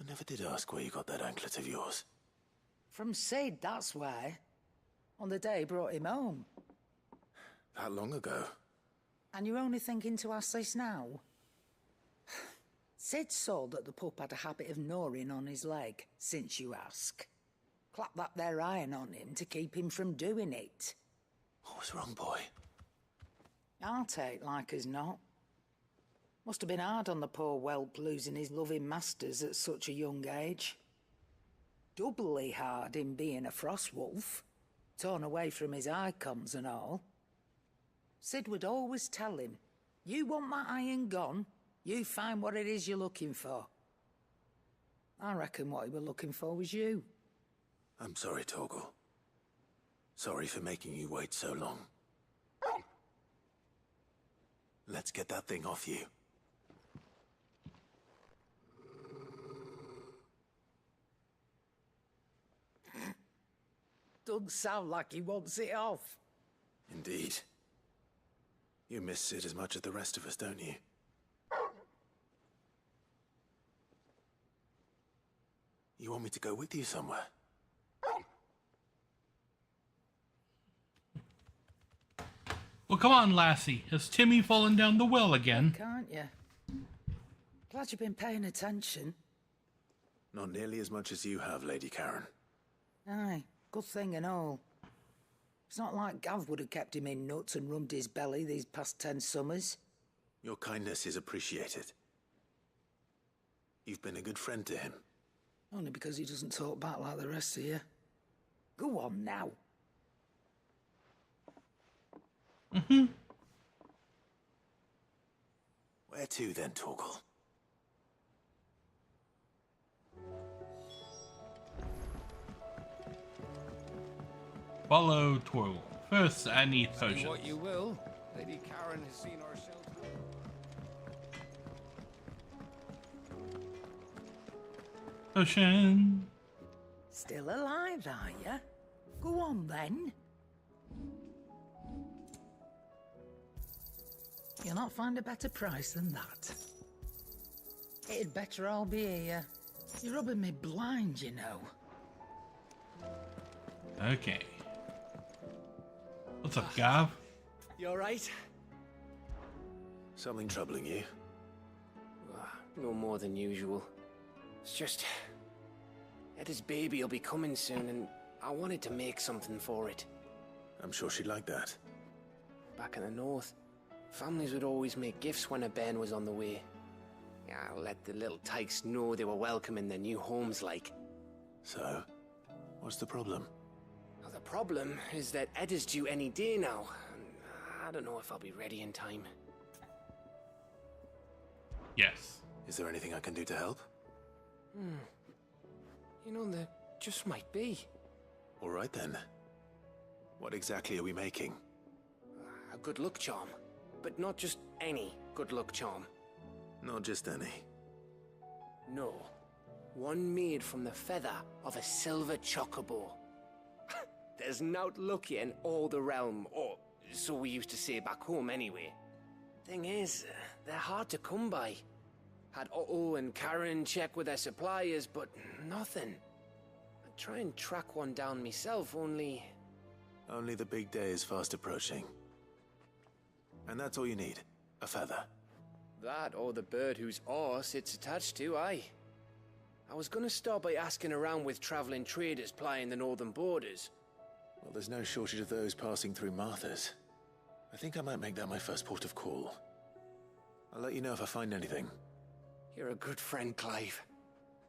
I never did ask where you got that anklet of yours. From Sid, that's why. On the day he brought him home. That long ago? And you're only thinking to ask this now? Sid saw that the pup had a habit of gnawing on his leg, since you ask. Clap that there iron on him to keep him from doing it. What was wrong, boy? I'll take like as not. Must have been hard on the poor whelp losing his loving masters at such a young age. Doubly hard in being a frost wolf, torn away from his icons and all. Sid would always tell him, you want that iron gone, you find what it is you're looking for. I reckon what he were looking for was you. I'm sorry, Torgal. Sorry for making you wait so long. Let's get that thing off you. Doesn't sound like he wants it off. Indeed. You miss Sid as much as the rest of us, don't you? You want me to go with you somewhere? Well, come on, lassie. Has Timmy fallen down the well again? Can't you? Glad you've been paying attention. Not nearly as much as you have, Lady Karen. Aye, good thing and all. It's not like Gav would have kept him in nuts and rubbed his belly these past 10 summers. Your kindness is appreciated. You've been a good friend to him. Only because he doesn't talk back like the rest of you. Go on now. Where to then, Torgal? Follow Twirl. First, I need See potions. what you will. Lady Karen has seen our shelter. Potion. Still alive, are you? Go on then. You'll not find a better price than that. It'd better all be here. You're rubbing me blind, you know. Okay. What's up, Gav? You alright? Something troubling you? No more than usual. It's just... Eda's baby will be coming soon, and I wanted to make something for it. I'm sure she'd like that. Back in the north, families would always make gifts when a bairn was on the way. I'll let the little tykes know they were welcome in their new homes, like. So, what's the problem? Well, the problem is that Eda's due any day now, and I don't know if I'll be ready in time. Yes. Is there anything I can do to help? You know, there just might be. All right then. What exactly are we making? A good luck charm. But not just any good luck charm. Not just any. No. One made from the feather of a silver chocobo. There's naught luckier in all the realm, or so we used to say back home anyway. Thing is, they're hard to come by. Had Otto and Karen check with their suppliers, but nothing. I'd try and track one down myself, only... Only the big day is fast approaching. And that's all you need, a feather. That or the bird whose horse it's attached to, aye. I was gonna start by asking around with traveling traders plying the northern borders. Well, there's no shortage of those passing through Martha's. I think I might make that my first port of call. I'll let you know if I find anything. You're a good friend, Clive.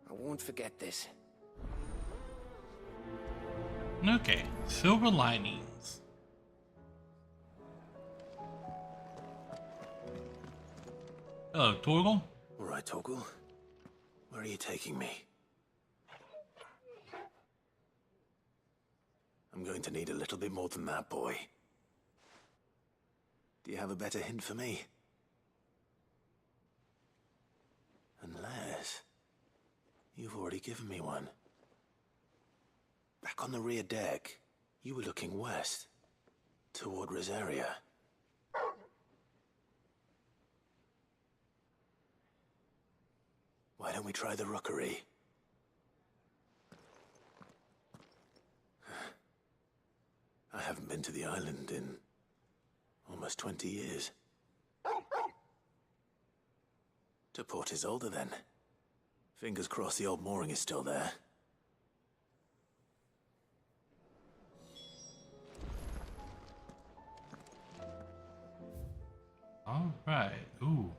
I won't forget this. Okay, silver linings. Hello, Torgal. All right, Torgal. Where are you taking me? I'm going to need a little bit more than that, boy. Do you have a better hint for me? Unless... you've already given me one. Back on the rear deck, you were looking west, toward Rosaria. Why don't we try the rookery? I haven't been to the island in almost 20 years. To Port Isolde, then. Fingers crossed the old mooring is still there. All right. Ooh.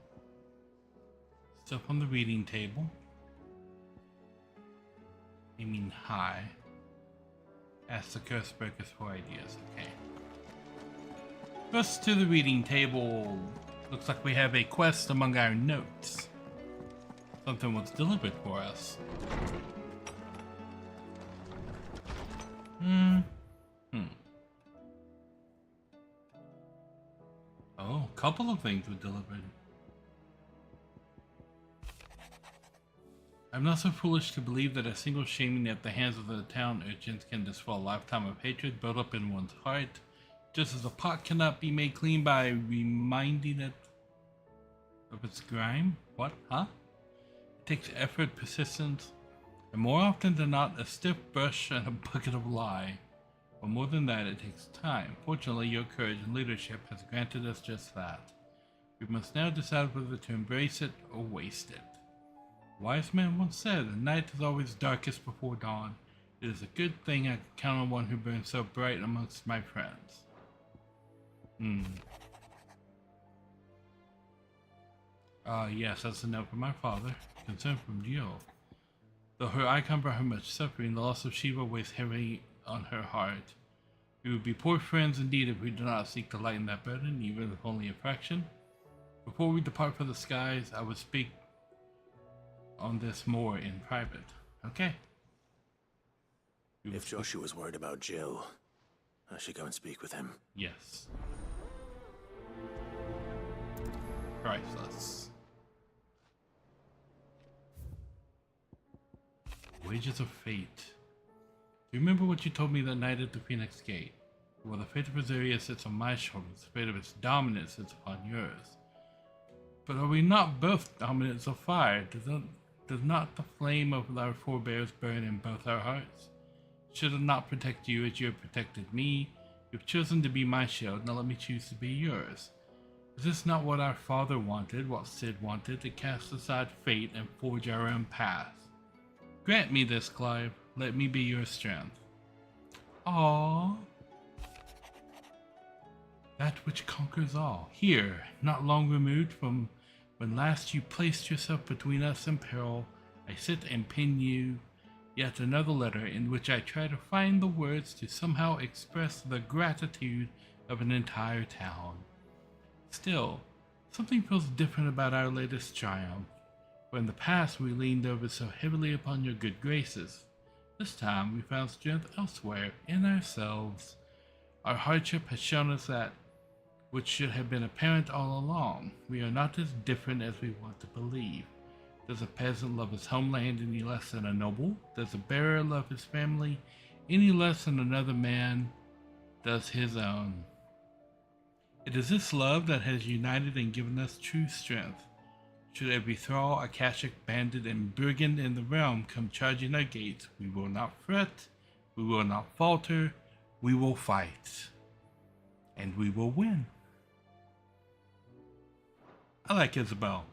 Stuff on the reading table. You mean hi. Ask the curse breakers for ideas. Okay. First to the reading table. Looks like we have a quest among our notes. Something was delivered for us. Oh, a couple of things were delivered. I'm not so foolish to believe that a single shaming at the hands of the town urchins can dispel a lifetime of hatred built up in one's heart, just as a pot cannot be made clean by reminding it of its grime. What? Huh? It takes effort, persistence, and more often than not, a stiff brush and a bucket of lye. But more than that, it takes time. Fortunately, your courage and leadership has granted us just that. We must now decide whether to embrace it or waste it. A wise man once said, "The night is always darkest before dawn. It is a good thing I can count on one who burns so bright amongst my friends." Yes, that's a note from my father. Concern from Jill. Though her icon brought her much suffering, the loss of Shiva weighs heavy on her heart. We would be poor friends indeed if we do not seek to lighten that burden, even if only a fraction. Before we depart for the skies, I would speak on this more in private. Okay. If Joshua's worried about Jill, I should go and speak with him. Yes. Priceless. Wages of Fate. Do you remember what you told me that night at the Phoenix Gate? Well, the fate of Rosaria sits on my shoulders, the fate of its dominance sits upon yours. But are we not both dominants of fire? Does not the flame of our forebears burn in both our hearts? Should it not protect you as you have protected me? You've chosen to be my shield, now let me choose to be yours. Is this not what our father wanted, what Sid wanted, to cast aside fate and forge our own path? Grant me this, Clive. Let me be your strength. Aww. That which conquers all. Here, not long removed from when last you placed yourself between us and peril, I sit and pen you yet another letter in which I try to find the words to somehow express the gratitude of an entire town. Still, something feels different about our latest triumph. For in the past we leaned over so heavily upon your good graces. This time we found strength elsewhere, in ourselves. Our hardship has shown us that which should have been apparent all along. We are not as different as we want to believe. Does a peasant love his homeland any less than a noble? Does a bearer love his family any less than another man does his own? It is this love that has united and given us true strength. Should every thrall, Akashic, bandit, and brigand in the realm come charging our gates, we will not fret, we will not falter, we will fight. And we will win. I like Isabel.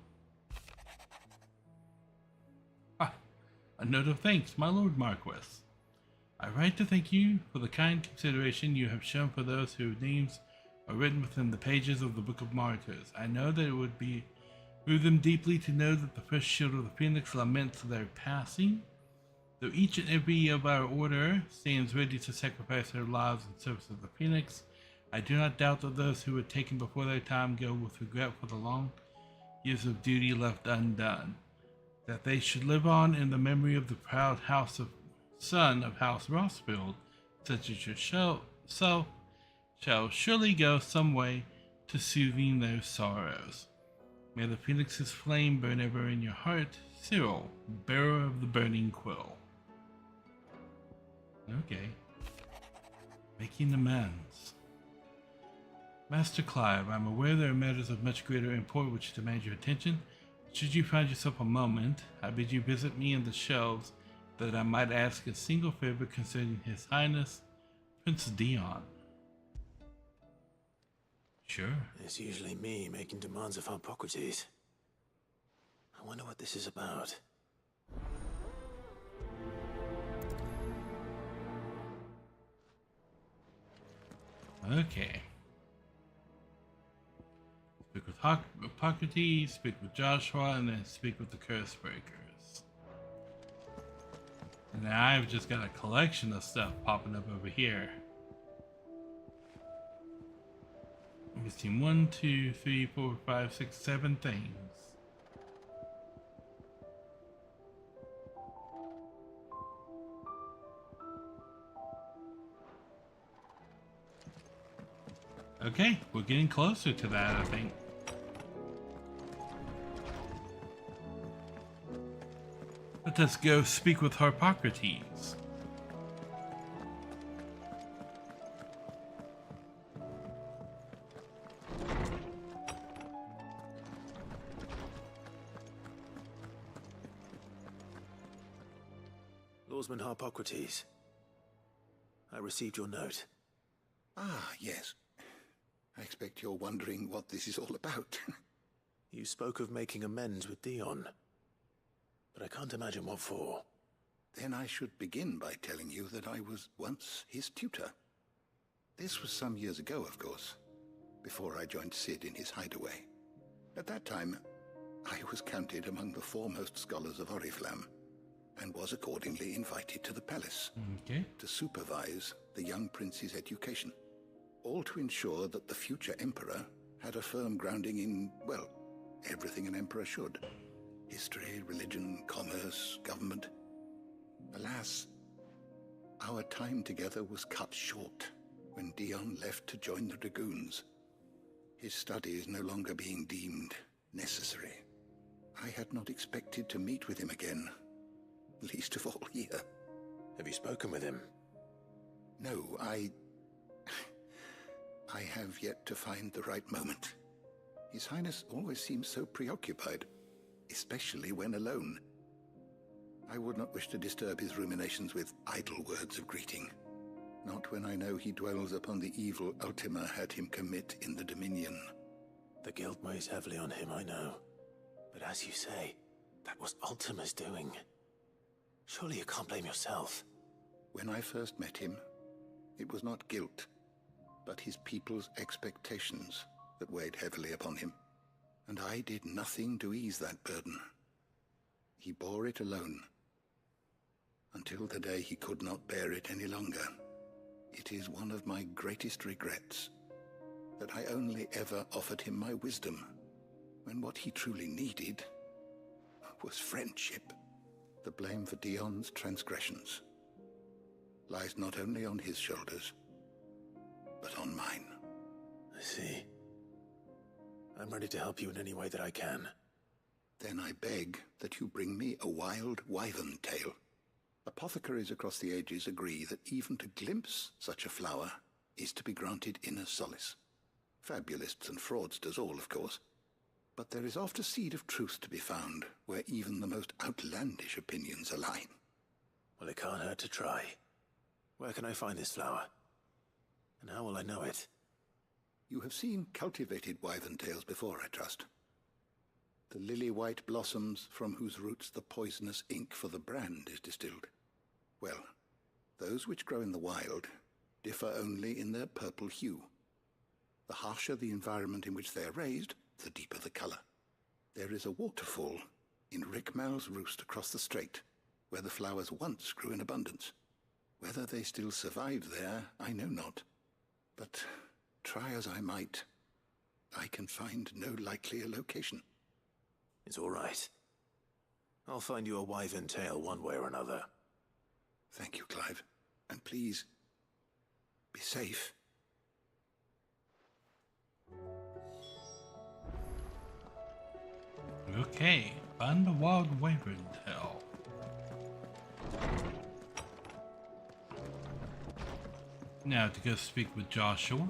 A note of thanks, my Lord Marquis. I write to thank you for the kind consideration you have shown for those whose names are written within the pages of the Book of Martyrs. I know that it would move them deeply to know that the first shield of the Phoenix laments their passing. Though each and every of our order stands ready to sacrifice their lives in service of the Phoenix, I do not doubt that those who were taken before their time go with regret for the long years of duty left undone. That they should live on in the memory of the proud son of House Rossfield, such as yourself, shall surely go some way to soothing their sorrows. May the Phoenix's flame burn ever in your heart, Cyril, bearer of the burning quill. Okay. Making amends. Master Clive, I'm aware there are matters of much greater import which demand your attention. Should you find yourself a moment, I bid you visit me in the shelves that I might ask a single favor concerning His Highness, Prince Dion. Sure. It's usually me making demands of Hippocrates. I wonder what this is about. Okay. Speak with Hippocrates, speak with Joshua, and then speak with the Curse Breakers. And now I've just got a collection of stuff popping up over here. We've seen 1, 2, 3, 4, 5, 6, 7 things. Okay, we're getting closer to that, I think. Let us go speak with Hippocrates. Lawsman Hippocrates, I received your note. Ah, yes. I expect you're wondering what this is all about. You spoke of making amends with Dion, but I can't imagine what for. Then I should begin by telling you that I was once his tutor. This was some years ago, of course, before I joined Cid in his hideaway. At that time, I was counted among the foremost scholars of Oriflamme, and was accordingly invited to the palace to supervise the young prince's education, all to ensure that the future emperor had a firm grounding in, well, everything an emperor should. History, religion, commerce, government. Alas, our time together was cut short when Dion left to join the dragoons. His studies no longer being deemed necessary. I had not expected to meet with him again, least of all here. Have you spoken with him? No, I have yet to find the right moment. His Highness always seems so preoccupied, especially when alone. I would not wish to disturb his ruminations with idle words of greeting, not when I know he dwells upon the evil Ultima had him commit in the Dominion. The guilt weighs heavily on him, I know. But as you say, that was Ultima's doing. Surely you can't blame yourself. When I first met him, it was not guilt, but his people's expectations that weighed heavily upon him. And I did nothing to ease that burden. He bore it alone, until the day he could not bear it any longer. It is one of my greatest regrets that I only ever offered him my wisdom, when what he truly needed was friendship. The blame for Dion's transgressions lies not only on his shoulders, but on mine. I see. I'm ready to help you in any way that I can. Then I beg that you bring me a wild wyvern tail. Apothecaries across the ages agree that even to glimpse such a flower is to be granted inner solace. Fabulists and fraudsters all, of course. But there is oft a seed of truth to be found where even the most outlandish opinions align. Well, it can't hurt to try. Where can I find this flower? And how will I know it? You have seen cultivated wyvern tails before, I trust. The lily-white blossoms from whose roots the poisonous ink for the brand is distilled. Well, those which grow in the wild differ only in their purple hue. The harsher the environment in which they are raised, the deeper the color. There is a waterfall in Rickmal's roost across the strait, where the flowers once grew in abundance. Whether they still survive there, I know not. But try as I might, I can find no likelier location. It's all right. I'll find you a wyvern tail one way or another. Thank you, Clive. And please, be safe. Okay, find the wild wyvern tail. Now to go speak with Joshua.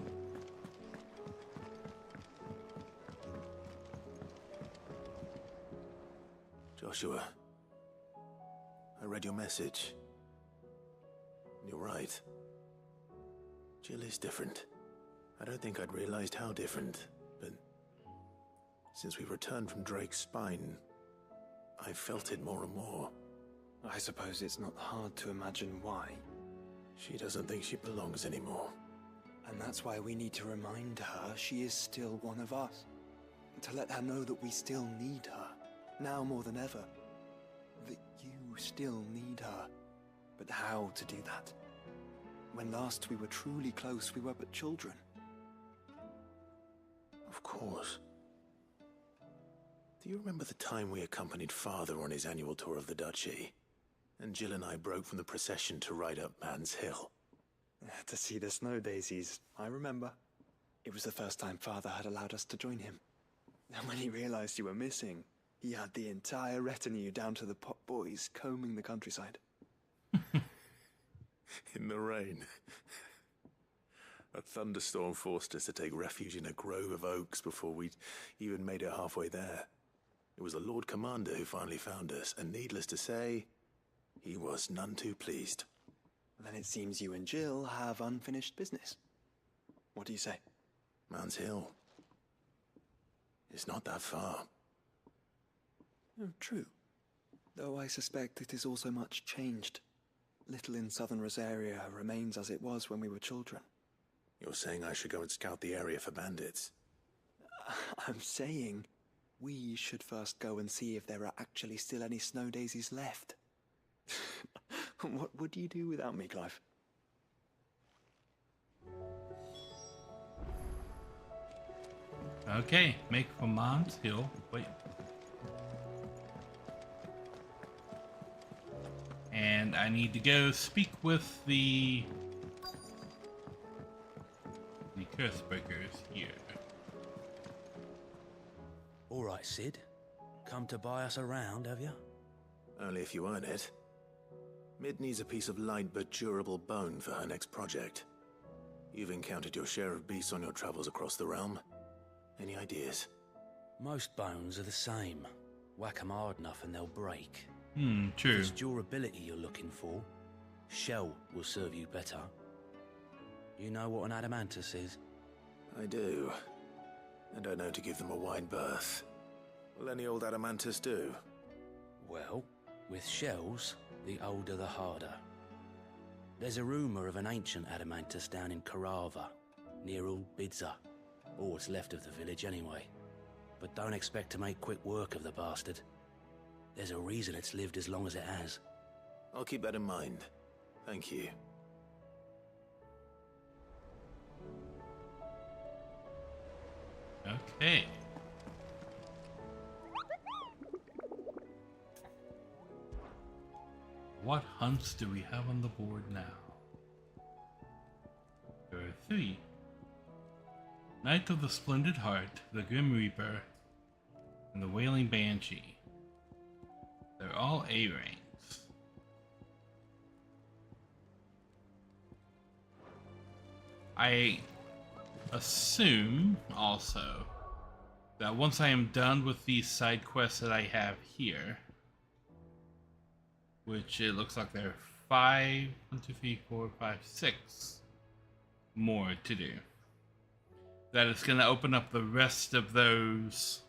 Joshua, I read your message. You're right. Jill is different. I don't think I'd realized how different, but since we returned from Drake's spine, I felt it more and more. I suppose it's not hard to imagine why. She doesn't think she belongs anymore. And that's why we need to remind her she is still one of us. To let her know that we still need her, now more than ever. That you still need her. But how to do that? When last we were truly close, we were but children. Of course. Do you remember the time we accompanied Father on his annual tour of the Duchy? And Jill and I broke from the procession to ride up Man's Hill. To see the snow daisies, I remember. It was the first time Father had allowed us to join him. And when he realized you were missing, he had the entire retinue down to the pot boys combing the countryside. In the rain. A thunderstorm forced us to take refuge in a grove of oaks before we'd even made it halfway there. It was the Lord Commander who finally found us, and needless to say, he was none too pleased. Then it seems you and Jill have unfinished business. What do you say? Man's Hill. It's not that far. Oh, true. Though I suspect it is also much changed. Little in southern Rosaria remains as it was when we were children. You're saying I should go and scout the area for bandits? I'm saying we should first go and see if there are actually still any snow daisies left. What would you do without me, Clive? Okay, make for Man's Hill. Wait. And I need to go speak with the curse breakers here. All right, Sid. Come to buy us around, have you? Only if you earn it. Mid needs a piece of light but durable bone for her next project. You've encountered your share of beasts on your travels across the realm. Any ideas? Most bones are the same. Whack 'em hard enough and they'll break. True. If it's durability you're looking for, shell will serve you better. You know what an adamantus is? I do. I don't know to give them a wide berth. Will any old adamantus do? Well, with shells, the older the harder. There's a rumour of an ancient adamantus down in Karava, near Old Bidza, or what's left of the village anyway. But don't expect to make quick work of the bastard. There's a reason it's lived as long as it has. I'll keep that in mind. Thank you. Okay. What hunts do we have on the board now? There are 3. Knight of the Splendid Heart, the Grim Reaper, and the Wailing Banshee. They're all A ranks. I assume also that once I am done with these side quests that I have here, which it looks like there are 5, 1, 2, 3, 4, 5, 6 more to do, that it's going to open up the rest of those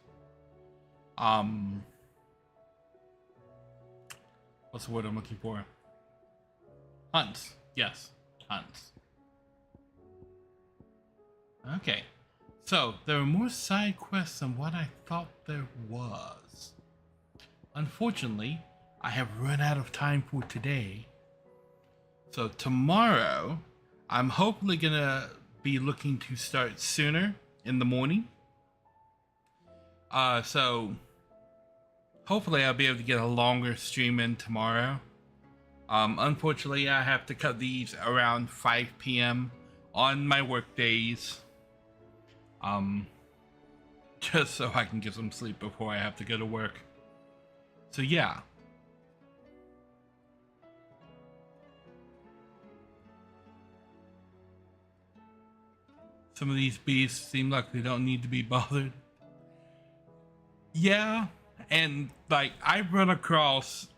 what's the word I'm looking for? Hunts. Yes, hunts. Okay, so there are more side quests than what I thought there was. Unfortunately, I have run out of time for today. So tomorrow, I'm hopefully gonna be looking to start sooner in the morning. So hopefully I'll be able to get a longer stream in tomorrow. Unfortunately, I have to cut these around 5 p.m. on my work days. Just so I can get some sleep before I have to go to work. So yeah. Some of these beasts seem like they don't need to be bothered. Yeah, and like I've run across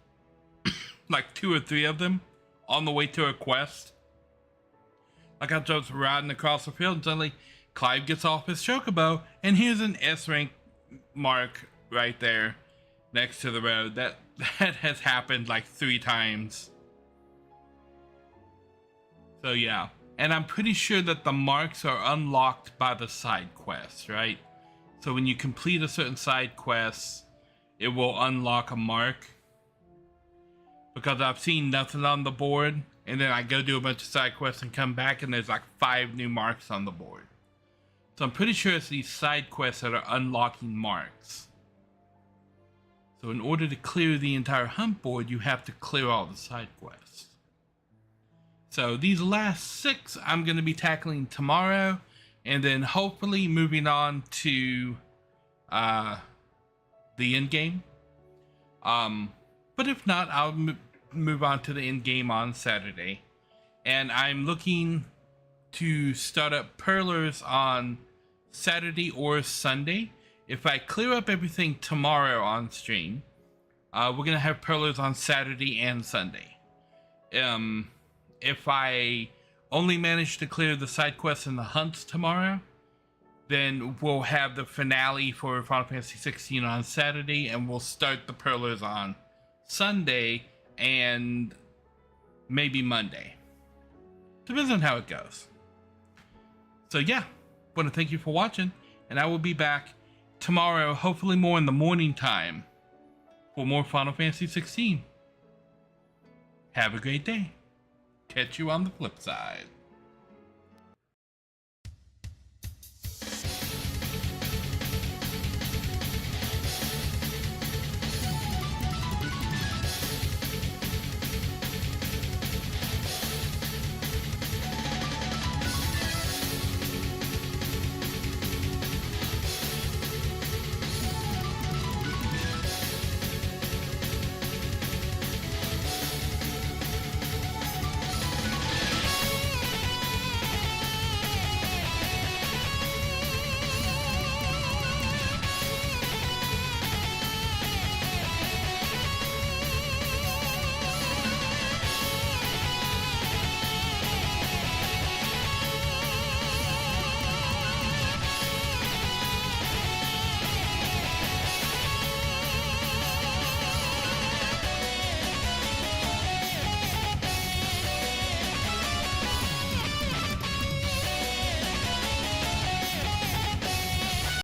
like 2 or 3 of them on the way to a quest. Like I was just riding across the field and suddenly Clive gets off his chocobo and here's an S rank mark right there next to the road. That has happened like 3 times. So yeah, and I'm pretty sure that the marks are unlocked by the side quests, right? So when you complete a certain side quest, it will unlock a mark. Because I've seen nothing on the board, and then I go do a bunch of side quests and come back and there's like 5 new marks on the board. So I'm pretty sure it's these side quests that are unlocking marks. So in order to clear the entire hunt board, you have to clear all the side quests. So these last 6 I'm going to be tackling tomorrow, and then hopefully moving on to the end game. But if not, I'll move on to the end game on Saturday. And I'm looking to start up Pearlers on Saturday or Sunday. If I clear up everything tomorrow on stream, we're going to have Pearlers on Saturday and Sunday. If I only manage to clear the side quests and the hunts tomorrow, then we'll have the finale for Final Fantasy 16 on Saturday, and we'll start the Pearlers on Sunday and maybe Monday. Depends on how it goes. So yeah, want to thank you for watching, and I will be back tomorrow, hopefully more in the morning time, for more Final Fantasy 16. Have a great day. Catch you on the flip side.